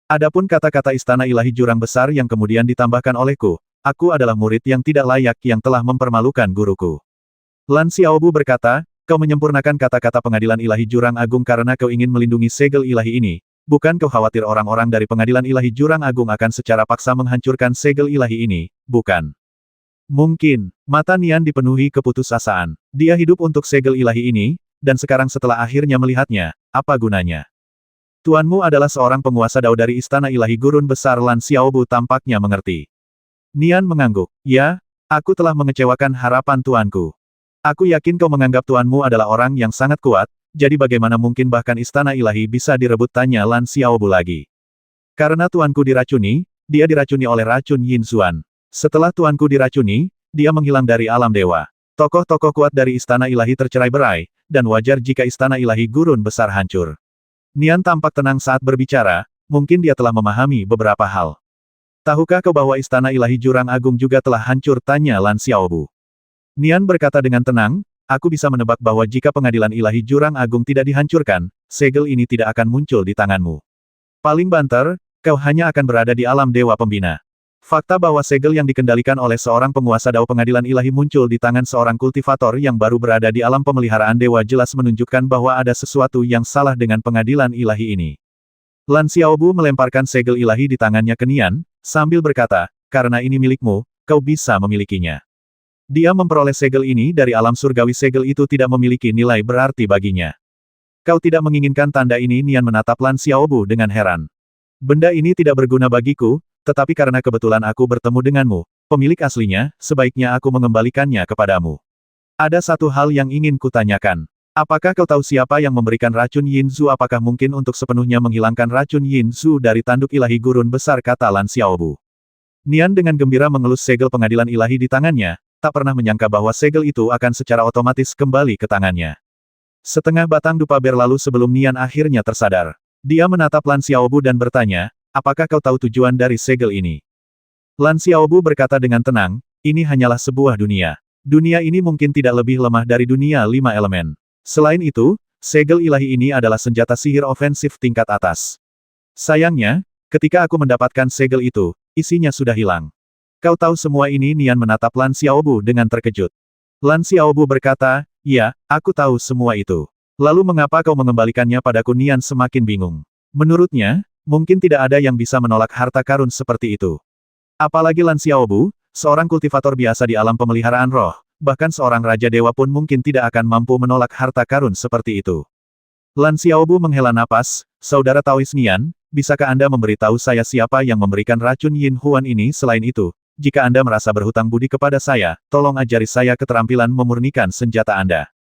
Adapun kata-kata istana ilahi jurang besar yang kemudian ditambahkan olehku, aku adalah murid yang tidak layak yang telah mempermalukan guruku. Lan Xiaobu berkata, kau menyempurnakan kata-kata pengadilan ilahi jurang agung karena kau ingin melindungi segel ilahi ini. Bukan kau khawatir orang-orang dari pengadilan ilahi jurang agung akan secara paksa menghancurkan segel ilahi ini, bukan? Mungkin, mata Nian dipenuhi keputusasaan. Dia hidup untuk segel ilahi ini, dan sekarang setelah akhirnya melihatnya, apa gunanya? Tuanmu adalah seorang penguasa dao dari istana ilahi gurun besar. Lan Xiaobu tampaknya mengerti. Nian mengangguk. Ya, aku telah mengecewakan harapan tuanku. Aku yakin kau menganggap tuanmu adalah orang yang sangat kuat, jadi bagaimana mungkin bahkan istana ilahi bisa direbut? Tanya Lan Xiaobu lagi. Karena tuanku diracuni, dia diracuni oleh racun Yin Xuan. Setelah tuanku diracuni, dia menghilang dari alam dewa. Tokoh-tokoh kuat dari istana ilahi tercerai-berai, dan wajar jika istana ilahi gurun besar hancur. Nian tampak tenang saat berbicara, mungkin dia telah memahami beberapa hal. Tahukah kau bahwa istana ilahi jurang agung juga telah hancur? Tanya Lan Xiaobu. Nian berkata dengan tenang, aku bisa menebak bahwa jika pengadilan ilahi jurang agung tidak dihancurkan, segel ini tidak akan muncul di tanganmu. Paling banter, kau hanya akan berada di alam dewa pembina. Fakta bahwa segel yang dikendalikan oleh seorang penguasa dao pengadilan ilahi muncul di tangan seorang kultivator yang baru berada di alam pemeliharaan dewa jelas menunjukkan bahwa ada sesuatu yang salah dengan pengadilan ilahi ini. Lan Xiaobu melemparkan segel ilahi di tangannya ke Nian, sambil berkata, karena ini milikmu, kau bisa memilikinya. Dia memperoleh segel ini dari alam surgawi. Segel itu tidak memiliki nilai berarti baginya. Kau tidak menginginkan tanda ini? Nian menatap Lan Xiaobu dengan heran. Benda ini tidak berguna bagiku, tetapi karena kebetulan aku bertemu denganmu, pemilik aslinya, sebaiknya aku mengembalikannya kepadamu. Ada satu hal yang ingin kutanyakan. Apakah kau tahu siapa yang memberikan racun Yin Zhu? Apakah mungkin untuk sepenuhnya menghilangkan racun Yin Zhu dari tanduk ilahi gurun besar? Kata Lan Xiaobu. Nian dengan gembira mengelus segel pengadilan ilahi di tangannya, tak pernah menyangka bahwa segel itu akan secara otomatis kembali ke tangannya. Setengah batang dupa berlalu sebelum Nian akhirnya tersadar. Dia menatap Lan Xiaobu dan bertanya, apakah kau tahu tujuan dari segel ini? Lan Xiaobu berkata dengan tenang, ini hanyalah sebuah dunia. Dunia ini mungkin tidak lebih lemah dari dunia 5 elemen. Selain itu, segel ilahi ini adalah senjata sihir ofensif tingkat atas. Sayangnya, ketika aku mendapatkan segel itu, isinya sudah hilang. Kau tahu semua ini? Nian menatap Lan Xiaobu dengan terkejut. Lan Xiaobu berkata, ya, aku tahu semua itu. Lalu mengapa kau mengembalikannya padaku? Nian semakin bingung. Menurutnya, mungkin tidak ada yang bisa menolak harta karun seperti itu. Apalagi Lan Xiaobu, seorang kultivator biasa di alam pemeliharaan roh, bahkan seorang raja dewa pun mungkin tidak akan mampu menolak harta karun seperti itu. Lan Xiaobu menghela napas, saudara Taois Nian, bisakah Anda memberitahu saya siapa yang memberikan racun Yin Huan ini? Selain itu, jika Anda merasa berhutang budi kepada saya, tolong ajari saya keterampilan memurnikan senjata Anda.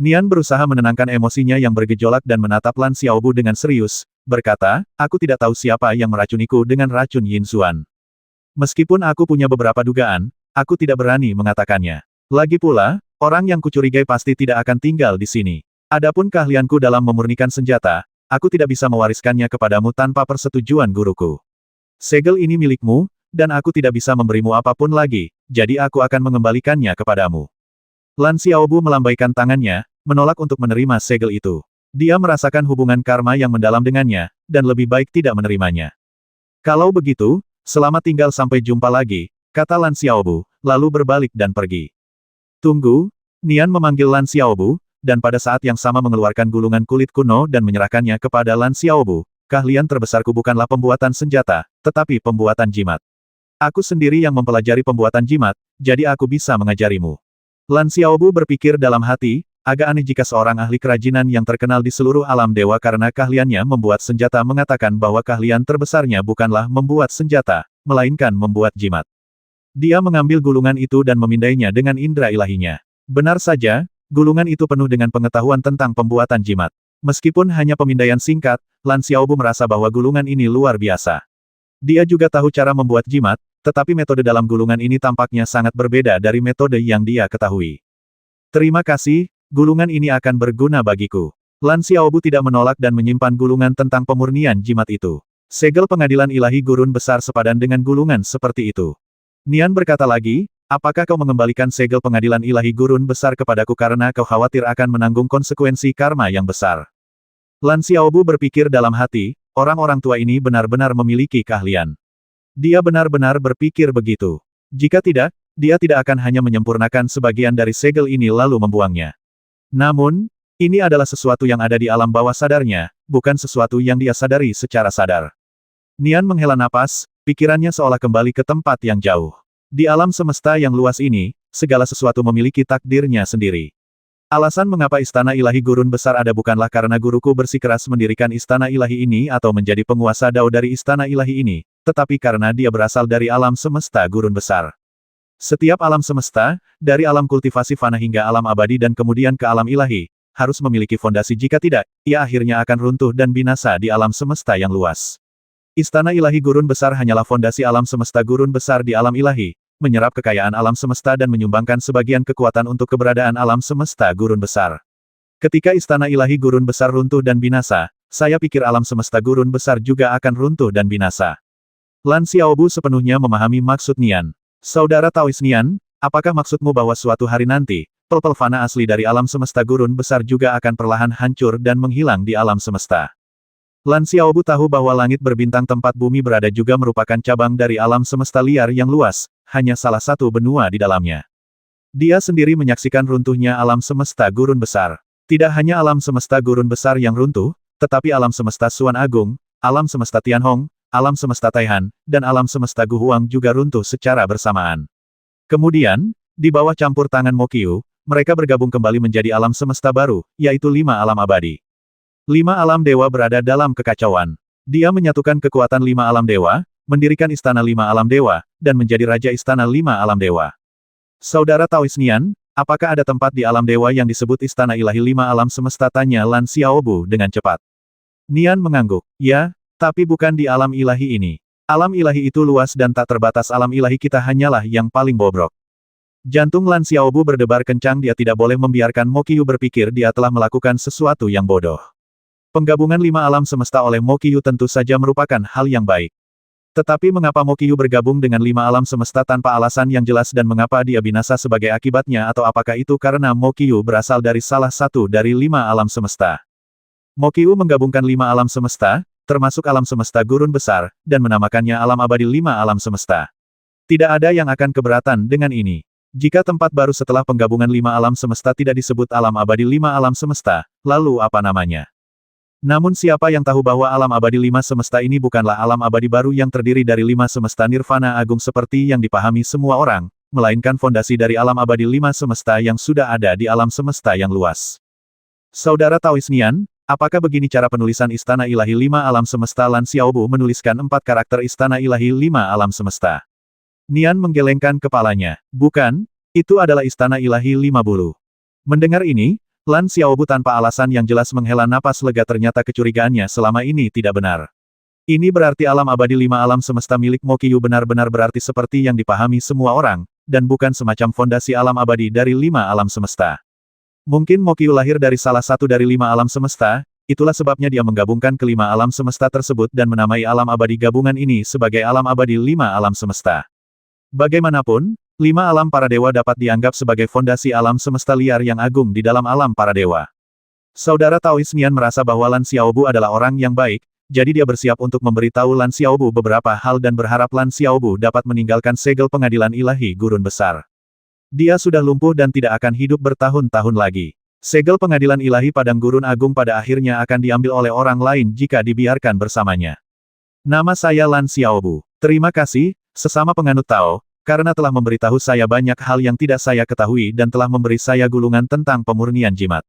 Nian berusaha menenangkan emosinya yang bergejolak dan menatap Lan Xiaobu dengan serius, berkata, aku tidak tahu siapa yang meracuniku dengan racun Yin Xuan. Meskipun aku punya beberapa dugaan, aku tidak berani mengatakannya. Lagi pula, orang yang kucurigai pasti tidak akan tinggal di sini. Adapun keahlianku dalam memurnikan senjata, aku tidak bisa mewariskannya kepadamu tanpa persetujuan guruku. Segel ini milikmu, dan aku tidak bisa memberimu apapun lagi, jadi aku akan mengembalikannya kepadamu. Lan Xiaobu melambaikan tangannya, menolak untuk menerima segel itu. Dia merasakan hubungan karma yang mendalam dengannya, dan lebih baik tidak menerimanya. Kalau begitu, selamat tinggal sampai jumpa lagi, kata Lan Xiaobu, lalu berbalik dan pergi. Tunggu, Nian memanggil Lan Xiaobu, dan pada saat yang sama mengeluarkan gulungan kulit kuno dan menyerahkannya kepada Lan Xiaobu. Keahlian terbesarku bukanlah pembuatan senjata, tetapi pembuatan jimat. Aku sendiri yang mempelajari pembuatan jimat, jadi aku bisa mengajarimu. Lan Xiaobu berpikir dalam hati, agak aneh jika seorang ahli kerajinan yang terkenal di seluruh alam dewa karena keahliannya membuat senjata mengatakan bahwa keahlian terbesarnya bukanlah membuat senjata, melainkan membuat jimat. Dia mengambil gulungan itu dan memindainya dengan indera ilahinya. Benar saja, gulungan itu penuh dengan pengetahuan tentang pembuatan jimat. Meskipun hanya pemindaian singkat, Lan Xiaobu merasa bahwa gulungan ini luar biasa. Dia juga tahu cara membuat jimat, tetapi metode dalam gulungan ini tampaknya sangat berbeda dari metode yang dia ketahui. Terima kasih, gulungan ini akan berguna bagiku. Lan Xiaobu tidak menolak dan menyimpan gulungan tentang pemurnian jimat itu. Segel pengadilan ilahi gurun besar sepadan dengan gulungan seperti itu. Nian berkata lagi, apakah kau mengembalikan segel pengadilan ilahi gurun besar kepadaku karena kau khawatir akan menanggung konsekuensi karma yang besar? Lan Xiaobu berpikir dalam hati, orang-orang tua ini benar-benar memiliki keahlian. Dia benar-benar berpikir begitu. Jika tidak, dia tidak akan hanya menyempurnakan sebagian dari segel ini lalu membuangnya. Namun, ini adalah sesuatu yang ada di alam bawah sadarnya, bukan sesuatu yang dia sadari secara sadar. Nian menghela napas, pikirannya seolah kembali ke tempat yang jauh. Di alam semesta yang luas ini, segala sesuatu memiliki takdirnya sendiri. Alasan mengapa istana ilahi gurun besar ada bukanlah karena guruku bersikeras mendirikan istana ilahi ini atau menjadi penguasa Dao dari istana ilahi ini, tetapi karena dia berasal dari alam semesta gurun besar. Setiap alam semesta, dari alam kultivasi fana hingga alam abadi dan kemudian ke alam ilahi, harus memiliki fondasi jika tidak, ia akhirnya akan runtuh dan binasa di alam semesta yang luas. Istana ilahi gurun besar hanyalah fondasi alam semesta gurun besar di alam ilahi, menyerap kekayaan alam semesta dan menyumbangkan sebagian kekuatan untuk keberadaan alam semesta gurun besar. Ketika istana ilahi gurun besar runtuh dan binasa, saya pikir alam semesta gurun besar juga akan runtuh dan binasa. Lan Xiaobu sepenuhnya memahami maksud Nian. Saudara Taois Nian, apakah maksudmu bahwa suatu hari nanti, pel-pel fana asli dari alam semesta gurun besar juga akan perlahan hancur dan menghilang di alam semesta? Lan Xiaobu tahu bahwa langit berbintang tempat bumi berada juga merupakan cabang dari alam semesta liar yang luas, hanya salah satu benua di dalamnya. Dia sendiri menyaksikan runtuhnya alam semesta gurun besar. Tidak hanya alam semesta gurun besar yang runtuh, tetapi alam semesta Xuan Agung, alam semesta Tianhong, alam semesta Taihan, dan alam semesta Guhuang juga runtuh secara bersamaan. Kemudian, di bawah campur tangan Mo Qiu, mereka bergabung kembali menjadi alam semesta baru, yaitu 5 alam abadi. 5 alam dewa berada dalam kekacauan. Dia menyatukan kekuatan 5 alam dewa, mendirikan istana 5 alam dewa, dan menjadi raja istana 5 alam dewa. Saudara Taois Nian, apakah ada tempat di alam dewa yang disebut istana ilahi 5 alam semesta? Tanya Lan Xiaobu dengan cepat. Nian mengangguk. Ya, tapi bukan di alam ilahi ini. Alam ilahi itu luas dan tak terbatas, alam ilahi kita hanyalah yang paling bobrok. Jantung Lan Xiaobu berdebar kencang, dia tidak boleh membiarkan Mo Qiu berpikir dia telah melakukan sesuatu yang bodoh. Penggabungan 5 alam semesta oleh Mo Qiu tentu saja merupakan hal yang baik. Tetapi mengapa Mo Qiu bergabung dengan 5 alam semesta tanpa alasan yang jelas dan mengapa dia binasa sebagai akibatnya, atau apakah itu karena Mo Qiu berasal dari salah satu dari 5 alam semesta? Mo Qiu menggabungkan 5 alam semesta, termasuk alam semesta gurun besar, dan menamakannya alam abadi 5 alam semesta. Tidak ada yang akan keberatan dengan ini. Jika tempat baru setelah penggabungan 5 alam semesta tidak disebut alam abadi 5 alam semesta, lalu apa namanya? Namun siapa yang tahu bahwa alam abadi 5 semesta ini bukanlah alam abadi baru yang terdiri dari 5 semesta nirvana agung seperti yang dipahami semua orang, melainkan fondasi dari alam abadi 5 semesta yang sudah ada di alam semesta yang luas. Saudara Taois Nian, apakah begini cara penulisan istana ilahi 5 alam semesta? Lan Xiaobu menuliskan 4 karakter istana ilahi 5 alam semesta. Nian menggelengkan kepalanya. Bukan, itu adalah istana ilahi lima bulu. Mendengar ini, Lan Xiaobu tanpa alasan yang jelas menghela napas lega ternyata kecurigaannya selama ini tidak benar. Ini berarti alam abadi lima alam semesta milik Mokiyu benar-benar berarti seperti yang dipahami semua orang, dan bukan semacam fondasi alam abadi dari lima alam semesta. Mungkin Mokiyu lahir dari salah satu dari lima alam semesta, itulah sebabnya dia menggabungkan kelima alam semesta tersebut dan menamai alam abadi gabungan ini sebagai alam abadi lima alam semesta. Bagaimanapun, lima alam para dewa dapat dianggap sebagai fondasi alam semesta liar yang agung di dalam alam para dewa. Saudara Taois Nian merasa bahwa Lan Xiaobu adalah orang yang baik, jadi dia bersiap untuk memberitahu Lan Xiaobu beberapa hal dan berharap Lan Xiaobu dapat meninggalkan segel pengadilan ilahi gurun besar. Dia sudah lumpuh dan tidak akan hidup bertahun-tahun lagi. Segel pengadilan ilahi padang gurun agung pada akhirnya akan diambil oleh orang lain jika dibiarkan bersamanya. Nama saya Lan Xiaobu. Terima kasih, sesama penganut Tao, karena telah memberitahu saya banyak hal yang tidak saya ketahui dan telah memberi saya gulungan tentang pemurnian jimat.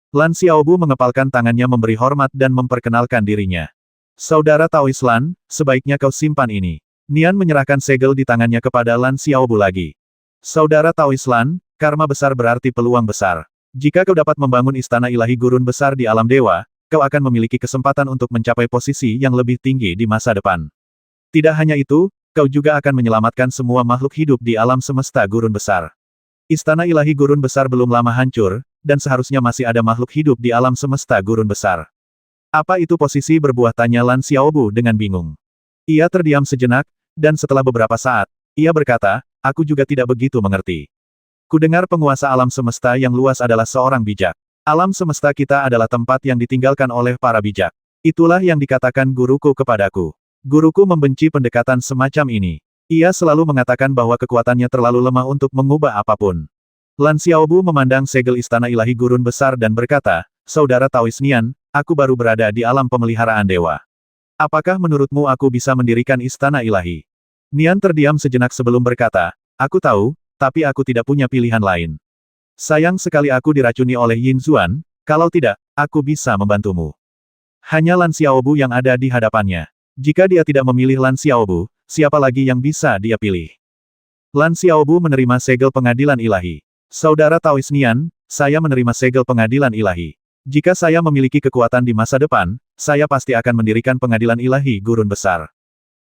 Lan Xiaobu mengepalkan tangannya memberi hormat dan memperkenalkan dirinya. Saudara Taois Lan, sebaiknya kau simpan ini. Nian menyerahkan segel di tangannya kepada Lan Xiaobu lagi. Saudara Taois Lan, karma besar berarti peluang besar. Jika kau dapat membangun istana ilahi gurun besar di alam dewa, kau akan memiliki kesempatan untuk mencapai posisi yang lebih tinggi di masa depan. Tidak hanya itu, kau juga akan menyelamatkan semua makhluk hidup di alam semesta gurun besar. Istana ilahi gurun besar belum lama hancur, dan seharusnya masih ada makhluk hidup di alam semesta gurun besar. Apa itu posisi berbuah, tanya Lan Xiaobu dengan bingung. Ia terdiam sejenak, dan setelah beberapa saat, ia berkata, aku juga tidak begitu mengerti. Kudengar penguasa alam semesta yang luas adalah seorang bijak. Alam semesta kita adalah tempat yang ditinggalkan oleh para bijak. Itulah yang dikatakan guruku kepadaku. Guruku membenci pendekatan semacam ini. Ia selalu mengatakan bahwa kekuatannya terlalu lemah untuk mengubah apapun. Lan Xiaobu memandang segel istana ilahi gurun besar dan berkata, Saudara Taois Nian, aku baru berada di alam pemeliharaan dewa. Apakah menurutmu aku bisa mendirikan istana ilahi? Nian terdiam sejenak sebelum berkata, aku tahu, tapi aku tidak punya pilihan lain. Sayang sekali aku diracuni oleh Yin Zuan, kalau tidak, aku bisa membantumu. Hanya Lan Xiaobu yang ada di hadapannya. Jika dia tidak memilih Lan Xiaobu, siapa lagi yang bisa dia pilih? Lan Xiaobu menerima segel pengadilan ilahi. Saudara Taois Nian, saya menerima segel pengadilan ilahi. Jika saya memiliki kekuatan di masa depan, saya pasti akan mendirikan pengadilan ilahi gurun besar.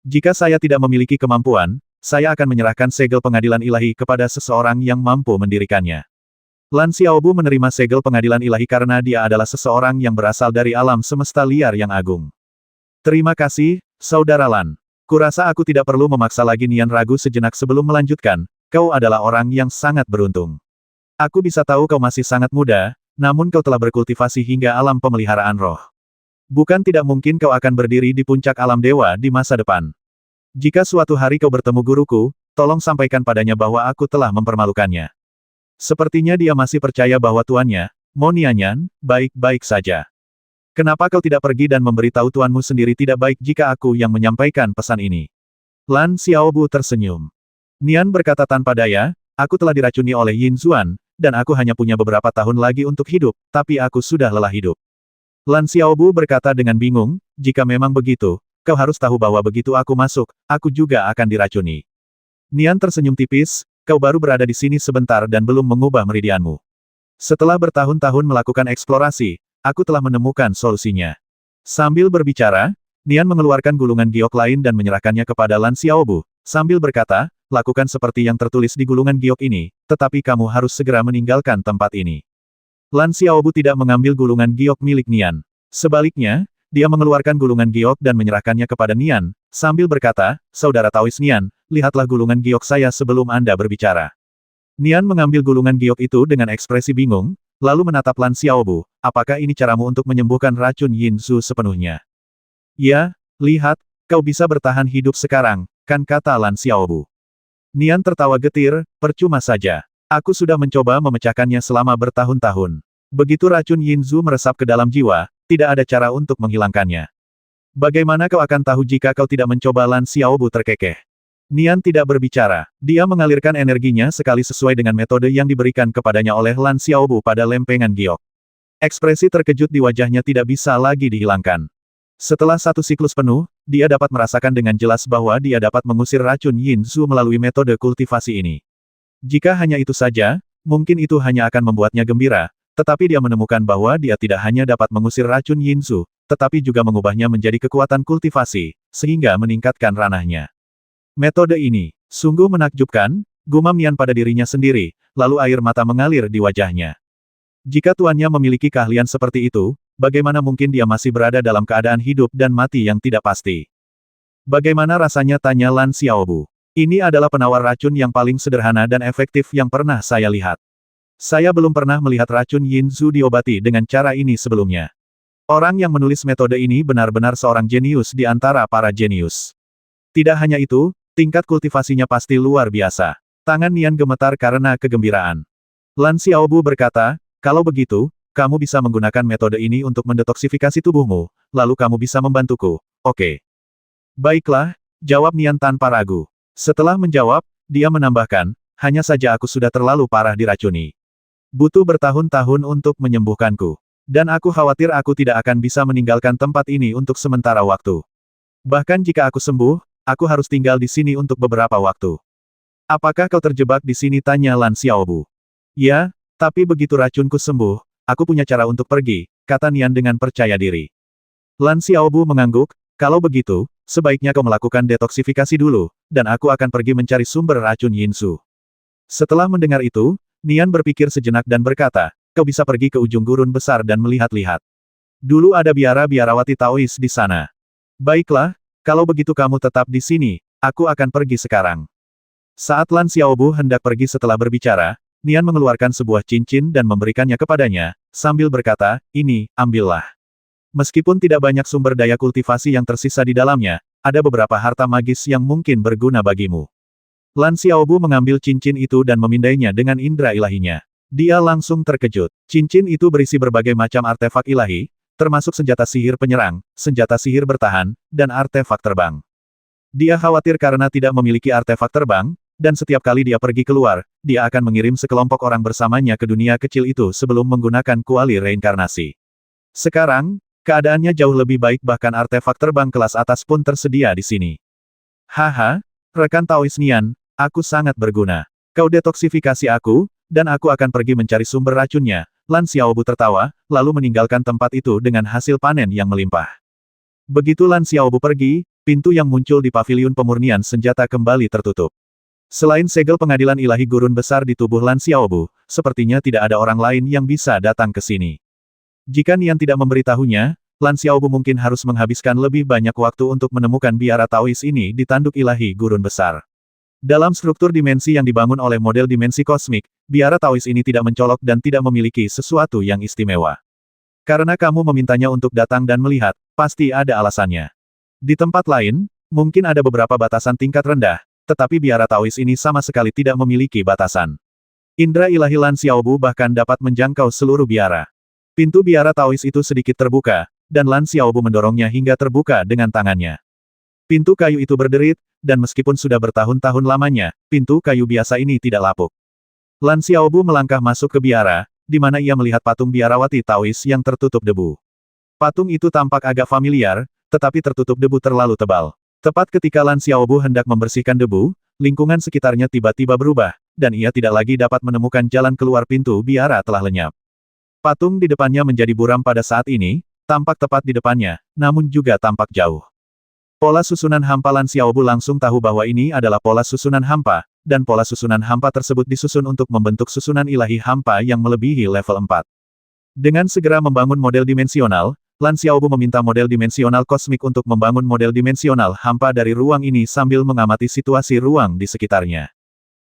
Jika saya tidak memiliki kemampuan, saya akan menyerahkan segel pengadilan ilahi kepada seseorang yang mampu mendirikannya. Lan Xiaobu menerima segel pengadilan ilahi karena dia adalah seseorang yang berasal dari alam semesta liar yang agung. Terima kasih, Saudara Lan. Kurasa aku tidak perlu memaksa lagi. Nian ragu sejenak sebelum melanjutkan, kau adalah orang yang sangat beruntung. Aku bisa tahu kau masih sangat muda, namun kau telah berkultivasi hingga alam pemeliharaan roh. Bukan tidak mungkin kau akan berdiri di puncak alam dewa di masa depan. Jika suatu hari kau bertemu guruku, tolong sampaikan padanya bahwa aku telah mempermalukannya. Sepertinya dia masih percaya bahwa tuannya, Mo Nianyan, baik-baik saja. Kenapa kau tidak pergi dan memberitahu tuanmu sendiri tidak baik jika aku yang menyampaikan pesan ini? Lan Xiaobu tersenyum. Nian berkata tanpa daya, aku telah diracuni oleh Yin Zuan, dan aku hanya punya beberapa tahun lagi untuk hidup, tapi aku sudah lelah hidup. Lan Xiaobu berkata dengan bingung, jika memang begitu, kau harus tahu bahwa begitu aku masuk, aku juga akan diracuni. Nian tersenyum tipis, kau baru berada di sini sebentar dan belum mengubah meridianmu. Setelah bertahun-tahun melakukan eksplorasi, aku telah menemukan solusinya. Sambil berbicara, Nian mengeluarkan gulungan giok lain dan menyerahkannya kepada Lan Xiaobu, sambil berkata, lakukan seperti yang tertulis di gulungan giok ini, tetapi kamu harus segera meninggalkan tempat ini. Lan Xiaobu tidak mengambil gulungan giok milik Nian. Sebaliknya, dia mengeluarkan gulungan giok dan menyerahkannya kepada Nian, sambil berkata, Saudara Taois Nian, lihatlah gulungan giok saya sebelum Anda berbicara. Nian mengambil gulungan giok itu dengan ekspresi bingung, lalu menatap Lan Xiaobu, apakah ini caramu untuk menyembuhkan racun Yin Zu sepenuhnya? Ya, lihat, kau bisa bertahan hidup sekarang, kan, kata Lan Xiaobu. Nian tertawa getir, percuma saja. Aku sudah mencoba memecahkannya selama bertahun-tahun. Begitu racun Yin Zu meresap ke dalam jiwa, tidak ada cara untuk menghilangkannya. Bagaimana kau akan tahu jika kau tidak mencoba? Lan Xiaobu terkekeh. Nian tidak berbicara. Dia mengalirkan energinya sekali sesuai dengan metode yang diberikan kepadanya oleh Lan Xiaobu pada lempengan giok. Ekspresi terkejut di wajahnya tidak bisa lagi dihilangkan. Setelah satu siklus penuh, dia dapat merasakan dengan jelas bahwa dia dapat mengusir racun Yin Zhu melalui metode kultivasi ini. Jika hanya itu saja, mungkin itu hanya akan membuatnya gembira, tetapi dia menemukan bahwa dia tidak hanya dapat mengusir racun Yin Zhu, tetapi juga mengubahnya menjadi kekuatan kultivasi, sehingga meningkatkan ranahnya. Metode ini sungguh menakjubkan, gumam Nian pada dirinya sendiri, lalu air mata mengalir di wajahnya. Jika tuannya memiliki keahlian seperti itu, bagaimana mungkin dia masih berada dalam keadaan hidup dan mati yang tidak pasti? Bagaimana rasanya, tanya Lan Xiaobu. Ini adalah penawar racun yang paling sederhana dan efektif yang pernah saya lihat. Saya belum pernah melihat racun Yin Zhu diobati dengan cara ini sebelumnya. Orang yang menulis metode ini benar-benar seorang jenius di antara para jenius. Tidak hanya itu, tingkat kultivasinya pasti luar biasa. Tangan Nian gemetar karena kegembiraan. Lan Xiaobu berkata, kalau begitu, kamu bisa menggunakan metode ini untuk mendetoksifikasi tubuhmu, lalu kamu bisa membantuku, oke? Baiklah, jawab Nian tanpa ragu. Setelah menjawab, dia menambahkan, hanya saja aku sudah terlalu parah diracuni. Butuh bertahun-tahun untuk menyembuhkanku. Dan aku khawatir aku tidak akan bisa meninggalkan tempat ini untuk sementara waktu. Bahkan jika aku sembuh, aku harus tinggal di sini untuk beberapa waktu. Apakah kau terjebak di sini, tanya Lan Xiaobu. Ya, tapi begitu racunku sembuh, aku punya cara untuk pergi, kata Nian dengan percaya diri. Lan Xiaobu mengangguk, kalau begitu, sebaiknya kau melakukan detoksifikasi dulu, dan aku akan pergi mencari sumber racun Yin Zhu. Setelah mendengar itu, Nian berpikir sejenak dan berkata, kau bisa pergi ke ujung gurun besar dan melihat-lihat. Dulu ada biara-biarawati Taois di sana. Baiklah, kalau begitu kamu tetap di sini, aku akan pergi sekarang. Saat Lan Xiaobu hendak pergi setelah berbicara, Nian mengeluarkan sebuah cincin dan memberikannya kepadanya, sambil berkata, ini, ambillah. Meskipun tidak banyak sumber daya kultivasi yang tersisa di dalamnya, ada beberapa harta magis yang mungkin berguna bagimu. Lan Xiaobu mengambil cincin itu dan memindainya dengan indera ilahinya. Dia langsung terkejut. Cincin itu berisi berbagai macam artefak ilahi, termasuk senjata sihir penyerang, senjata sihir bertahan, dan artefak terbang. Dia khawatir karena tidak memiliki artefak terbang, dan setiap kali dia pergi keluar, dia akan mengirim sekelompok orang bersamanya ke dunia kecil itu sebelum menggunakan kuali reinkarnasi. Sekarang, keadaannya jauh lebih baik, bahkan artefak terbang kelas atas pun tersedia di sini. Haha, rekan Taois Nian, aku sangat berguna. Kau detoksifikasi aku, dan aku akan pergi mencari sumber racunnya. Lan Xiaobu tertawa, lalu meninggalkan tempat itu dengan hasil panen yang melimpah. Begitu Lan Xiaobu pergi, pintu yang muncul di paviliun pemurnian senjata kembali tertutup. Selain segel pengadilan ilahi gurun besar di tubuh Lan Xiaobu, sepertinya tidak ada orang lain yang bisa datang ke sini. Jika Nian tidak memberitahunya, Lan Xiaobu mungkin harus menghabiskan lebih banyak waktu untuk menemukan biara Taois ini di tanduk ilahi gurun besar. Dalam struktur dimensi yang dibangun oleh model dimensi kosmik, biara Taois ini tidak mencolok dan tidak memiliki sesuatu yang istimewa. Karena kamu memintanya untuk datang dan melihat, pasti ada alasannya. Di tempat lain, mungkin ada beberapa batasan tingkat rendah, tetapi biara Taois ini sama sekali tidak memiliki batasan. Indra ilahi Lan Xiaobu bahkan dapat menjangkau seluruh biara. Pintu biara Taois itu sedikit terbuka, dan Lan Xiaobu mendorongnya hingga terbuka dengan tangannya. Pintu kayu itu berderit, dan meskipun sudah bertahun-tahun lamanya, pintu kayu biasa ini tidak lapuk. Lan Xiaobu melangkah masuk ke biara, di mana ia melihat patung biarawati Taois yang tertutup debu. Patung itu tampak agak familiar, tetapi tertutup debu terlalu tebal. Tepat ketika Lan Xiaobu hendak membersihkan debu, lingkungan sekitarnya tiba-tiba berubah, dan ia tidak lagi dapat menemukan jalan keluar. Pintu biara telah lenyap. Patung di depannya menjadi buram pada saat ini, tampak tepat di depannya, namun juga tampak jauh. Pola susunan hampa. Lan Xiaobu langsung tahu bahwa ini adalah pola susunan hampa, dan pola susunan hampa tersebut disusun untuk membentuk susunan ilahi hampa yang melebihi level 4. Dengan segera membangun model dimensional, Lan Xiaobu meminta model dimensional kosmik untuk membangun model dimensional hampa dari ruang ini sambil mengamati situasi ruang di sekitarnya.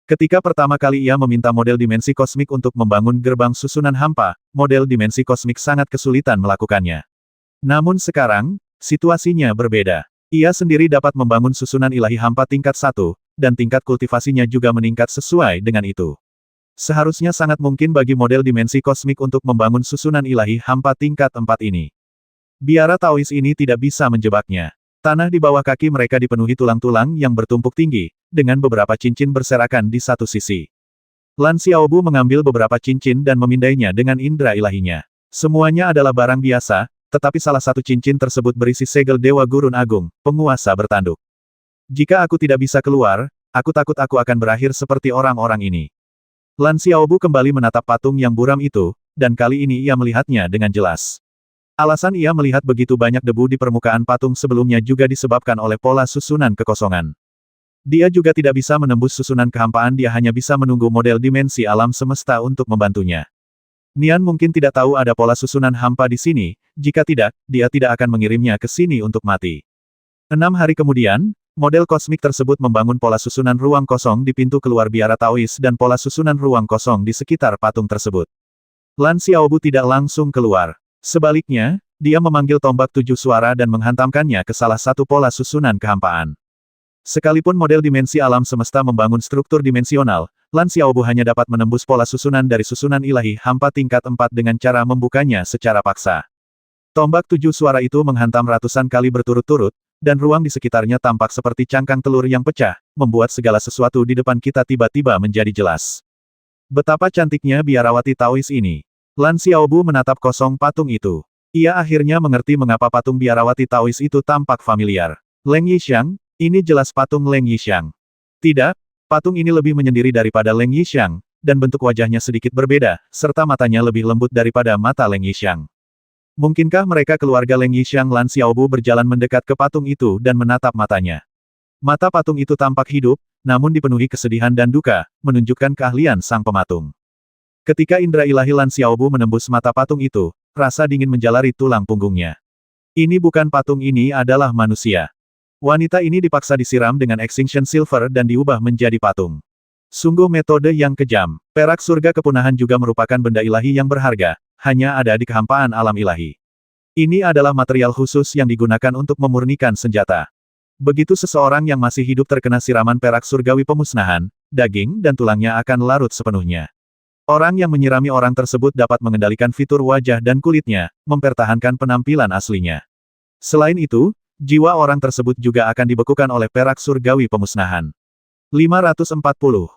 Ketika pertama kali ia meminta model dimensi kosmik untuk membangun gerbang susunan hampa, model dimensi kosmik sangat kesulitan melakukannya. Namun sekarang, situasinya berbeda. Ia sendiri dapat membangun susunan ilahi hampa tingkat 1, dan tingkat kultivasinya juga meningkat sesuai dengan itu. Seharusnya sangat mungkin bagi model dimensi kosmik untuk membangun susunan ilahi hampa tingkat 4 ini. Biara Taois ini tidak bisa menjebaknya. Tanah di bawah kaki mereka dipenuhi tulang-tulang yang bertumpuk tinggi, dengan beberapa cincin berserakan di satu sisi. Lan Xiaobu mengambil beberapa cincin dan memindainya dengan indera ilahinya. Semuanya adalah barang biasa, tetapi salah satu cincin tersebut berisi segel Dewa Gurun Agung, penguasa bertanduk. Jika aku tidak bisa keluar, aku takut aku akan berakhir seperti orang-orang ini. Lan Xiaobu kembali menatap patung yang buram itu, dan kali ini ia melihatnya dengan jelas. Alasan ia melihat begitu banyak debu di permukaan patung sebelumnya juga disebabkan oleh pola susunan kekosongan. Dia juga tidak bisa menembus susunan kehampaan, dia hanya bisa menunggu model dimensi alam semesta untuk membantunya. Nian mungkin tidak tahu ada pola susunan hampa di sini, jika tidak, dia tidak akan mengirimnya ke sini untuk mati. 6 hari kemudian, model kosmik tersebut membangun pola susunan ruang kosong di pintu keluar biara Taois dan pola susunan ruang kosong di sekitar patung tersebut. Lan Xiaobu tidak langsung keluar. Sebaliknya, dia memanggil tombak 7 suara dan menghantamkannya ke salah satu pola susunan kehampaan. Sekalipun model dimensi alam semesta membangun struktur dimensional, Lan Xiaobu hanya dapat menembus pola susunan dari susunan ilahi hampa tingkat 4 dengan cara membukanya secara paksa. Tombak 7 suara itu menghantam ratusan kali berturut-turut, dan ruang di sekitarnya tampak seperti cangkang telur yang pecah, membuat segala sesuatu di depan kita tiba-tiba menjadi jelas. Betapa cantiknya biarawati Taois ini. Lan Xiaobu menatap kosong patung itu. Ia akhirnya mengerti mengapa patung biarawati Taois itu tampak familiar. Leng Yixiang, ini jelas patung Leng Yixiang. Tidak, patung ini lebih menyendiri daripada Leng Yixiang, dan bentuk wajahnya sedikit berbeda, serta matanya lebih lembut daripada mata Leng Yixiang. Mungkinkah mereka keluarga Leng Yixiang? Lan Xiaobu berjalan mendekat ke patung itu dan menatap matanya. Mata patung itu tampak hidup, namun dipenuhi kesedihan dan duka, menunjukkan keahlian sang pematung. Ketika indera ilahi Lan Xiaobu menembus mata patung itu, rasa dingin menjalari tulang punggungnya. Ini bukan patung, ini adalah manusia. Wanita ini dipaksa disiram dengan Extinction Silver dan diubah menjadi patung. Sungguh metode yang kejam. Perak surga kepunahan juga merupakan benda ilahi yang berharga, hanya ada di kehampaan alam ilahi. Ini adalah material khusus yang digunakan untuk memurnikan senjata. Begitu seseorang yang masih hidup terkena siraman perak surgawi pemusnahan, daging dan tulangnya akan larut sepenuhnya. Orang yang menyirami orang tersebut dapat mengendalikan fitur wajah dan kulitnya, mempertahankan penampilan aslinya. Selain itu, jiwa orang tersebut juga akan dibekukan oleh perak surgawi pemusnahan. 540.